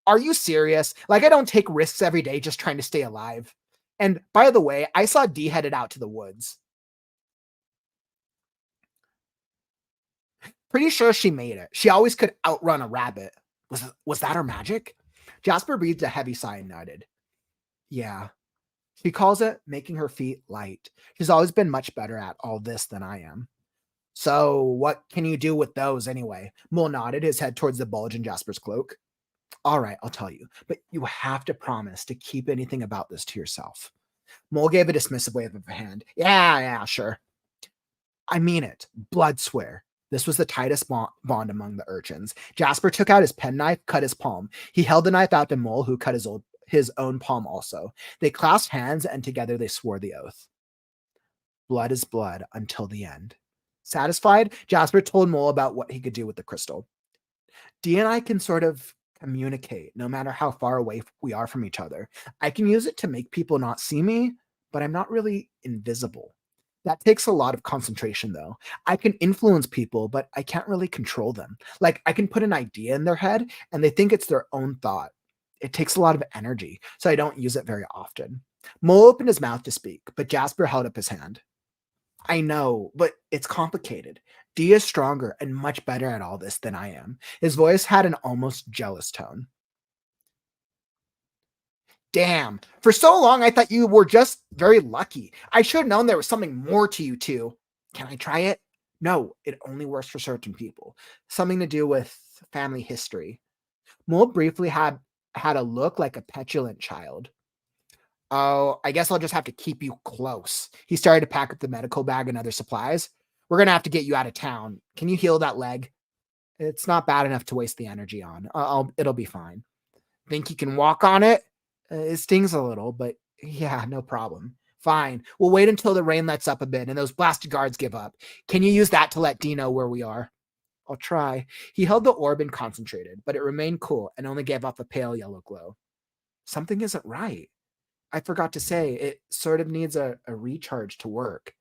[SPEAKER 1] Are you serious? Like, I don't take risks every day just trying to stay alive. And by the way, I saw D headed out to the woods. Pretty sure she made it. She always could outrun a rabbit. Was that her magic? Jasper breathed a heavy sigh and nodded. Yeah. She calls it making her feet light. She's always been much better at all this than I am. So, what can you do with those anyway? Mole nodded, his head towards the bulge in Jasper's cloak. All right, I'll tell you, but you have to promise to keep anything about this to yourself. Mole gave a dismissive wave of a hand. Yeah, sure. I mean it. Blood swear. This was the tightest bond among the urchins. Jasper took out his penknife, cut his palm. He held the knife out to Mole, who cut his own palm also. They clasped hands, and together they swore the oath. Blood is blood until the end. Satisfied, Jasper told Mole about what he could do with the crystal. D and I can sort of communicate no matter how far away we are from each other. I can use it to make people not see me, but I'm not really invisible. That takes a lot of concentration, though. I can influence people, but I can't really control them. Like, I can put an idea in their head and they think it's their own thought. It takes a lot of energy, so I don't use it very often. Mole opened his mouth to speak, but Jasper held up his hand. I know, but it's complicated. D is stronger and much better at all this than I am. His voice had an almost jealous tone. Damn, for so long I thought you were just very lucky. I should have known there was something more to you two. Can I try it? No, it only works for certain people. Something to do with family history. Mole briefly had a look like a petulant child. Oh, I guess I'll just have to keep you close. He started to pack up the medical bag and other supplies. We're going to have to get you out of town. Can you heal that leg? It's not bad enough to waste the energy on. It'll be fine. Think you can walk on it? It stings a little, but yeah, no problem. Fine. We'll wait until the rain lets up a bit and those blasted guards give up. Can you use that to let D know where we are? I'll try. He held the orb and concentrated, but it remained cool and only gave off a pale yellow glow. Something isn't right. I forgot to say, it sort of needs a recharge to work.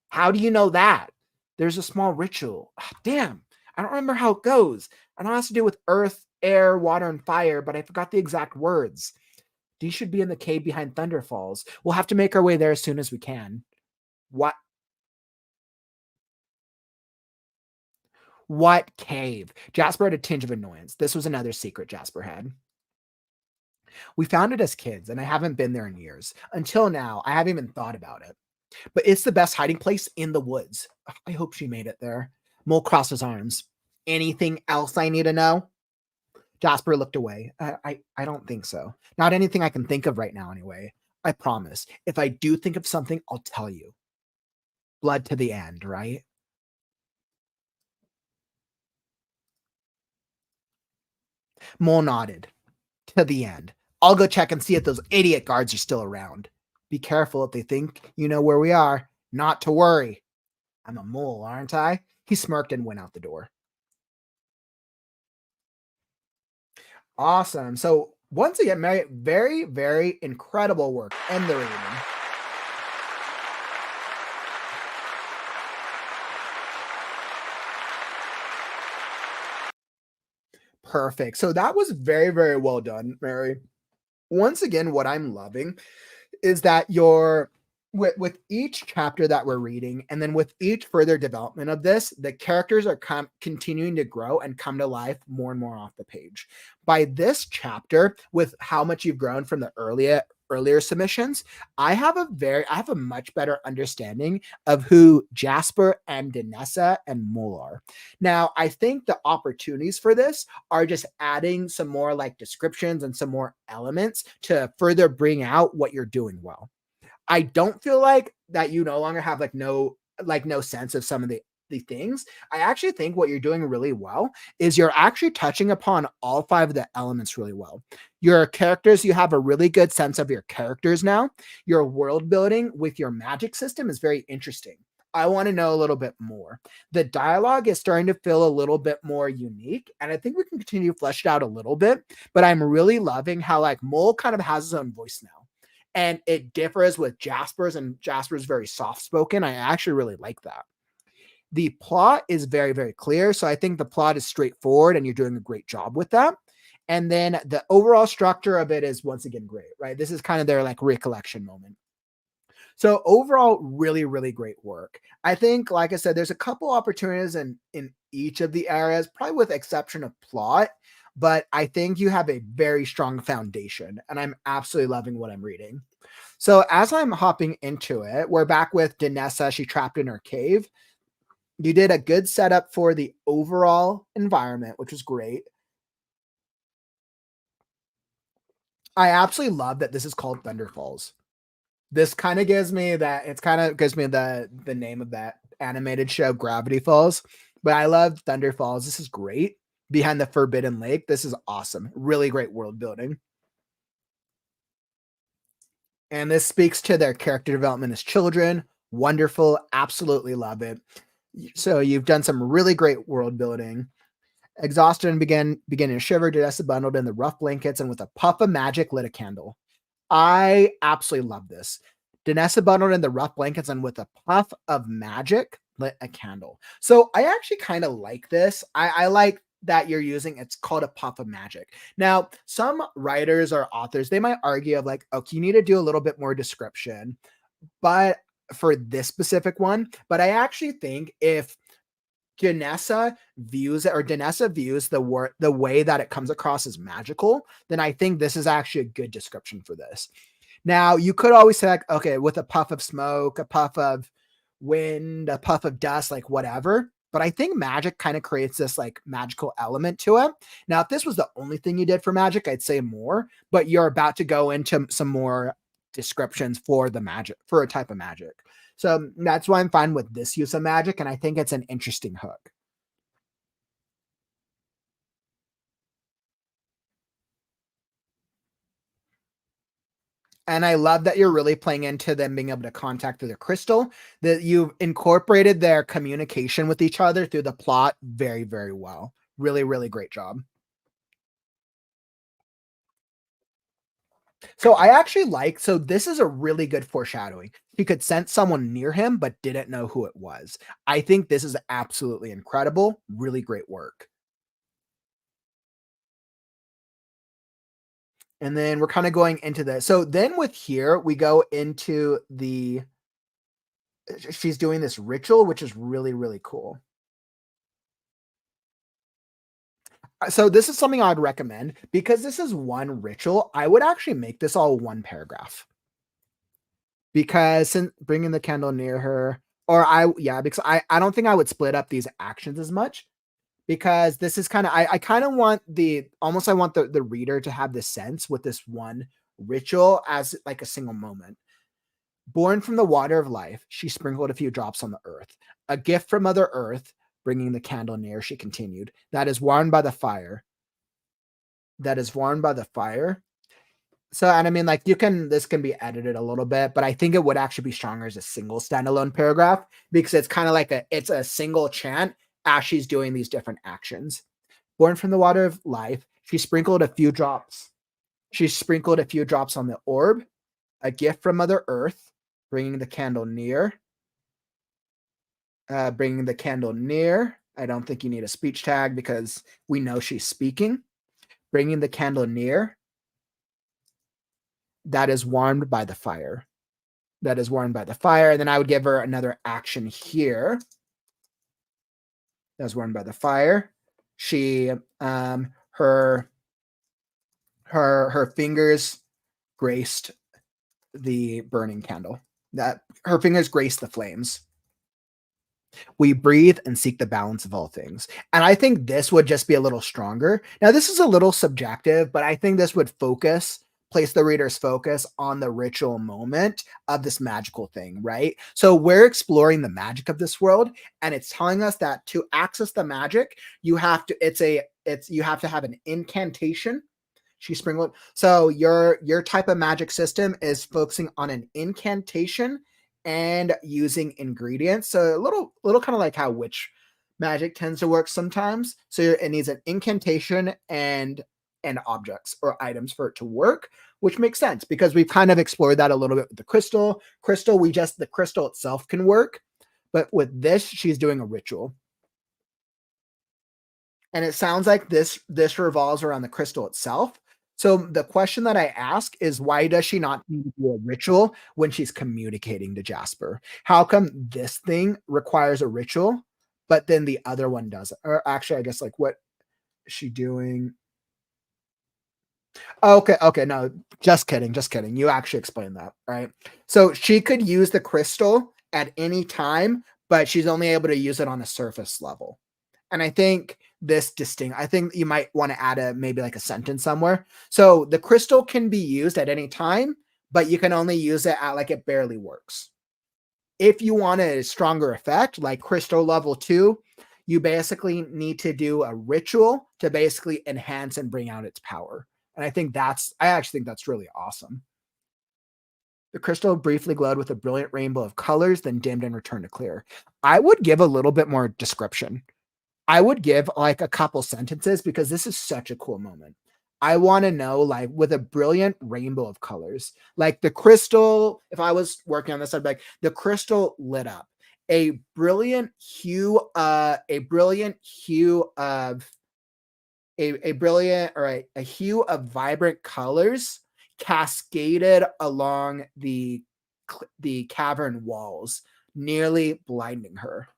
[SPEAKER 1] How do you know that? There's a small ritual. Ah, damn, I don't remember how it goes. I know it has to do with earth, air, water, and fire, but I forgot the exact words. These should be in the cave behind Thunder Falls. We'll have to make our way there as soon as we can. What? What cave? Jasper had a tinge of annoyance. This was another secret Jasper had. We found it as kids, and I haven't been there in years. Until now, I haven't even thought about it. But it's the best hiding place in the woods. Ugh, I hope she made it there. Mole crossed his arms. Anything else I need to know? Jasper looked away. I don't think so. Not anything I can think of right now, anyway. I promise. If I do think of something, I'll tell you. Blood to the end, right? Mole nodded. To the end. I'll go check and see if those idiot guards are still around. Be careful if they think you know where we are. Not to worry. I'm a mole, aren't I? He smirked and went out the door. Awesome. So once again, Mary, very, very incredible work. End the reading. Perfect. So that was very, very well done, Mary. Once again, what I'm loving is that you're with each chapter that we're reading, and then with each further development of this, the characters are continuing to grow and come to life more and more off the page. By this chapter, with how much you've grown from the earlier submissions, I have a much better understanding of who Jasper and Danessa and Mole are. Now, I think the opportunities for this are just adding some more like descriptions and some more elements to further bring out what you're doing well. I don't feel like that you no longer have no sense of some of the things. I actually think what you're doing really well is you're actually touching upon all five of the elements really well. Your characters, you have a really good sense of your characters now. Your world building with your magic system is very interesting. I want to know a little bit more. The dialogue is starting to feel a little bit more unique, and I think we can continue to flesh it out a little bit. But I'm really loving how like Mole kind of has his own voice now, and it differs with Jasper's, and Jasper's very soft spoken. I actually really like that. The plot is very, very clear. So I think the plot is straightforward and you're doing a great job with that. And then the overall structure of it is once again great, right? This is kind of their like recollection moment. So overall, really, really great work. I think, like I said, there's a couple opportunities in each of the areas, probably with exception of plot, but I think you have a very strong foundation, and I'm absolutely loving what I'm reading. So as I'm hopping into it, we're back with Danessa. She trapped in her cave. You did a good setup for the overall environment, which was great. I absolutely love that this is called Thunder Falls. This kind of gives me that it's kind of gives me the name of that animated show Gravity Falls. But I love Thunder Falls. This is great. Behind the Forbidden Lake. This is awesome. Really great world building. And this speaks to their character development as children. Wonderful. Absolutely love it. So you've done some really great world building. Exhausted and beginning to shiver, Janessa bundled in the rough blankets and with a puff of magic lit a candle. I absolutely love this. Danessa bundled in the rough blankets and with a puff of magic lit a candle. So I actually kind of like this. I like that you're using it's called a puff of magic. Now, some writers or authors, they might argue of like, okay, you need to do a little bit more description, but for this specific one, but I actually think if Danessa views the way that it comes across as magical, then I think this is actually a good description for this. Now, you could always say, like, okay, with a puff of smoke, a puff of wind, a puff of dust, like whatever. But I think magic kind of creates this like magical element to it. Now, if this was the only thing you did for magic, I'd say more, but you're about to go into some more descriptions for the magic, for a type of magic. So that's why I'm fine with this use of magic. And I think it's an interesting hook. And I love that you're really playing into them being able to contact through the crystal, that you've incorporated their communication with each other through the plot very, very well. Really, really great job. So I actually so this is a really good foreshadowing. He could sense someone near him, but didn't know who it was. I think this is absolutely incredible. Really great work. And then we're kind of going into this. So then with here, we go into she's doing this ritual, which is really, really cool. So this is something I'd recommend because this is one ritual. I would actually make this all one paragraph. because since bringing the candle near her, or yeah, because I don't think I would split up these actions as much because this is kind of I kind of want the almost I want the reader to have this sense with this one ritual as like a single moment. Born from the water of life, she sprinkled a few drops on the earth. A gift from Mother Earth, bringing the candle near, she continued. That is warmed by the fire. That is warmed by the fire. So, and I mean, like, this can be edited a little bit, but I think it would actually be stronger as a single standalone paragraph because it's kind of like it's a single chant as she's doing these different actions. Born from the water of life, she sprinkled a few drops. She sprinkled a few drops on the orb, a gift from Mother Earth, bringing the candle near. Bringing the candle near. I don't think you need a speech tag because we know she's speaking. Bringing the candle near. That is warmed by the fire. That is warmed by the fire. And then I would give her another action here. That was warmed by the fire. She, her fingers graced the burning candle. That her fingers graced the flames. We breathe and seek the balance of all things. And I think this would just be a little stronger. Now, this is a little subjective, but I think this would place the reader's focus on the ritual moment of this magical thing, right? So we're exploring the magic of this world, and it's telling us that to access the magic, you have to have an incantation. She sprinkled. So your type of magic system is focusing on an incantation and using ingredients. So a little kind of like how witch magic tends to work sometimes. So it needs an incantation and objects or items for it to work, which makes sense because we've kind of explored that a little bit with the crystal. The crystal itself can work, but with this, she's doing a ritual. And it sounds like this revolves around the crystal itself. So the question that I ask is, why does she not need to do a ritual when she's communicating to Jasper? How come this thing requires a ritual, but then the other one doesn't? Or actually, I guess like what is she doing? Okay, no, just kidding. You actually explained that, right? So she could use the crystal at any time, but she's only able to use it on a surface level. And I think I think you might want to add maybe like a sentence somewhere. So the crystal can be used at any time, but you can only use it at like it barely works. If you want a stronger effect, like crystal level 2, you basically need to do a ritual to basically enhance and bring out its power. And I actually think that's really awesome. The crystal briefly glowed with a brilliant rainbow of colors, then dimmed and returned to clear. I would give a little bit more description. I would give like a couple sentences because this is such a cool moment. I want to know, like, with a brilliant rainbow of colors, like the crystal, if I was working on this, I'd be like, the crystal lit up. A brilliant hue of a brilliant or a hue of vibrant colors cascaded along the cavern walls, nearly blinding her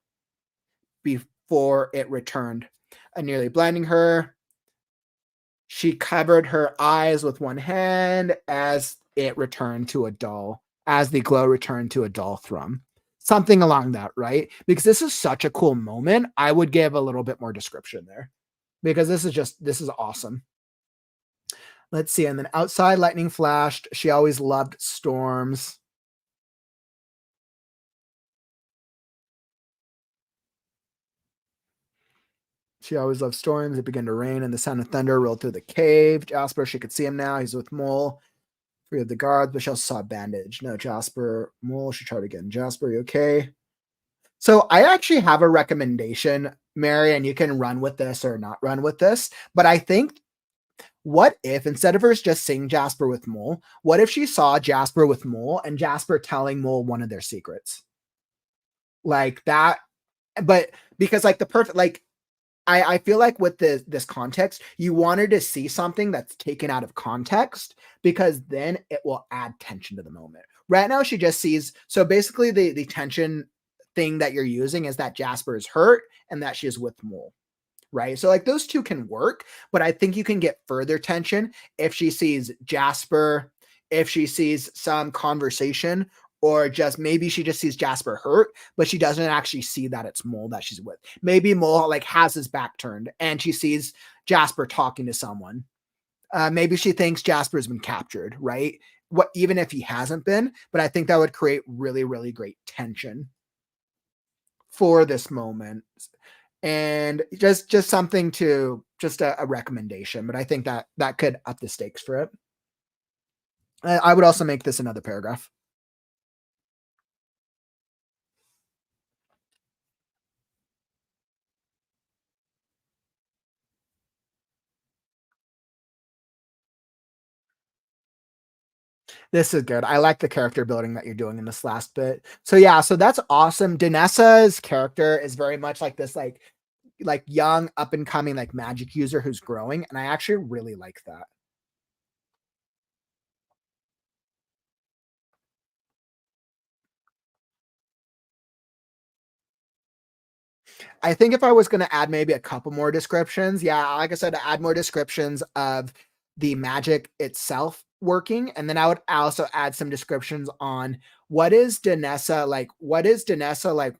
[SPEAKER 1] before it returned. Nearly blinding her. She covered her eyes with one hand as the glow returned to a dull thrum. Something along that, right? Because this is such a cool moment. I would give a little bit more description there because this is awesome. Let's see. And then outside lightning flashed. She always loved storms. She always loved storms. It began to rain and the sound of thunder rolled through the cave. Jasper, she could see him now. He's with Mole. Three of the guards, but she also saw a bandage. No, Jasper. Mole, she tried again. Jasper, you okay? So I actually have a recommendation, Mary, and you can run with this or not run with this. But I think, what if instead of her just seeing Jasper with Mole, what if she saw Jasper with Mole and Jasper telling Mole one of their secrets? Like that, but because like the perfect, like, I feel like with this context, you wanted to see something that's taken out of context because then it will add tension to the moment. Right now, she just sees, so basically the tension thing that you're using is that Jasper is hurt and that she is with Mole, right? So like those two can work, but I think you can get further tension if she sees Jasper, if she sees some conversation, or just maybe she just sees Jasper hurt, but she doesn't actually see that it's Mole that she's with. Maybe Mole like has his back turned and she sees Jasper talking to someone. Maybe she thinks Jasper's been captured, right? What even if he hasn't been, but I think that would create really, really great tension for this moment. And just something to just a recommendation, but I think that that could up the stakes for it. I would also make this another paragraph. This is good. I like the character building that you're doing in this last bit. So yeah, so that's awesome. Danessa's character is very much like this, like young up and coming like magic user who's growing, and I actually really like that. I think if I was going to add maybe a couple more descriptions, yeah, like I said, add more descriptions of the magic itself working, and then I would also add some descriptions on what is Danessa like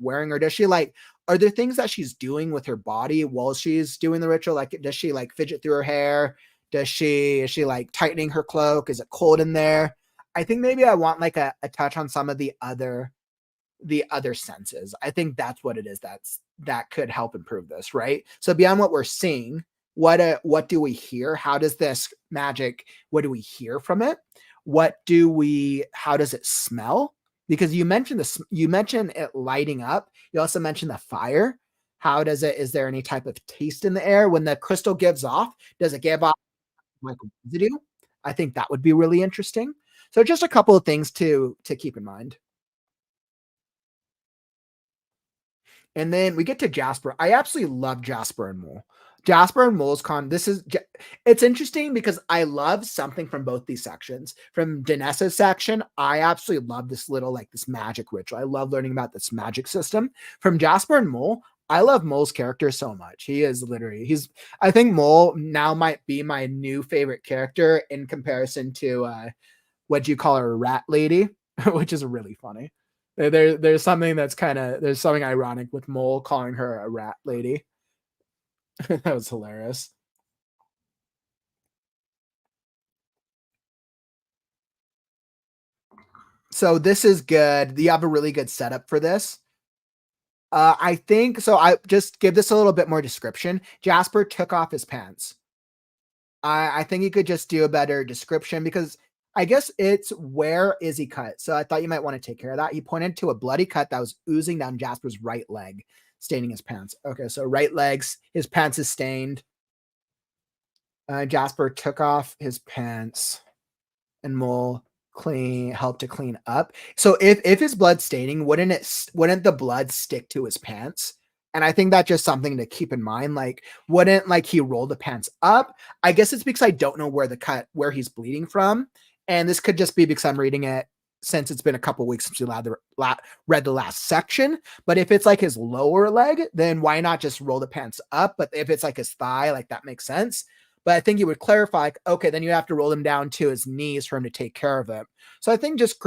[SPEAKER 1] wearing, or does she like, are there things that she's doing with her body while she's doing the ritual? Like, does she like fidget through her hair? Is she like tightening her cloak? Is it cold in there? I think maybe I want like a touch on some of the other senses. I think that's what it is that could help improve this, right? So beyond what we're seeing, what do we hear? How does this magic, what do we hear from it? How does it smell? Because you mentioned it lighting up. You also mentioned the fire. How does it, is there any type of taste in the air? When the crystal gives off, does it give off like residue? I think that would be really interesting. So just a couple of things to keep in mind. And then we get to Jasper. I absolutely love Jasper and Mole. Jasper and Mole's con. It's interesting because I love something from both these sections. From Danessa's section, I absolutely love this little like this magic ritual. I love learning about this magic system. From Jasper and Mole, I love Mole's character so much. He is literally I think Mole now might be my new favorite character in comparison to what do you call her, a rat lady, which is really funny. There's something that's kind of there's something ironic with Mole calling her a rat lady. That was hilarious. So this is good. You have a really good setup for this. I think so. I just give this a little bit more description. Jasper took off his pants. I think you could just do a better description because I guess it's where is he cut? So I thought you might want to take care of that. He pointed to a bloody cut that was oozing down Jasper's right leg, staining his pants. Okay, so right legs, his pants is stained. Jasper took off his pants and Mole clean helped to clean up. So if his blood staining, wouldn't the blood stick to his pants? And I think that's just something to keep in mind. Like, wouldn't like he roll the pants up? I guess it's because I don't know where he's bleeding from. And this could just be because I'm reading it since it's been a couple weeks since we read the last section. But if it's like his lower leg, then why not just roll the pants up? But if it's like his thigh, like that makes sense. But I think you would clarify, like, okay, then you have to roll him down to his knees for him to take care of it. So I think just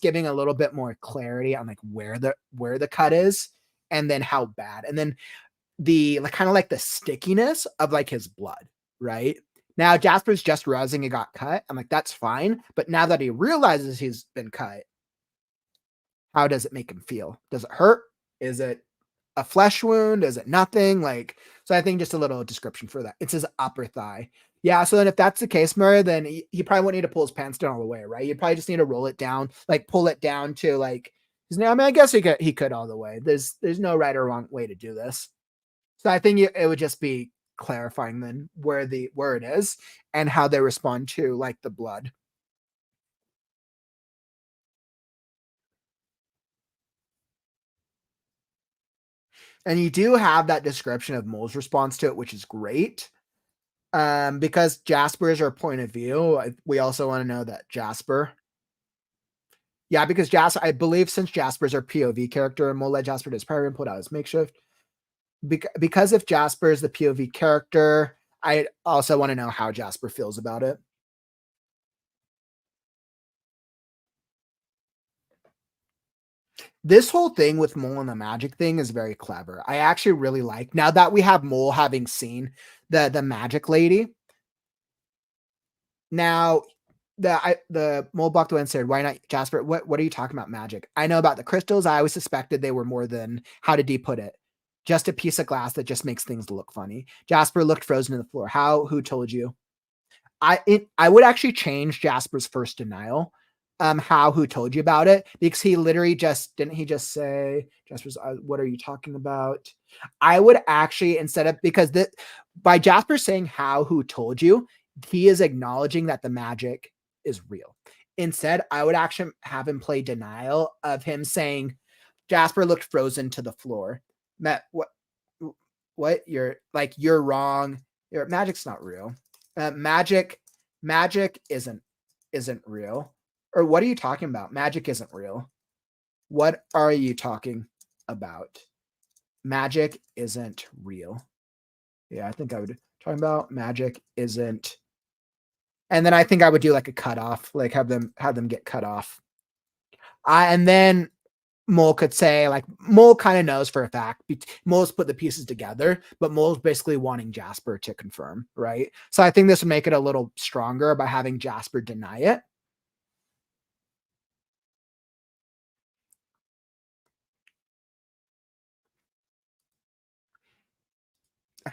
[SPEAKER 1] giving a little bit more clarity on like where the cut is and then how bad. And then the like kind of like the stickiness of like his blood, right? Now Jasper's just realizing he got cut. I'm like, that's fine. But now that he realizes he's been cut, how does it make him feel? Does it hurt? Is it a flesh wound? Is it nothing? Like, so I think just a little description for that. It's his upper thigh. Yeah. So then if that's the case, Murray, then he probably won't need to pull his pants down all the way, right? You probably just need to roll it down, like pull it down to like his I mean, I guess he could all the way. There's no right or wrong way to do this. So I think it would just be clarifying then where it is and how they respond to like the blood. And you do have that description of Mole's response to it, which is great. Because Jasper is our point of view. We also want to know that Jasper. Yeah, because Jasper, I believe since Jasper's our POV character and we'll let Jasper do his prior input out his makeshift. Because if Jasper is the POV character, I also want to know how Jasper feels about it. This whole thing with Mole and the magic thing is very clever. I actually really like now that we have Mole having seen the magic lady. Now the Mole blocked away and said, "Why not, Jasper? What are you talking about magic? I know about the crystals. I always suspected they were more than, how did he put it? Just a piece of glass that just makes things look funny." Jasper looked frozen to the floor. How? Who told you? I would actually change Jasper's first denial. How? Who told you about it? Because he literally just didn't he just say, Jasper's, what are you talking about? I would actually, instead of, because by Jasper saying how, who told you, he is acknowledging that the magic is real. Instead, I would actually have him play denial of him saying, Jasper looked frozen to the floor. Matt, what? You're wrong. Your magic's not real. Magic isn't real. Or what are you talking about? Magic isn't real. What are you talking about? Magic isn't real. Yeah, I think I would talking about magic isn't. And then I think I would do like a cutoff, like have them get cut off. And then Mole could say, like, Mole kind of knows for a fact. Mole's put the pieces together, but Mole's basically wanting Jasper to confirm, right? So I think this would make it a little stronger by having Jasper deny it.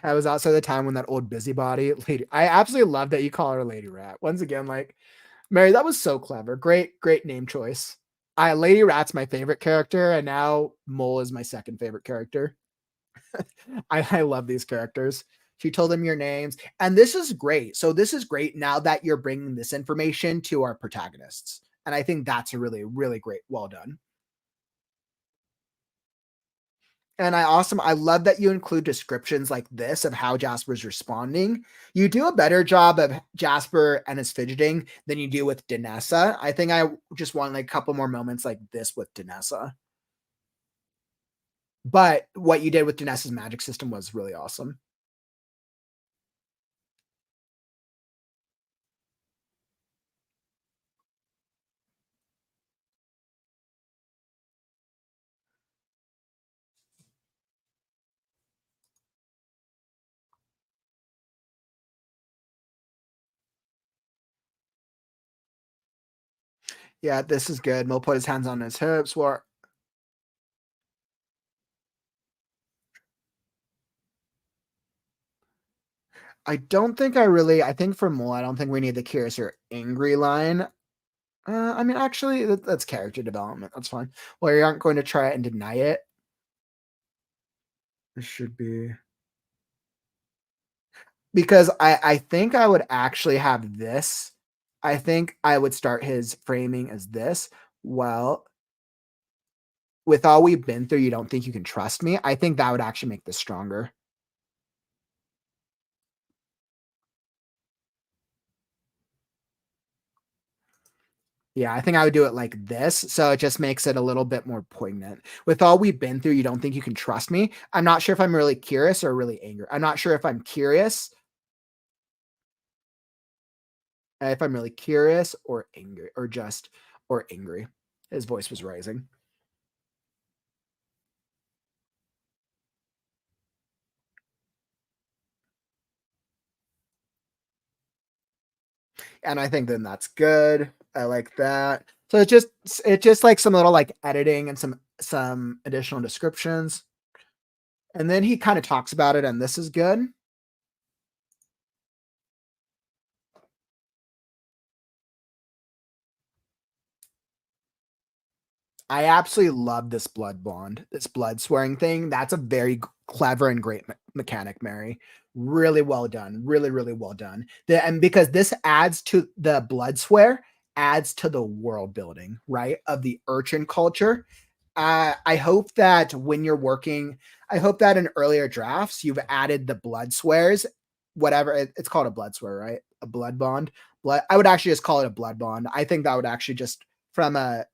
[SPEAKER 1] I was also the time when that old busybody lady. I absolutely love that you call her Lady Rat. Once again, like, Mary, that was so clever. Great name choice. Lady Rat's my favorite character, and now Mole is my second favorite character. I love these characters. She told them your names, and this is great. So this is great now that you're bringing this information to our protagonists, and I think that's a really great. Well done. And I love that you include descriptions like this of how Jasper's responding. You do a better job of Jasper and his fidgeting than you do with Danessa. I think I just want like a couple more moments like this with Danessa. But what you did with Danessa's magic system was really awesome. Yeah, this is good. Mo put his hands on his hips. I don't think I think for Mole, I don't think we need the curious or angry line. I mean, actually, that's character development. That's fine. Well, you aren't going to try it and deny it. It should be. Because I think I would actually have this. I think I would start his framing as this. Well, with all we've been through, you don't think you can trust me? I think that would actually make this stronger. Yeah, I think I would do it like this, so it just makes it a little bit more poignant. With all we've been through, you don't think you can trust me? I'm not sure if I'm really curious or really angry. I'm not sure if I'm really curious or angry or just or angry. His voice was rising. And I think then that's good. I like that. So it's just like some little like editing and some additional descriptions. And then he kind of talks about it, and this is good. I absolutely love this blood bond, this blood swearing thing. That's a very clever and great mechanic, Mary. Really well done. Really well done. And because this adds to the blood swear, adds to the world building, right? Of the urchin culture. I hope that when you're working, I hope that in earlier drafts, you've added the blood swears, whatever it's called, a blood swear, right? A blood bond. I would actually just call it a blood bond. I think that would actually just from a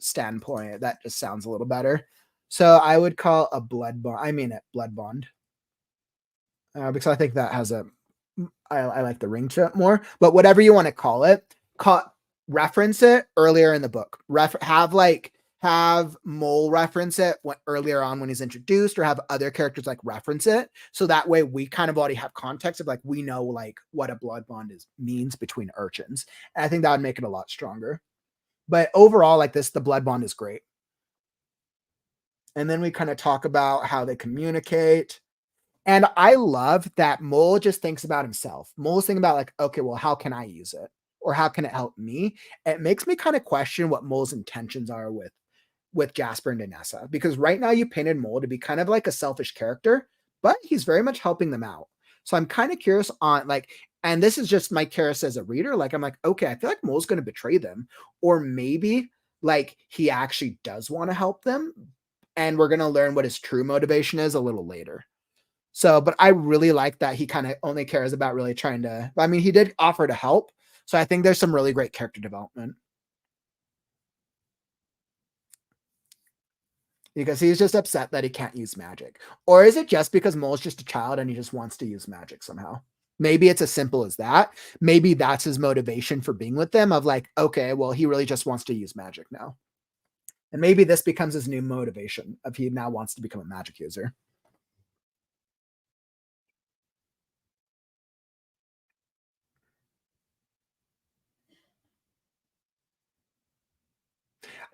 [SPEAKER 1] standpoint, that just sounds a little better. So I would call a blood bond. I mean it, blood bond, because I think that has I like the ring to it more. But whatever you want to call it, reference it earlier in the book. Have like have Mole reference it earlier on when he's introduced, or have other characters like reference it. So that way we kind of already have context of like, we know like what a blood bond means between urchins. And I think that would make it a lot stronger. But overall, like this, the blood bond is great. And then we kind of talk about how they communicate. And I love that Mole just thinks about himself. Mole's thinking about like, okay, well, how can I use it? Or how can it help me? It makes me kind of question what Mole's intentions are with Jasper and Danessa, because right now you painted Mole to be kind of like a selfish character, but he's very much helping them out. So I'm kind of curious on like, and this is just my curious as a reader. Like, I'm like, okay, I feel like Mole's going to betray them, or maybe like he actually does want to help them. And we're going to learn what his true motivation is a little later. So, but I really like that he kind of only cares about really trying to, I mean, he did offer to help. So I think there's some really great character development. Because he's just upset that he can't use magic. Or is it just because Mole's just a child and he just wants to use magic somehow? Maybe it's as simple as that. Maybe that's his motivation for being with them, of like, okay, well, he really just wants to use magic now. And maybe this becomes his new motivation of he now wants to become a magic user.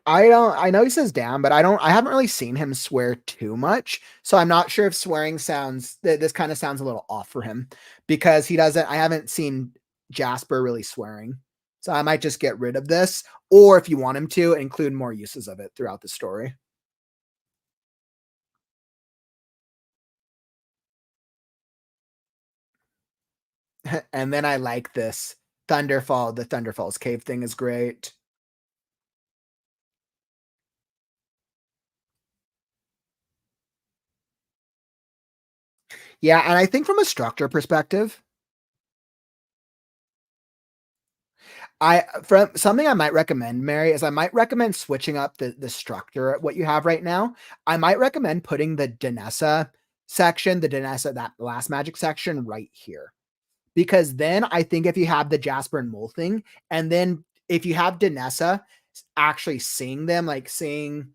[SPEAKER 1] I know he says damn, but I haven't really seen him swear too much. So I'm not sure if swearing this kind of sounds a little off for him, because I haven't seen Jasper really swearing. So I might just get rid of this, or if you want him to, include more uses of it throughout the story. And then I like this the Thunderfalls cave thing is great. Yeah, and I think from a structure perspective, I from something I might recommend, Mary, is I might recommend switching up the structure at what you have right now. I might recommend putting the Danessa, that last magic section right here. Because then I think if you have the Jasper and Mole thing, and then if you have Danessa actually seeing them, like seeing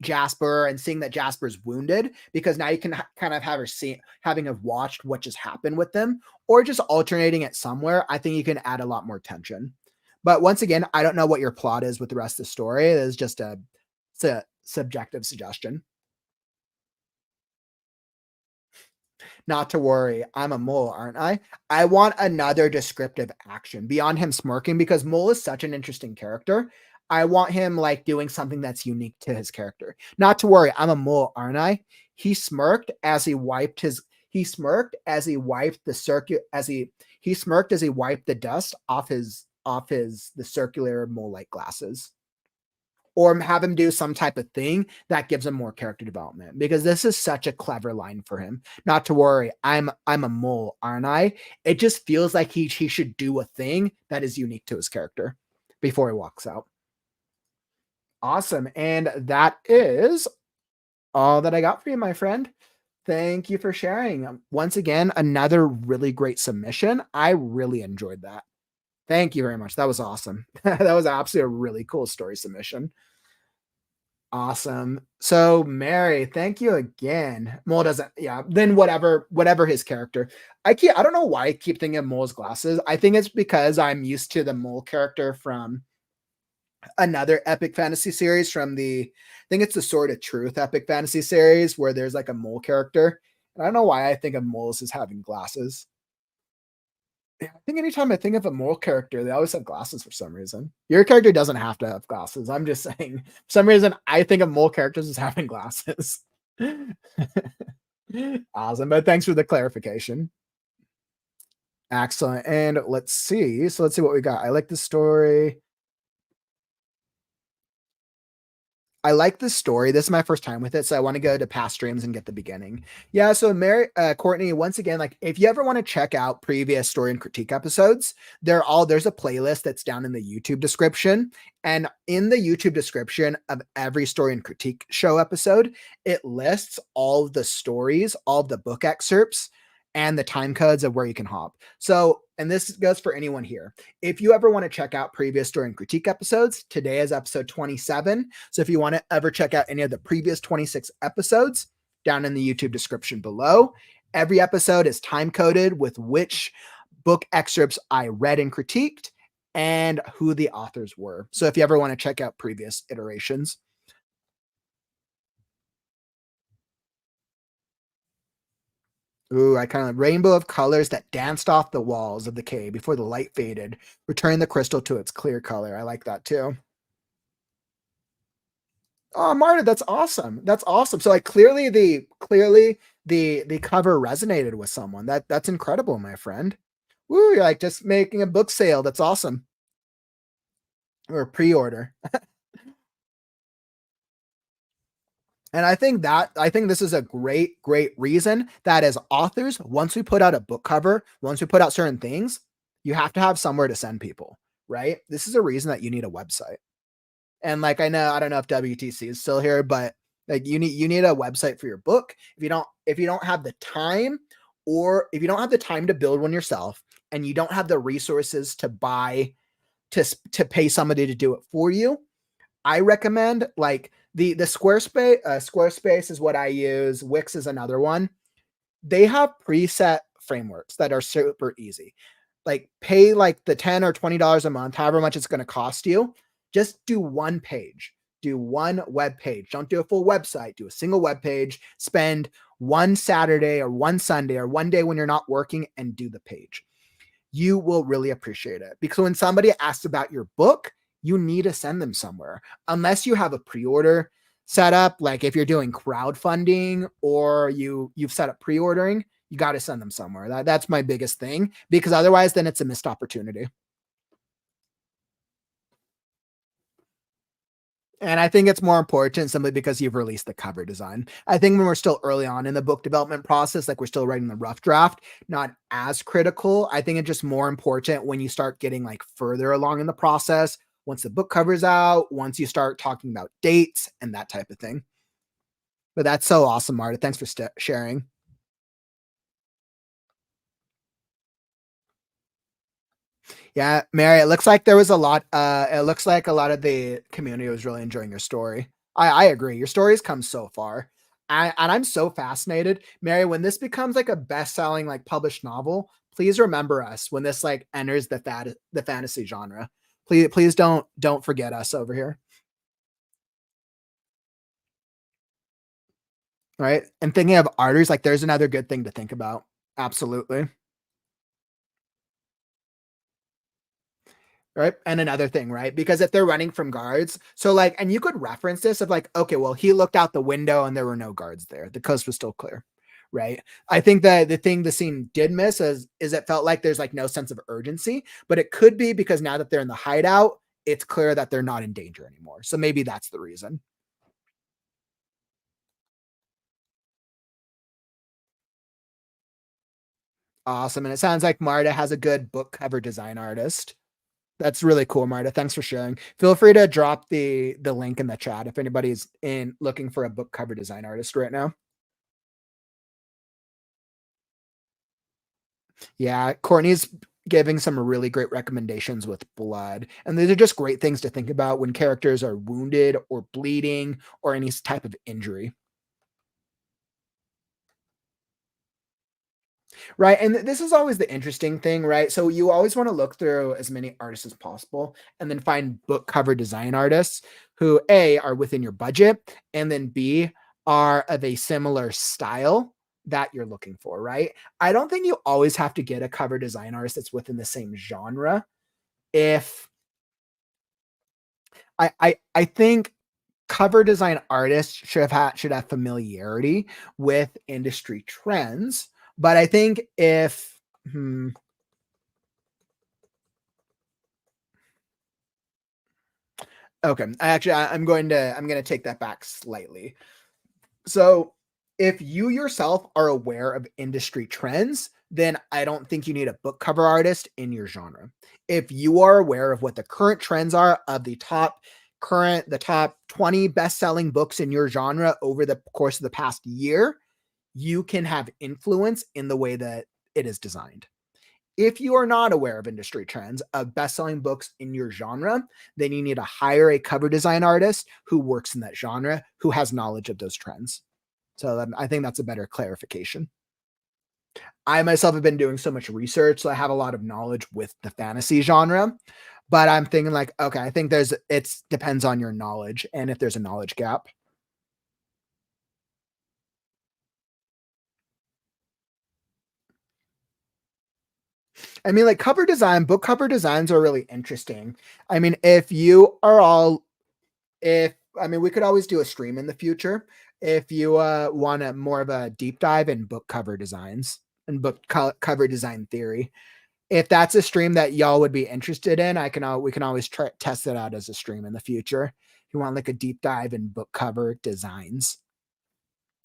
[SPEAKER 1] Jasper and seeing that Jasper's wounded, because now you can kind of have her having have watched what just happened with them, or just alternating it somewhere. I think you can add a lot more tension. But once again, I don't know what your plot is with the rest of the story. It is just it's a subjective suggestion. Not to worry, I'm a mole, aren't I? I want another descriptive action beyond him smirking, because Mole is such an interesting character. I want him like doing something that's unique to his character. Not to worry, I'm a mole, aren't I? He smirked as he wiped his he smirked as he wiped the circuit as he smirked as he wiped the dust off his the circular mole-like glasses, or have him do some type of thing that gives him more character development, because this is such a clever line for him. Not to worry, I'm a mole, aren't I? It just feels like he should do a thing that is unique to his character before he walks out. Awesome. And that is all that I got for you, my friend. Thank you for sharing. Once again, another really great submission. I really enjoyed that. Thank you very much. That was awesome. That was absolutely a really cool story submission. Awesome. So, Mary, thank you again. Mole doesn't, yeah, then whatever his character. I don't know why I keep thinking of Mole's glasses. I think it's because I'm used to the Mole character from another epic fantasy series I think it's the Sword of Truth epic fantasy series, where there's like a mole character. And I don't know why I think of moles as having glasses. Yeah, I think anytime I think of a mole character, they always have glasses for some reason. Your character doesn't have to have glasses. I'm just saying, for some reason, I think of mole characters as having glasses. Awesome, but thanks for the clarification. Excellent. And let's see. So let's see what we got. I like the story. I like this story. This is my first time with it, so I want to go to past streams and get the beginning. Yeah, so Courtney, once again, like if you ever want to check out previous story and critique episodes, there's a playlist that's down in the YouTube description. And in the YouTube description of every story and critique show episode, it lists all of the stories, all of the book excerpts, and the time codes of where you can hop. So, and this goes for anyone here. If you ever want to check out previous story and critique episodes, today is episode 27. So if you want to ever check out any of the previous 26 episodes, down in the YouTube description below. Every episode is time coded with which book excerpts I read and critiqued and who the authors were. So if you ever want to check out previous iterations. Ooh, I kind of rainbow of colors that danced off the walls of the cave before the light faded, returning the crystal to its clear color. I like that too. Oh, Marta, that's awesome. That's awesome. So like clearly the cover resonated with someone. That's incredible, my friend. Woo, you're like just making a book sale. That's awesome. Or pre-order. And I think this is a great reason that as authors, once we put out a book cover, once we put out certain things, you have to have somewhere to send people, right? This is a reason that you need a website. And like I don't know if WTC is still here, but like you need a website for your book. If you don't have the time, or if you don't have the time to build one yourself, and you don't have the resources to buy to pay somebody to do it for you, I recommend like the Squarespace. Squarespace is what I use. Wix is another one. They have preset frameworks that are super easy. Like pay like the $10 or $20 a month, however much it's going to cost you. Just do one page. Do one web page. Don't do a full website. Do a single web page. Spend one Saturday or one Sunday or one day when you're not working and do the page. You will really appreciate it, because when somebody asks about your book, you need to send them somewhere. Unless you have a pre-order set up, like if you're doing crowdfunding or you've set up pre-ordering, you got to send them somewhere. That's my biggest thing, because otherwise then it's a missed opportunity. And I think it's more important simply because you've released the cover design. I think when we're still early on in the book development process, like we're still writing the rough draft, not as critical. I think it's just more important when you start getting like further along in the process, once the book cover's out, once you start talking about dates and that type of thing. But that's so awesome, Marta. Thanks for sharing. Yeah, Mary, it looks like there was a lot. It looks like a lot of the community was really enjoying your story. I agree. Your stories come so far. And I'm so fascinated. Mary, when this becomes like a best-selling, like published novel, please remember us when this like enters the fantasy genre. Please don't forget us over here. Right. And thinking of artists, like there's another good thing to think about. Absolutely. Right. And another thing, right? Because if they're running from guards, so like, and you could reference this of like, okay, well, he looked out the window and there were no guards there. The coast was still clear. Right. I think that the thing the scene did miss is it felt like there's like no sense of urgency, but it could be because now that they're in the hideout, it's clear that they're not in danger anymore. So maybe that's the reason. Awesome. And it sounds like Marta has a good book cover design artist. That's really cool, Marta. Thanks for sharing. Feel free to drop the link in the chat if anybody's in looking for a book cover design artist right now. Yeah, Courtney's giving some really great recommendations with blood. And these are just great things to think about when characters are wounded or bleeding or any type of injury. Right. And this is always the interesting thing, right? So you always want to look through as many artists as possible and then find book cover design artists who A are within your budget and then B are of a similar style that you're looking for, right? I don't think you always have to get a cover design artist that's within the same genre. If I think cover design artists should have familiarity with industry trends, but I think if okay, I'm going to take that back slightly. So, if you yourself are aware of industry trends, then I don't think you need a book cover artist in your genre. If you are aware of what the current trends are of the top 20 best-selling books in your genre over the course of the past year, you can have influence in the way that it is designed. If you are not aware of industry trends of best-selling books in your genre, then you need to hire a cover design artist who works in that genre, who has knowledge of those trends. So I think that's a better clarification. I myself have been doing so much research, so I have a lot of knowledge with the fantasy genre. But I'm thinking like, okay, I think it's depends on your knowledge and if there's a knowledge gap. I mean, like book cover designs are really interesting. I mean, if you are all if I mean, we could always do a stream in the future if you want a more of a deep dive in book cover designs and cover design theory. If that's a stream that y'all would be interested in, we can always test it out as a stream in the future. If you want like a deep dive in book cover designs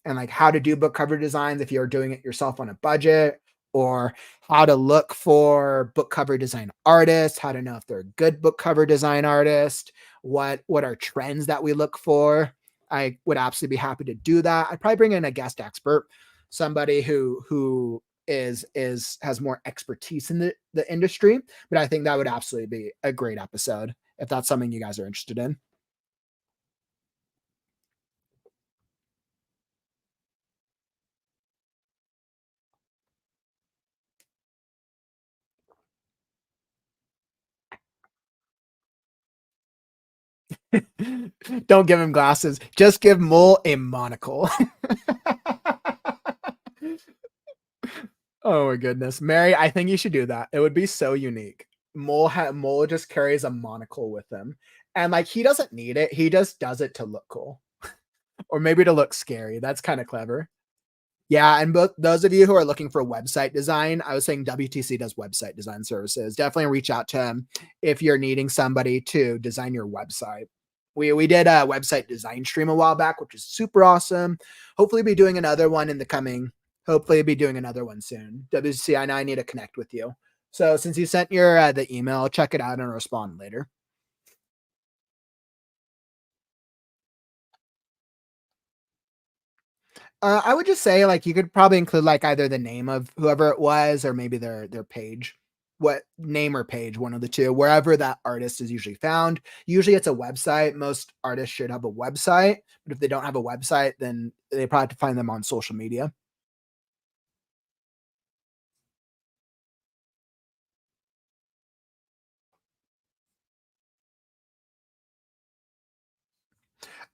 [SPEAKER 1] and like how to do book cover designs if you're doing it yourself on a budget, or how to look for book cover design artists, how to know if they're a good book cover design artist, what are trends that we look for. I would absolutely be happy to do that. I'd probably bring in a guest expert, somebody who is has more expertise in the industry, but I think that would absolutely be a great episode if that's something you guys are interested in. Don't give him glasses. Just give Mole a monocle. Oh my goodness. Mary, I think you should do that. It would be so unique. Mole just carries a monocle with him. And like he doesn't need it. He just does it to look cool. Or maybe to look scary. That's kind of clever. Yeah, and both those of you who are looking for website design, I was saying WTC does website design services. Definitely reach out to him if you're needing somebody to design your website. We did a website design stream a while back, which is super awesome. Hopefully be doing another one in the coming. Hopefully be doing another one soon. WTC, I know I need to connect with you. So since you sent your the email, check it out and respond later. I would just say like you could probably include like either the name of whoever it was or maybe their page. What name or page, one of the two, wherever that artist is usually found. Usually it's a website. Most artists should have a website, but if they don't have a website, then they probably have to find them on social media.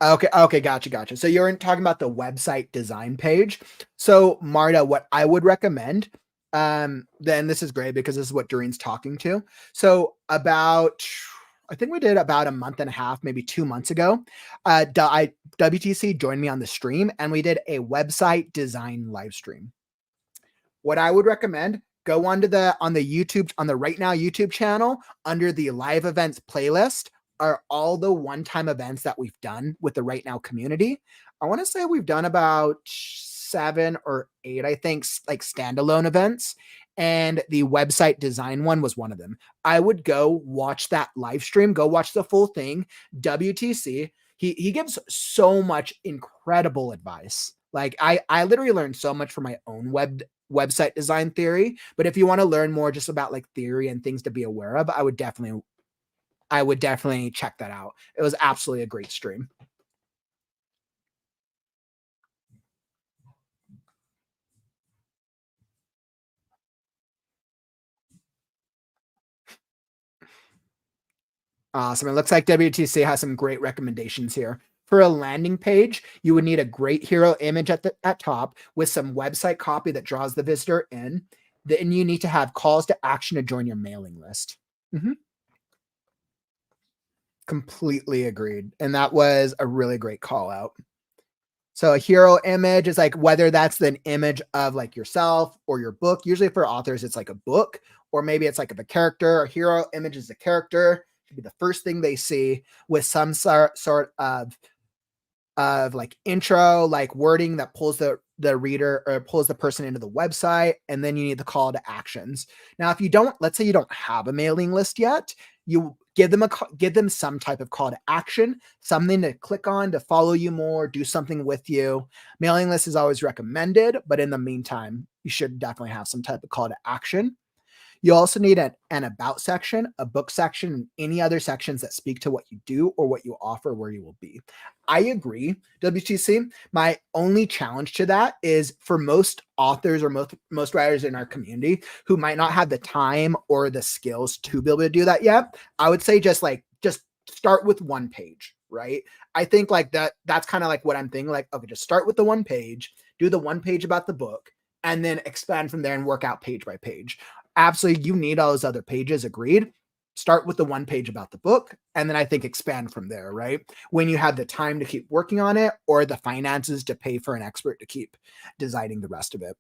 [SPEAKER 1] Okay, okay, gotcha. So you're talking about the website design page. So Marta, what I would recommend, then this is great because this is what Doreen's talking to. So I think we did about a month and a half, maybe 2 months ago. WTC joined me on the stream and we did a website design live stream. What I would recommend, go on the YouTube, on the Right Now YouTube channel, under the live events playlist are all the one-time events that we've done with the Right Now community. I want to say we've done about 7 or 8, I think, like standalone events. And the website design one was one of them. I would go watch that live stream, go watch the full thing. WTC, he gives so much incredible advice. Like I literally learned so much from my own website design theory. But if you want to learn more just about like theory and things to be aware of, I would definitely check that out. It was absolutely a great stream. Awesome. It looks like WTC has some great recommendations here. For a landing page, you would need a great hero image at top with some website copy that draws the visitor in. Then you need to have calls to action to join your mailing list. Mhm. Completely agreed. And that was a really great call out. So a hero image is like whether that's an image of like yourself or your book. Usually for authors, it's like a book, or maybe it's like of a character. A hero image is a character. Should be the first thing they see with some sort of like intro, like wording that pulls the reader or pulls the person into the website, and then you need the call to actions. Now, if you don't, let's say you don't have a mailing list yet, you give them some type of call to action, something to click on to follow you more, do something with you. Mailing list is always recommended, but in the meantime, you should definitely have some type of call to action. You also need an about section, a book section, and any other sections that speak to what you do or what you offer, where you will be. I agree, WTC. My only challenge to that is for most authors or most writers in our community who might not have the time or the skills to be able to do that yet, I would say just start with one page, right? I think like that's kind of like what I'm thinking. Like, okay, just start with the one page, do the one page about the book, and then expand from there and work out page by page. Absolutely, you need all those other pages, agreed. Start with the one page about the book, and then I think expand from there, right? When you have the time to keep working on it or the finances to pay for an expert to keep designing the rest of it.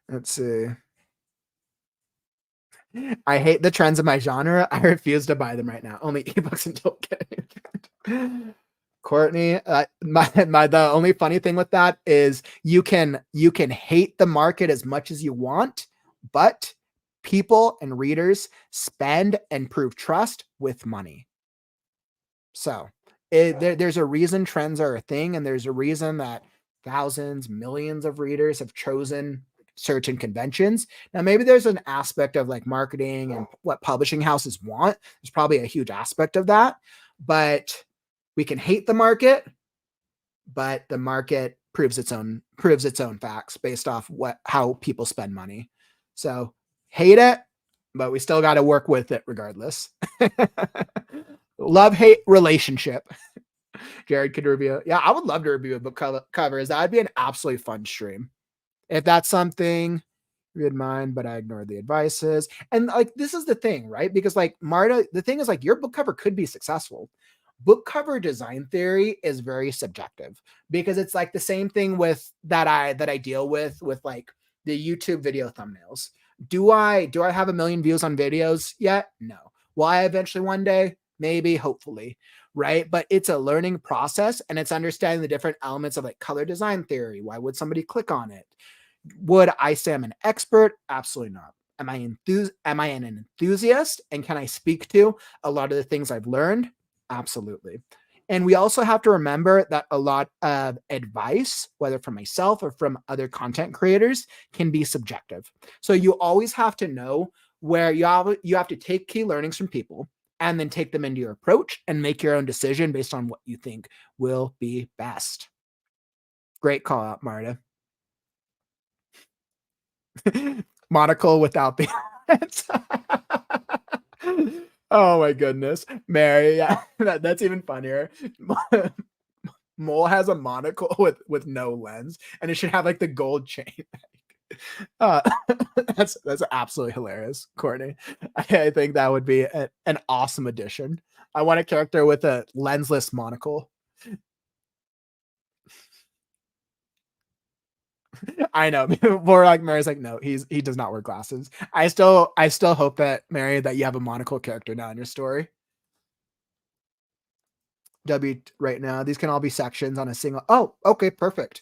[SPEAKER 1] Let's see. I hate the trends of my genre. I refuse to buy them right now. Only ebooks until getting. Courtney, the only funny thing with that is you can hate the market as much as you want, but people and readers spend and prove trust with money. So there's a reason trends are a thing, and there's a reason that thousands, millions of readers have chosen certain conventions. Now, maybe there's an aspect of like marketing and what publishing houses want. There's probably a huge aspect of that, but we can hate the market, but the market proves its own facts based off how people spend money. So hate it, but we still got to work with it regardless. Love-hate relationship. Jared could review. Yeah, I would love to review a book covers. That'd be an absolutely fun stream. If that's something you would mind, but I ignored the advices. And like, this is the thing, right? Because like Marta, the thing is like your book cover could be successful. Book cover design theory is very subjective because it's like the same thing with that I deal with like the YouTube video thumbnails. Do I have 1 million views on videos yet? No. Will I eventually one day? Maybe, hopefully, right? But it's a learning process, and it's understanding the different elements of like color design theory. Why would somebody click on it? Would I say I'm an expert? Absolutely not. Am I an enthusiast? And can I speak to a lot of the things I've learned? Absolutely. And we also have to remember that a lot of advice, whether from myself or from other content creators, can be subjective. So you always have to know where you have to take key learnings from people and then take them into your approach and make your own decision based on what you think will be best. Great call out, Marta. Monocle without the oh my goodness. Mary, yeah, that's even funnier. Mole has a monocle with no lens, and it should have like the gold chain. Uh, that's absolutely hilarious, Courtney. I think that would be an awesome addition. I want a character with a lensless monocle. I know. More like Mary's like, no, he does not wear glasses. I still hope that Mary, that you have a monocle character now in your story. Right now, these can all be sections on a single. Oh, okay, perfect.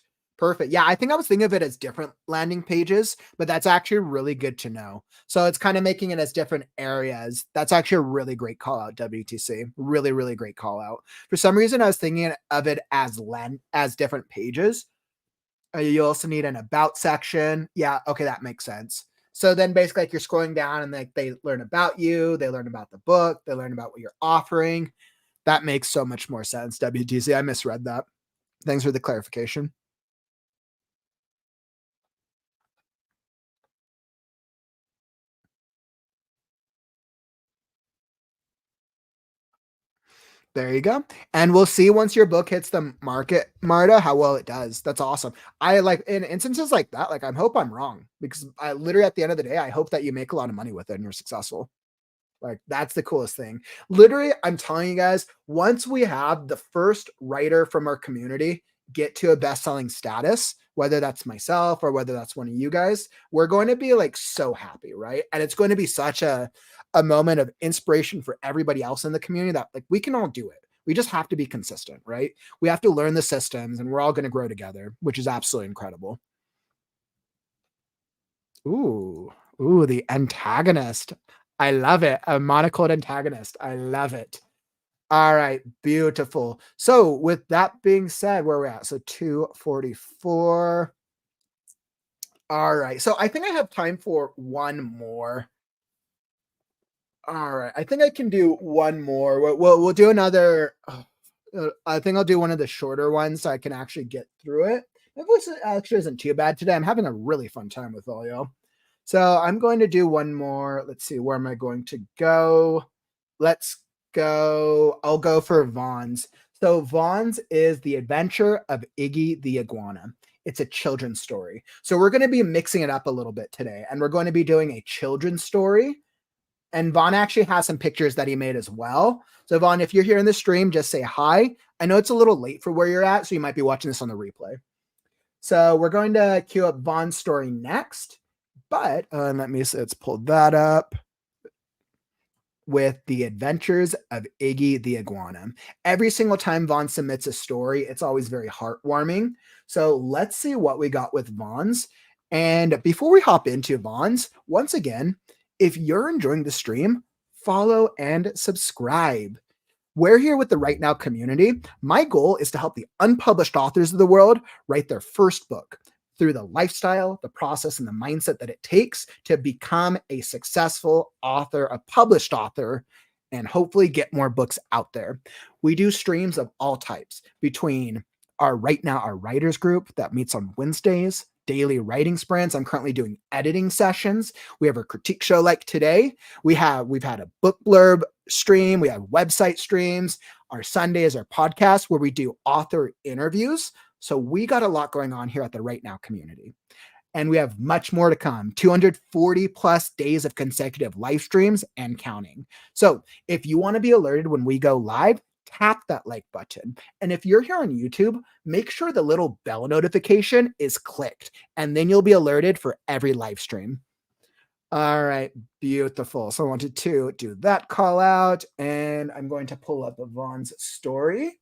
[SPEAKER 1] Yeah, I think I was thinking of it as different landing pages, but that's actually really good to know. So it's kind of making it as different areas. That's actually a really great call out, WTC. Really, really great call out. For some reason, I was thinking of it as different pages. You also need an about section. Yeah, okay, that makes sense. So then basically like you're scrolling down and like they learn about you, they learn about the book, they learn about what you're offering. That makes so much more sense, WTC. I misread that. Thanks for the clarification. There you go. And we'll see once your book hits the market, Marta, how well it does. That's awesome. I like in instances like that, like I hope I'm wrong because I literally at the end of the day, I hope that you make a lot of money with it and you're successful. Like that's the coolest thing. Literally, I'm telling you guys, once we have the first writer from our community get to a best-selling status, whether that's myself or whether that's one of you guys, we're going to be like so happy, right? And it's going to be such a moment of inspiration for everybody else in the community that like we can all do it. We just have to be consistent, right? We have to learn the systems and we're all going to grow together, which is absolutely incredible. Ooh, ooh, the antagonist. I love it. A monocled antagonist. I love it. All right, beautiful. So with that being said, where we're at? So 244. All right. So I think I have time for one more. All right. I think I can do one more. We'll do another. I think I'll do one of the shorter ones so I can actually get through it. My voice actually isn't too bad today. I'm having a really fun time with all y'all. So I'm going to do one more. Let's see. Where am I going to go? Let's go. I'll go for Vaughn's. So Vaughn's is The Adventure of Iggy the Iguana. It's a children's story. So we're going to be mixing it up a little bit today, and we're going to be doing a children's story. And Vaughn actually has some pictures that he made as well. So Vaughn, if you're here in the stream, just say hi. I know it's a little late for where you're at, so you might be watching this on the replay. So we're going to queue up Vaughn's story next. But let me let's pull that up with The Adventures of Iggy the Iguana. Every single time Vaughn submits a story, it's always very heartwarming. So let's see what we got with Vaughn's. And before we hop into Vaughn's, once again, if you're enjoying the stream, follow and subscribe. We're here with the WriteNow community. My goal is to help the unpublished authors of the world write their first book through the lifestyle, the process, and the mindset that it takes to become a successful author, a published author, and hopefully get more books out there. We do streams of all types between our WriteNow, our writers group that meets on Wednesdays, daily writing sprints. I'm currently doing editing sessions. We have a critique show like today. We've had a book blurb stream. We have website streams. Our Sunday is our podcast where we do author interviews. So we got a lot going on here at the WriteNow community. And we have much more to come, 240 plus days of consecutive live streams and counting. So if you want to be alerted when we go live, tap that like button. And if you're here on YouTube, make sure the little bell notification is clicked, and then you'll be alerted for every live stream. All right, beautiful. So I wanted to do that call out, and I'm going to pull up Vaughn's story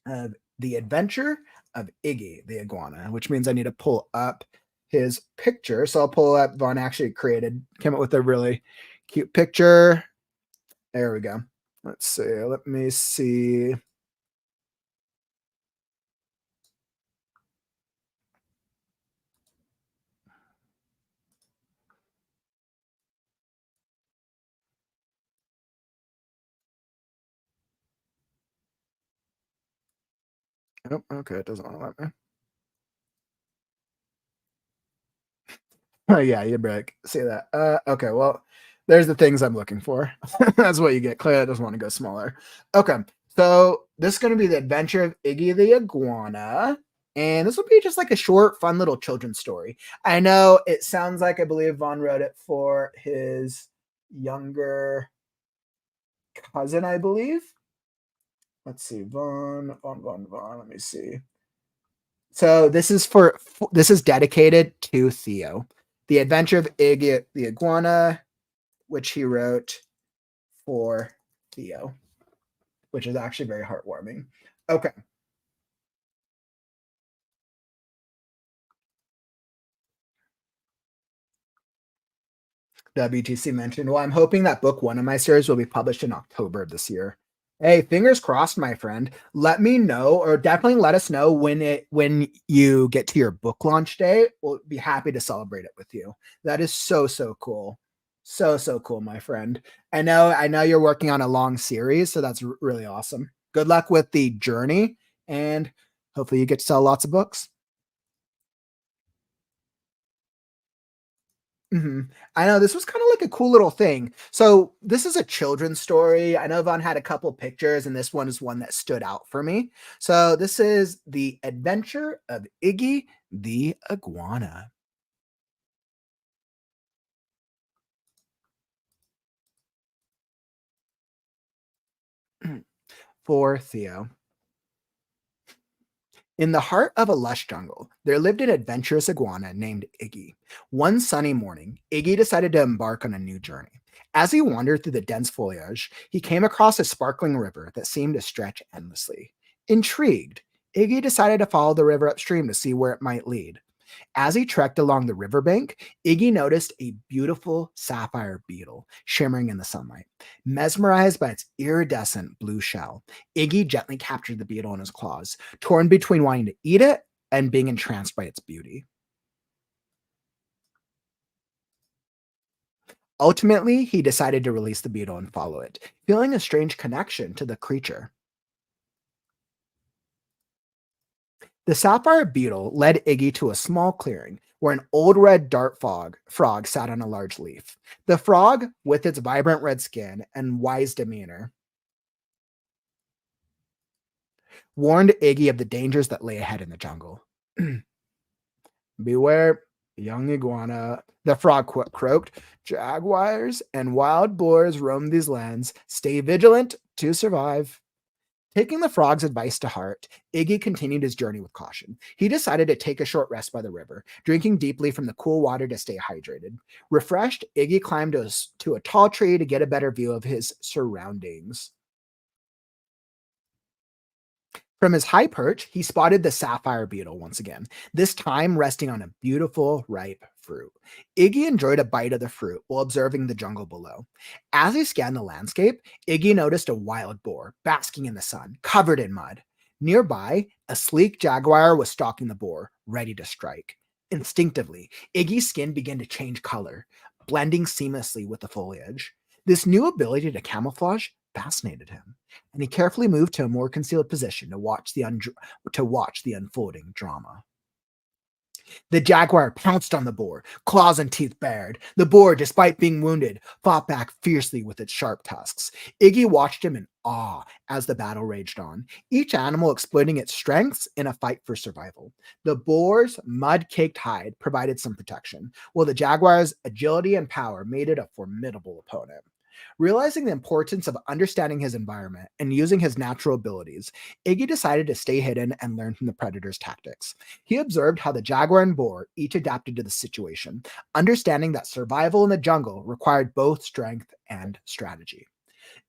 [SPEAKER 1] of The Adventure of Iggy the Iguana, which means I need to pull up his picture. So I'll pull up Vaughn actually came up with a really cute picture. There we go. Let's see. Let me see. Oh, okay. It doesn't want to let me. Oh, yeah, you break. See that. Okay, well, there's the things I'm looking for. That's what you get. Claire doesn't want to go smaller. Okay, so this is going to be The Adventure of Iggy the Iguana. And this will be just like a short, fun little children's story. I know it sounds like I believe Vaughn wrote it for his younger cousin, I believe. Let's see. Vaughn. Let me see. So this is dedicated to Theo. The Adventure of Iggy the Iguana, which he wrote for Theo, which is actually very heartwarming. Okay. WTC mentioned, well, I'm hoping that book one of my series will be published in October of this year. Hey, fingers crossed, my friend. Let me know, or definitely let us know when you get to your book launch day. We'll be happy to celebrate it with you. That is so cool. So cool, my friend. I know you're working on a long series, so that's really awesome. Good luck with the journey, and hopefully you get to sell lots of books. I know this was kind of like a cool little thing. So this is a children's story. I know Vaughn had a couple pictures, and this one is one that stood out for me. So this is The Adventure of Iggy the Iguana. For Theo. In the heart of a lush jungle, there lived an adventurous iguana named Iggy. One sunny morning, Iggy decided to embark on a new journey. As he wandered through the dense foliage, he came across a sparkling river that seemed to stretch endlessly. Intrigued, Iggy decided to follow the river upstream to see where it might lead. As he trekked along the riverbank, Iggy noticed a beautiful sapphire beetle shimmering in the sunlight. Mesmerized by its iridescent blue shell, Iggy gently captured the beetle in his claws, torn between wanting to eat it and being entranced by its beauty. Ultimately, he decided to release the beetle and follow it, feeling a strange connection to the creature. The sapphire beetle led Iggy to a small clearing where an old red frog sat on a large leaf. The frog, with its vibrant red skin and wise demeanor, warned Iggy of the dangers that lay ahead in the jungle. Beware, young iguana, the frog croaked. Jaguars and wild boars roam these lands. Stay vigilant to survive. Taking the frog's advice to heart, Iggy continued his journey with caution. He decided to take a short rest by the river, drinking deeply from the cool water to stay hydrated. Refreshed, Iggy climbed to a tall tree to get a better view of his surroundings. From his high perch, he spotted the sapphire beetle once again, this time resting on a beautiful, ripe fruit. Iggy enjoyed a bite of the fruit while observing the jungle below. As he scanned the landscape, Iggy noticed a wild boar basking in the sun, covered in mud. Nearby, a sleek jaguar was stalking the boar, ready to strike. Instinctively, Iggy's skin began to change color, blending seamlessly with the foliage. This new ability to camouflage fascinated him, and he carefully moved to a more concealed position to watch the unfolding drama. The jaguar pounced on the boar, claws and teeth bared. The boar, despite being wounded, fought back fiercely with its sharp tusks. Iggy watched him in awe as the battle raged on, each animal exploiting its strengths in a fight for survival. The boar's mud-caked hide provided some protection, while the jaguar's agility and power made it a formidable opponent. Realizing the importance of understanding his environment and using his natural abilities, Iggy decided to stay hidden and learn from the predator's tactics. He observed how the jaguar and boar each adapted to the situation, understanding that survival in the jungle required both strength and strategy.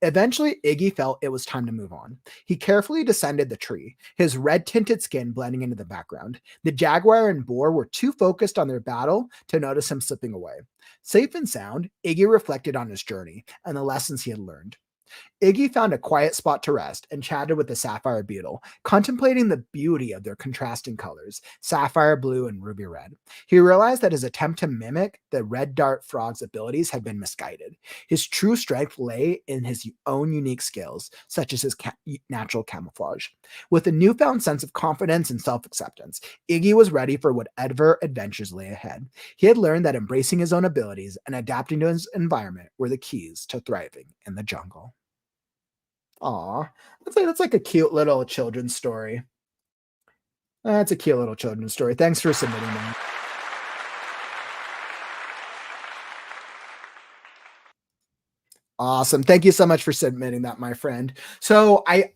[SPEAKER 1] Eventually, Iggy felt it was time to move on. He carefully descended the tree, his red tinted skin blending into the background. The jaguar and boar were too focused on their battle to notice him slipping away. Safe and sound, Iggy reflected on his journey and the lessons he had learned. Iggy found a quiet spot to rest and chatted with the sapphire beetle, contemplating the beauty of their contrasting colors, sapphire blue and ruby red. He realized that his attempt to mimic the red dart frog's abilities had been misguided. His true strength lay in his own unique skills, such as his natural camouflage. With a newfound sense of confidence and self-acceptance, Iggy was ready for whatever adventures lay ahead. He had learned that embracing his own abilities and adapting to his environment were the keys to thriving in the jungle. Aw, that's like a cute little children's story. That's a cute little children's story. Thanks for submitting that. Awesome. Thank you so much for submitting that, my friend. So I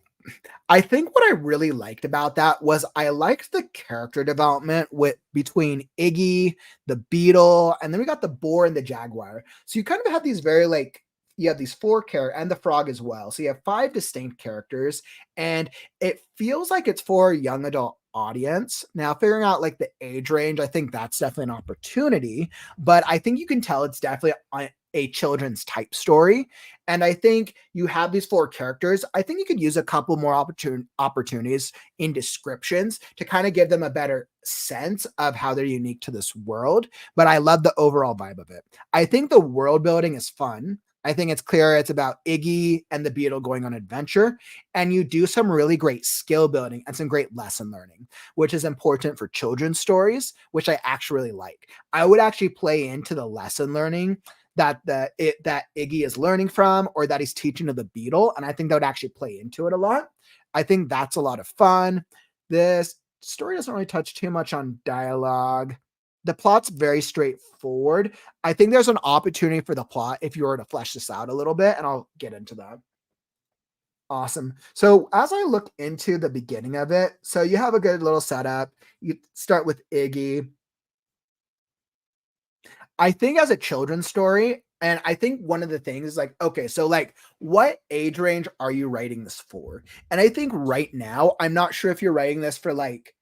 [SPEAKER 1] think what I really liked about that was I liked the character development with between Iggy, the beetle, and then we got the boar and the jaguar. So you kind of have these very like you have these four characters and the frog as well. So you have five distinct characters, and it feels like it's for a young adult audience. Now, figuring out like the age range, I think that's definitely an opportunity, but I think you can tell it's definitely a children's type story. And I think you have these four characters. I think you could use a couple more opportunities in descriptions to kind of give them a better sense of how they're unique to this world. But I love the overall vibe of it. I think the world building is fun. I think it's clear it's about Iggy and the beetle going on adventure. And you do some really great skill building and some great lesson learning, which is important for children's stories, which I actually really like. I would actually play into the lesson learning that Iggy is learning from or that he's teaching to the beetle. And I think that would actually play into it a lot. I think that's a lot of fun. This story doesn't really touch too much on dialogue. The plot's very straightforward. I think there's an opportunity for the plot if you were to flesh this out a little bit, and I'll get into that. Awesome. So as I look into the beginning of it, so you have a good little setup. You start with Iggy. I think as a children's story, And I think one of the things is like, okay, so like what age range are you writing this for? And I think right now, I'm not sure if you're writing this for like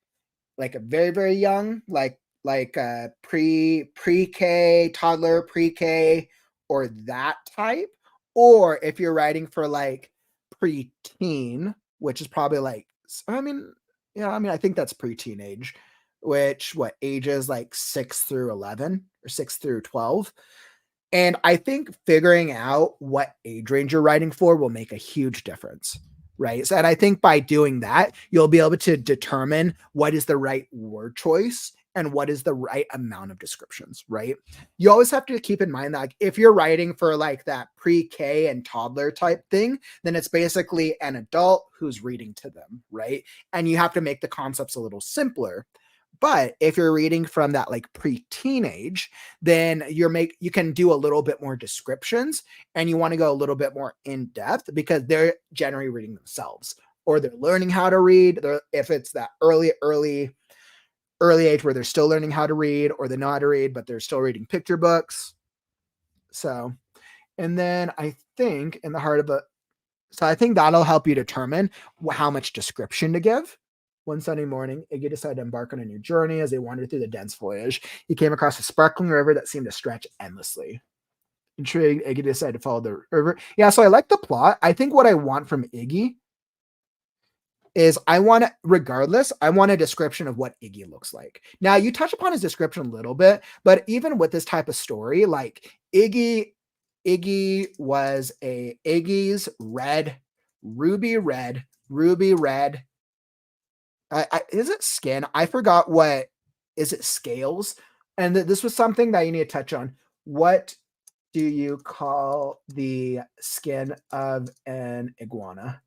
[SPEAKER 1] a very, very young, like pre-K, toddler, pre-K, or that type, or if you're writing for like pre-teen, which is probably like, I mean, yeah, I mean, I think that's pre-teenage, which what ages like 6 through 11 or 6 through 12. And I think figuring out what age range you're writing for will make a huge difference, right? So, and I think by doing that, you'll be able to determine what is the right word choice and what is the right amount of descriptions, right? You always have to keep in mind that like, if you're writing for like that pre-K and toddler type thing, then it's basically an adult who's reading to them, right? And you have to make the concepts a little simpler. But if you're reading from that like pre-teenage, then you can do a little bit more descriptions and you want to go a little bit more in depth because they're generally reading themselves or they're learning how to read. If it's that early age where they're still learning how to read or they know how to read, but they're still reading picture books. So, and then I think in the heart of a, so I think that'll help you determine how much description to give. One sunny morning, Iggy decided to embark on a new journey. As they wandered through the dense foliage, he came across a sparkling river that seemed to stretch endlessly. Intrigued, Iggy decided to follow the river. Yeah, so I like the plot. I think what I want from Iggy is regardless, I want a description of what Iggy looks like. Now, you touch upon his description a little bit, but even with this type of story, like Iggy was Iggy's ruby red. Is it skin? I forgot what is it scales? And this was something that you need to touch on. What do you call the skin of an iguana?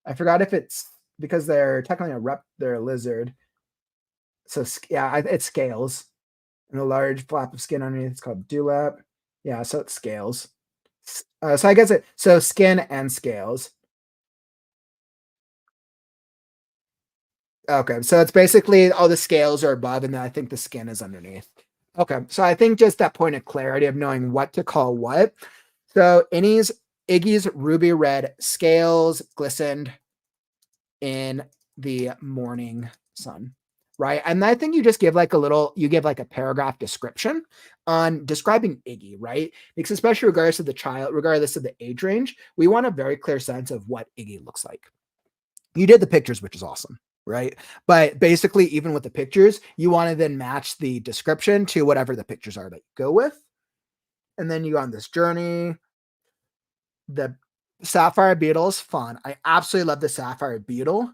[SPEAKER 1] I forgot if it's because they're technically they're a lizard. So yeah, it's scales and a large flap of skin underneath. It's called dewlap. Yeah, so it's scales. So I guess so skin and scales. Okay, so it's basically all the scales are above, and then I think the skin is underneath. Okay, so I think just that point of clarity of knowing what to call what. So Iggy's ruby red scales glistened in the morning sun, right? And I think you just give like you give like a paragraph description on describing Iggy, right? Because especially regardless of the age range, we want a very clear sense of what Iggy looks like. You did the pictures, which is awesome, right? But basically, even with the pictures, you want to then match the description to whatever the pictures are that you go with. And then you go on this journey. The sapphire beetle is fun. I absolutely love the sapphire beetle.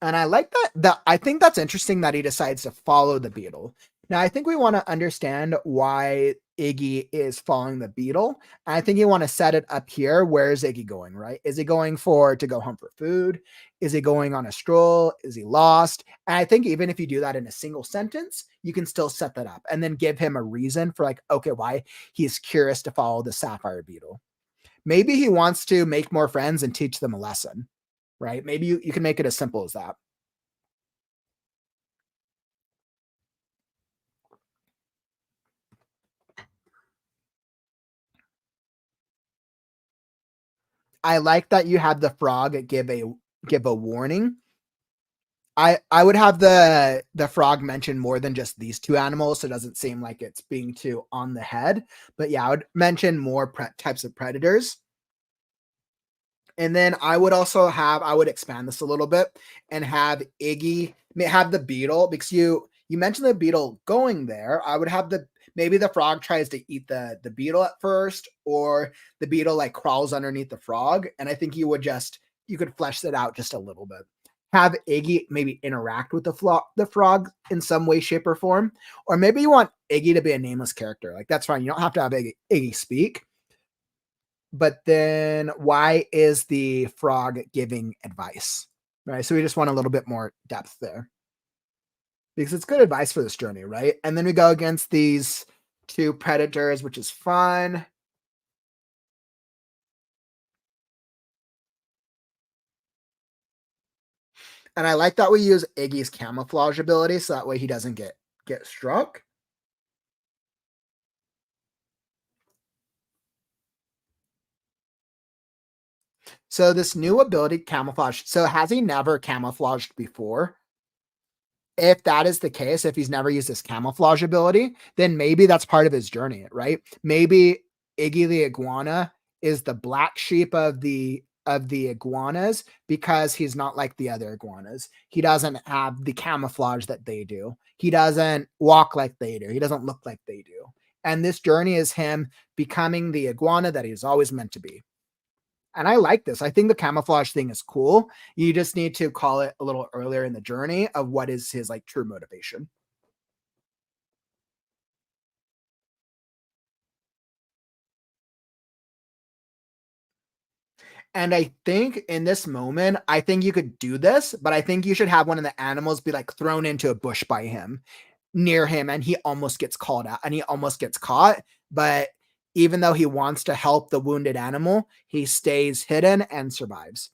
[SPEAKER 1] And I like that I think that's interesting that he decides to follow the beetle. Now I think we want to understand why Iggy is following the beetle. And I think you want to set it up here. Where is Iggy going, right? Is he going to go hunt for food? Is he going on a stroll? Is he lost? And I think even if you do that in a single sentence, you can still set that up and then give him a reason for like, okay, why he's curious to follow the sapphire beetle. Maybe he wants to make more friends and teach them a lesson, right? Maybe you can make it as simple as that. I like that you had the frog give a warning. I would have the frog mention more than just these two animals, so it doesn't seem like it's being too on the head. But yeah, I would mention more types of predators. And then I would expand this a little bit and have have the beetle because you mentioned the beetle going there. I would have maybe the frog tries to eat the beetle at first, or the beetle like crawls underneath the frog. And I think you could flesh that out just a little bit. Have Iggy maybe interact with the frog in some way, shape, or form. Or maybe you want Iggy to be a nameless character. Like that's fine. You don't have to have Iggy speak, but then why is the frog giving advice? Right. So we just want a little bit more depth there because it's good advice for this journey. Right. And then we go against these two predators, which is fun. And I like that we use Iggy's camouflage ability so that way he doesn't get get struck. So this new ability camouflage. So has he never camouflaged before? If that is the case, if he's never used this camouflage ability, then maybe that's part of his journey, right? Maybe Iggy the iguana is the black sheep of the iguanas because he's not like the other iguanas. He doesn't have the camouflage that they do. He doesn't walk like they do. He doesn't look like they do. And this journey is him becoming the iguana that he's always meant to be. And I like this. I think the camouflage thing is cool. You just need to call it a little earlier in the journey of what is his like true motivation. And I think in this moment, I think you could do this, but I think you should have one of the animals be like thrown into a bush by him, near him, and he almost gets called out and he almost gets caught. But even though he wants to help the wounded animal, he stays hidden and survives.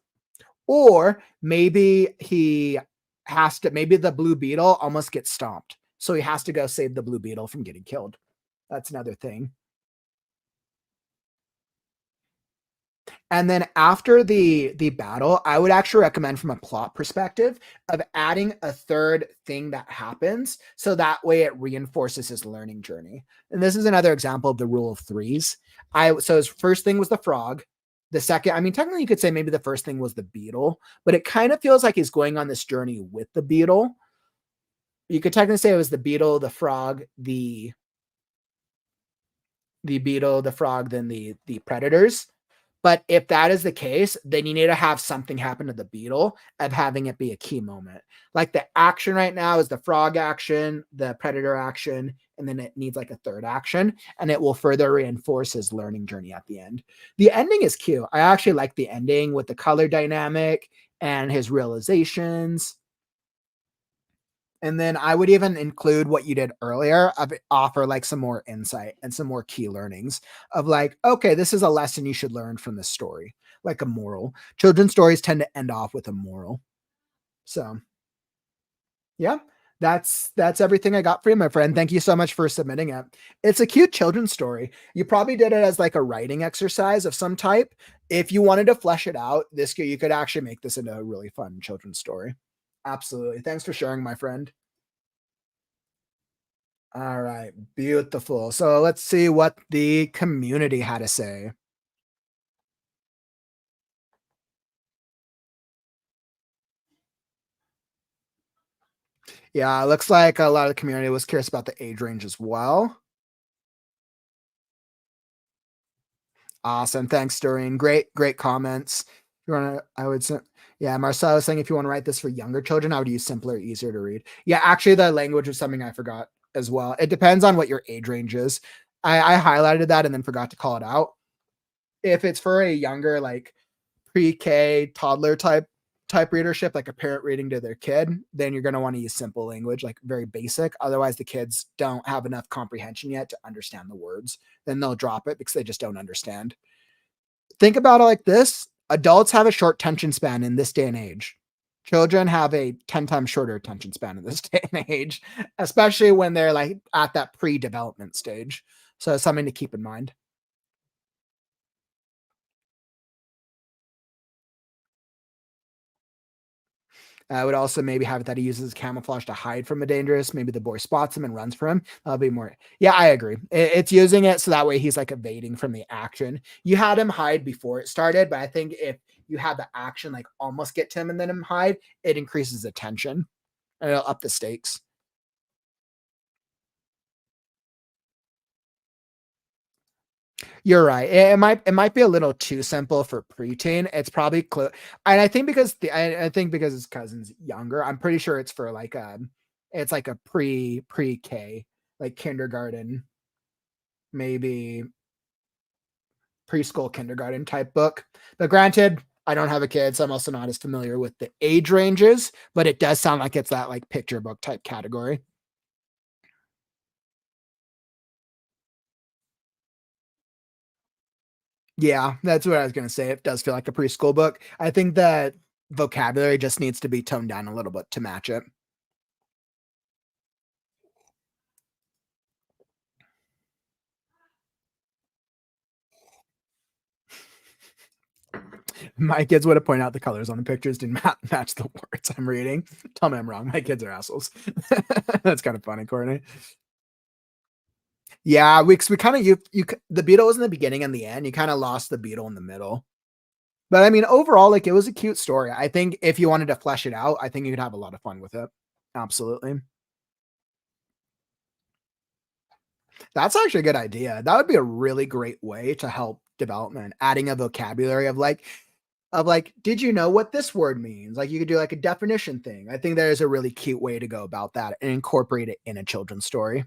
[SPEAKER 1] Or maybe he has to, maybe the blue beetle almost gets stomped. So he has to go save the blue beetle from getting killed. That's another thing. And then after the battle, I would actually recommend from a plot perspective of adding a third thing that happens so that way it reinforces his learning journey. And this is another example of the rule of threes. I so his first thing was the frog. The second, I mean, technically you could say maybe the first thing was the beetle, but it kind of feels like he's going on this journey with the beetle. You could technically say it was the beetle, the frog, the beetle, the frog, then the predators. But if that is the case, then you need to have something happen to the beetle of having it be a key moment. Like the action right now is the frog action, the predator action, and then it needs like a third action, and it will further reinforce his learning journey at the end. The ending is cute. I actually like the ending with the color dynamic and his realizations. And then I would even include what you did earlier of offer like some more insight and some more key learnings of like, okay, this is a lesson you should learn from this story, like a moral. Children's stories tend to end off with a moral. So yeah, that's everything I got for you, my friend. Thank you so much for submitting it. It's a cute children's story. You probably did it as like a writing exercise of some type. If you wanted to flesh it out, this you could actually make this into a really fun children's story. Absolutely. Thanks for sharing, my friend. All right, beautiful. So let's see what the community had to say. Yeah, it looks like a lot of the community was curious about the age range as well. Awesome. Thanks, Doreen. Great comments. If you want to, I would say, yeah, Marcel was saying if you want to write this for younger children, I would use simpler, easier to read. Yeah, actually, the language was something I forgot as well. It depends on what your age range is. I highlighted that and then forgot to call it out. If it's for a younger, like pre-K toddler type readership, like a parent reading to their kid, then you're going to want to use simple language, like very basic. Otherwise, the kids don't have enough comprehension yet to understand the words. Then they'll drop it because they just don't understand. Think about it like this: adults have a short attention span in this day and age. Children have a 10 times shorter attention span in this day and age, especially when they're like at that pre-development stage. So it's something to keep in mind. I would also maybe have it that he uses camouflage to hide from a dangerous. Maybe the boy spots him and runs for him. That'll be more. Yeah, I agree. It's using it so that way he's like evading from the action. You had him hide before it started, but I think if you had the action like almost get to him and then him hide, it increases the tension and it'll up the stakes. You're right. It might be a little too simple for preteen. It's probably close, and I think because I think because his cousin's younger, I'm pretty sure it's for like it's like a pre-K, like kindergarten, maybe preschool kindergarten type book. But granted, I don't have a kid, so I'm also not as familiar with the age ranges. But it does sound like it's that like picture book type category. Yeah, that's what I was gonna say. It does feel like a preschool book. I think that vocabulary just needs to be toned down a little bit to match it. My kids would have pointed out the colors on the pictures didn't match the words I'm reading. Tell me I'm wrong. My kids are assholes. That's kind of funny, Courtney. Yeah, we kind of the beetle was in the beginning and the end. You kind of lost the beetle in the middle. But I mean, overall, like it was a cute story. I think if you wanted to flesh it out, I think you could have a lot of fun with it. Absolutely. That's actually a good idea. That would be a really great way to help development, adding a vocabulary of like, did you know what this word means? Like you could do like a definition thing. I think there is a really cute way to go about that and incorporate it in a children's story.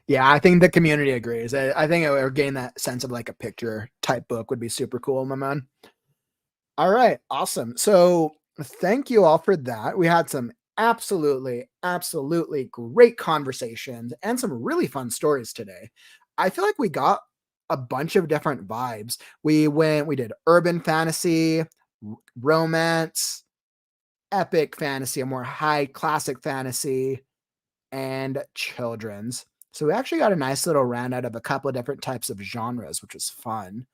[SPEAKER 1] Yeah, I think the community agrees. I think it would gain that sense of like a picture type book would be super cool, my man. All right, awesome. So thank you all for that. We had some absolutely great conversations and some really fun stories today. I feel like we got a bunch of different vibes. We did urban fantasy, romance, epic fantasy, a more high classic fantasy, and children's. So we actually got a nice little round out of a couple of different types of genres, which was fun.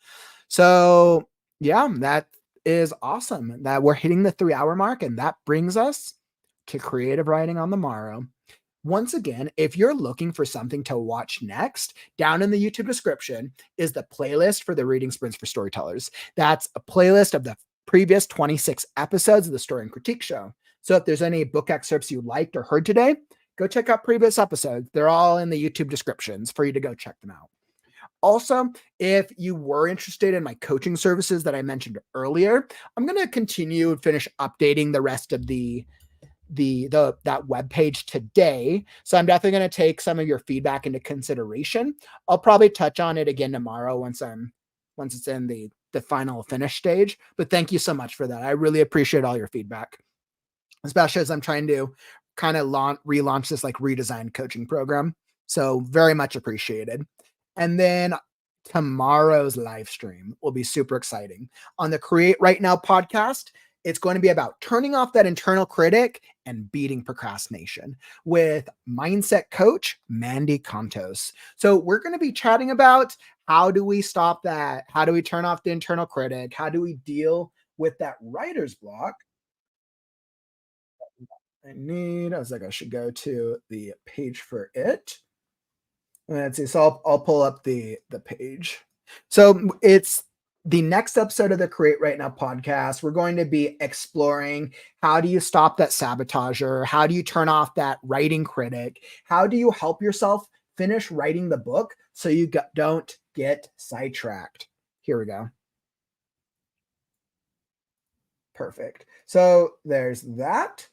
[SPEAKER 1] So yeah, that is awesome that we're hitting the 3 hour mark. And that brings us to creative writing on the morrow. Once again, if you're looking for something to watch next, down in the YouTube description is the playlist for the Reading Sprints for Storytellers. That's a playlist of the previous 26 episodes of the Story and Critique Show. So if there's any book excerpts you liked or heard today, go check out previous episodes. They're all in the YouTube descriptions for you to go check them out. Also, if you were interested in my coaching services that I mentioned earlier, I'm going to continue and finish updating the rest of that web page today. So I'm definitely going to take some of your feedback into consideration. I'll probably touch on it again tomorrow once it's in the final finish stage. But thank you so much for that. I really appreciate all your feedback, especially as I'm trying to kind of relaunch this like redesigned coaching program. So very much appreciated. And then tomorrow's live stream will be super exciting. On the Create Right Now podcast, it's going to be about turning off that internal critic and beating procrastination with mindset coach Mandy Contos. So we're going to be chatting about how do we stop that? How do we turn off the internal critic? How do we deal with that writer's block? I was like, I should go to the page for it. Let's see. So I'll pull up the page. So it's the next episode of the Create Right Now podcast. We're going to be exploring how do you stop that sabotager? How do you turn off that writing critic? How do you help yourself finish writing the book so you don't get sidetracked? Here we go. Perfect. So there's that.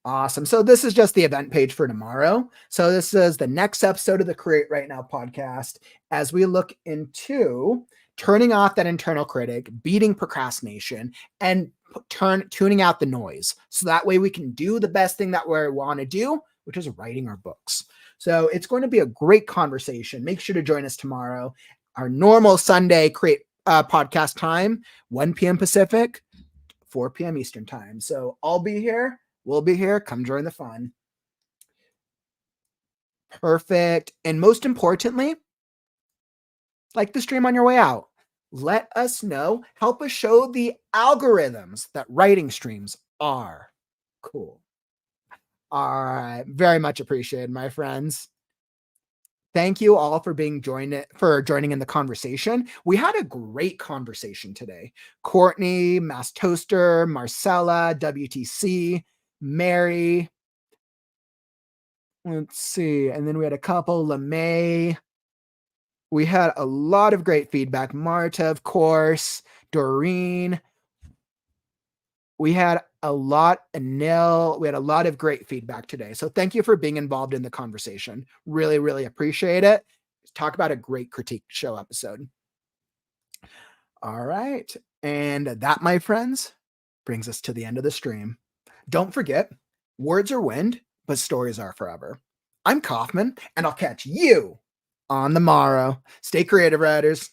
[SPEAKER 1] Awesome. So this is just the event page for tomorrow. So this is the next episode of the Create Right Now podcast as we look into turning off that internal critic, beating procrastination, and tuning out the noise. So that way we can do the best thing that we want to do, which is writing our books. So it's going to be a great conversation. Make sure to join us tomorrow. Our normal Sunday Create podcast time, 1 p.m. Pacific, 4 p.m. Eastern time. So I'll be here. We'll be here. Come join the fun. Perfect. And most importantly, like the stream on your way out. Let us know. Help us show the algorithms that writing streams are cool. All right. Very much appreciated, my friends. Thank you all for joining in the conversation. We had a great conversation today. Courtney, Mass Toaster, Marcella, WTC, Mary. Let's see. And then we had a couple, LeMay. We had a lot of great feedback. Marta, of course, Doreen. We had a lot, Anil. We had a lot of great feedback today. So thank you for being involved in the conversation. Really, really appreciate it. Talk about a great critique show episode. All right. And that, my friends, brings us to the end of the stream. Don't forget, words are wind, but stories are forever. I'm Kauffman, and I'll catch you on the morrow. Stay creative, writers.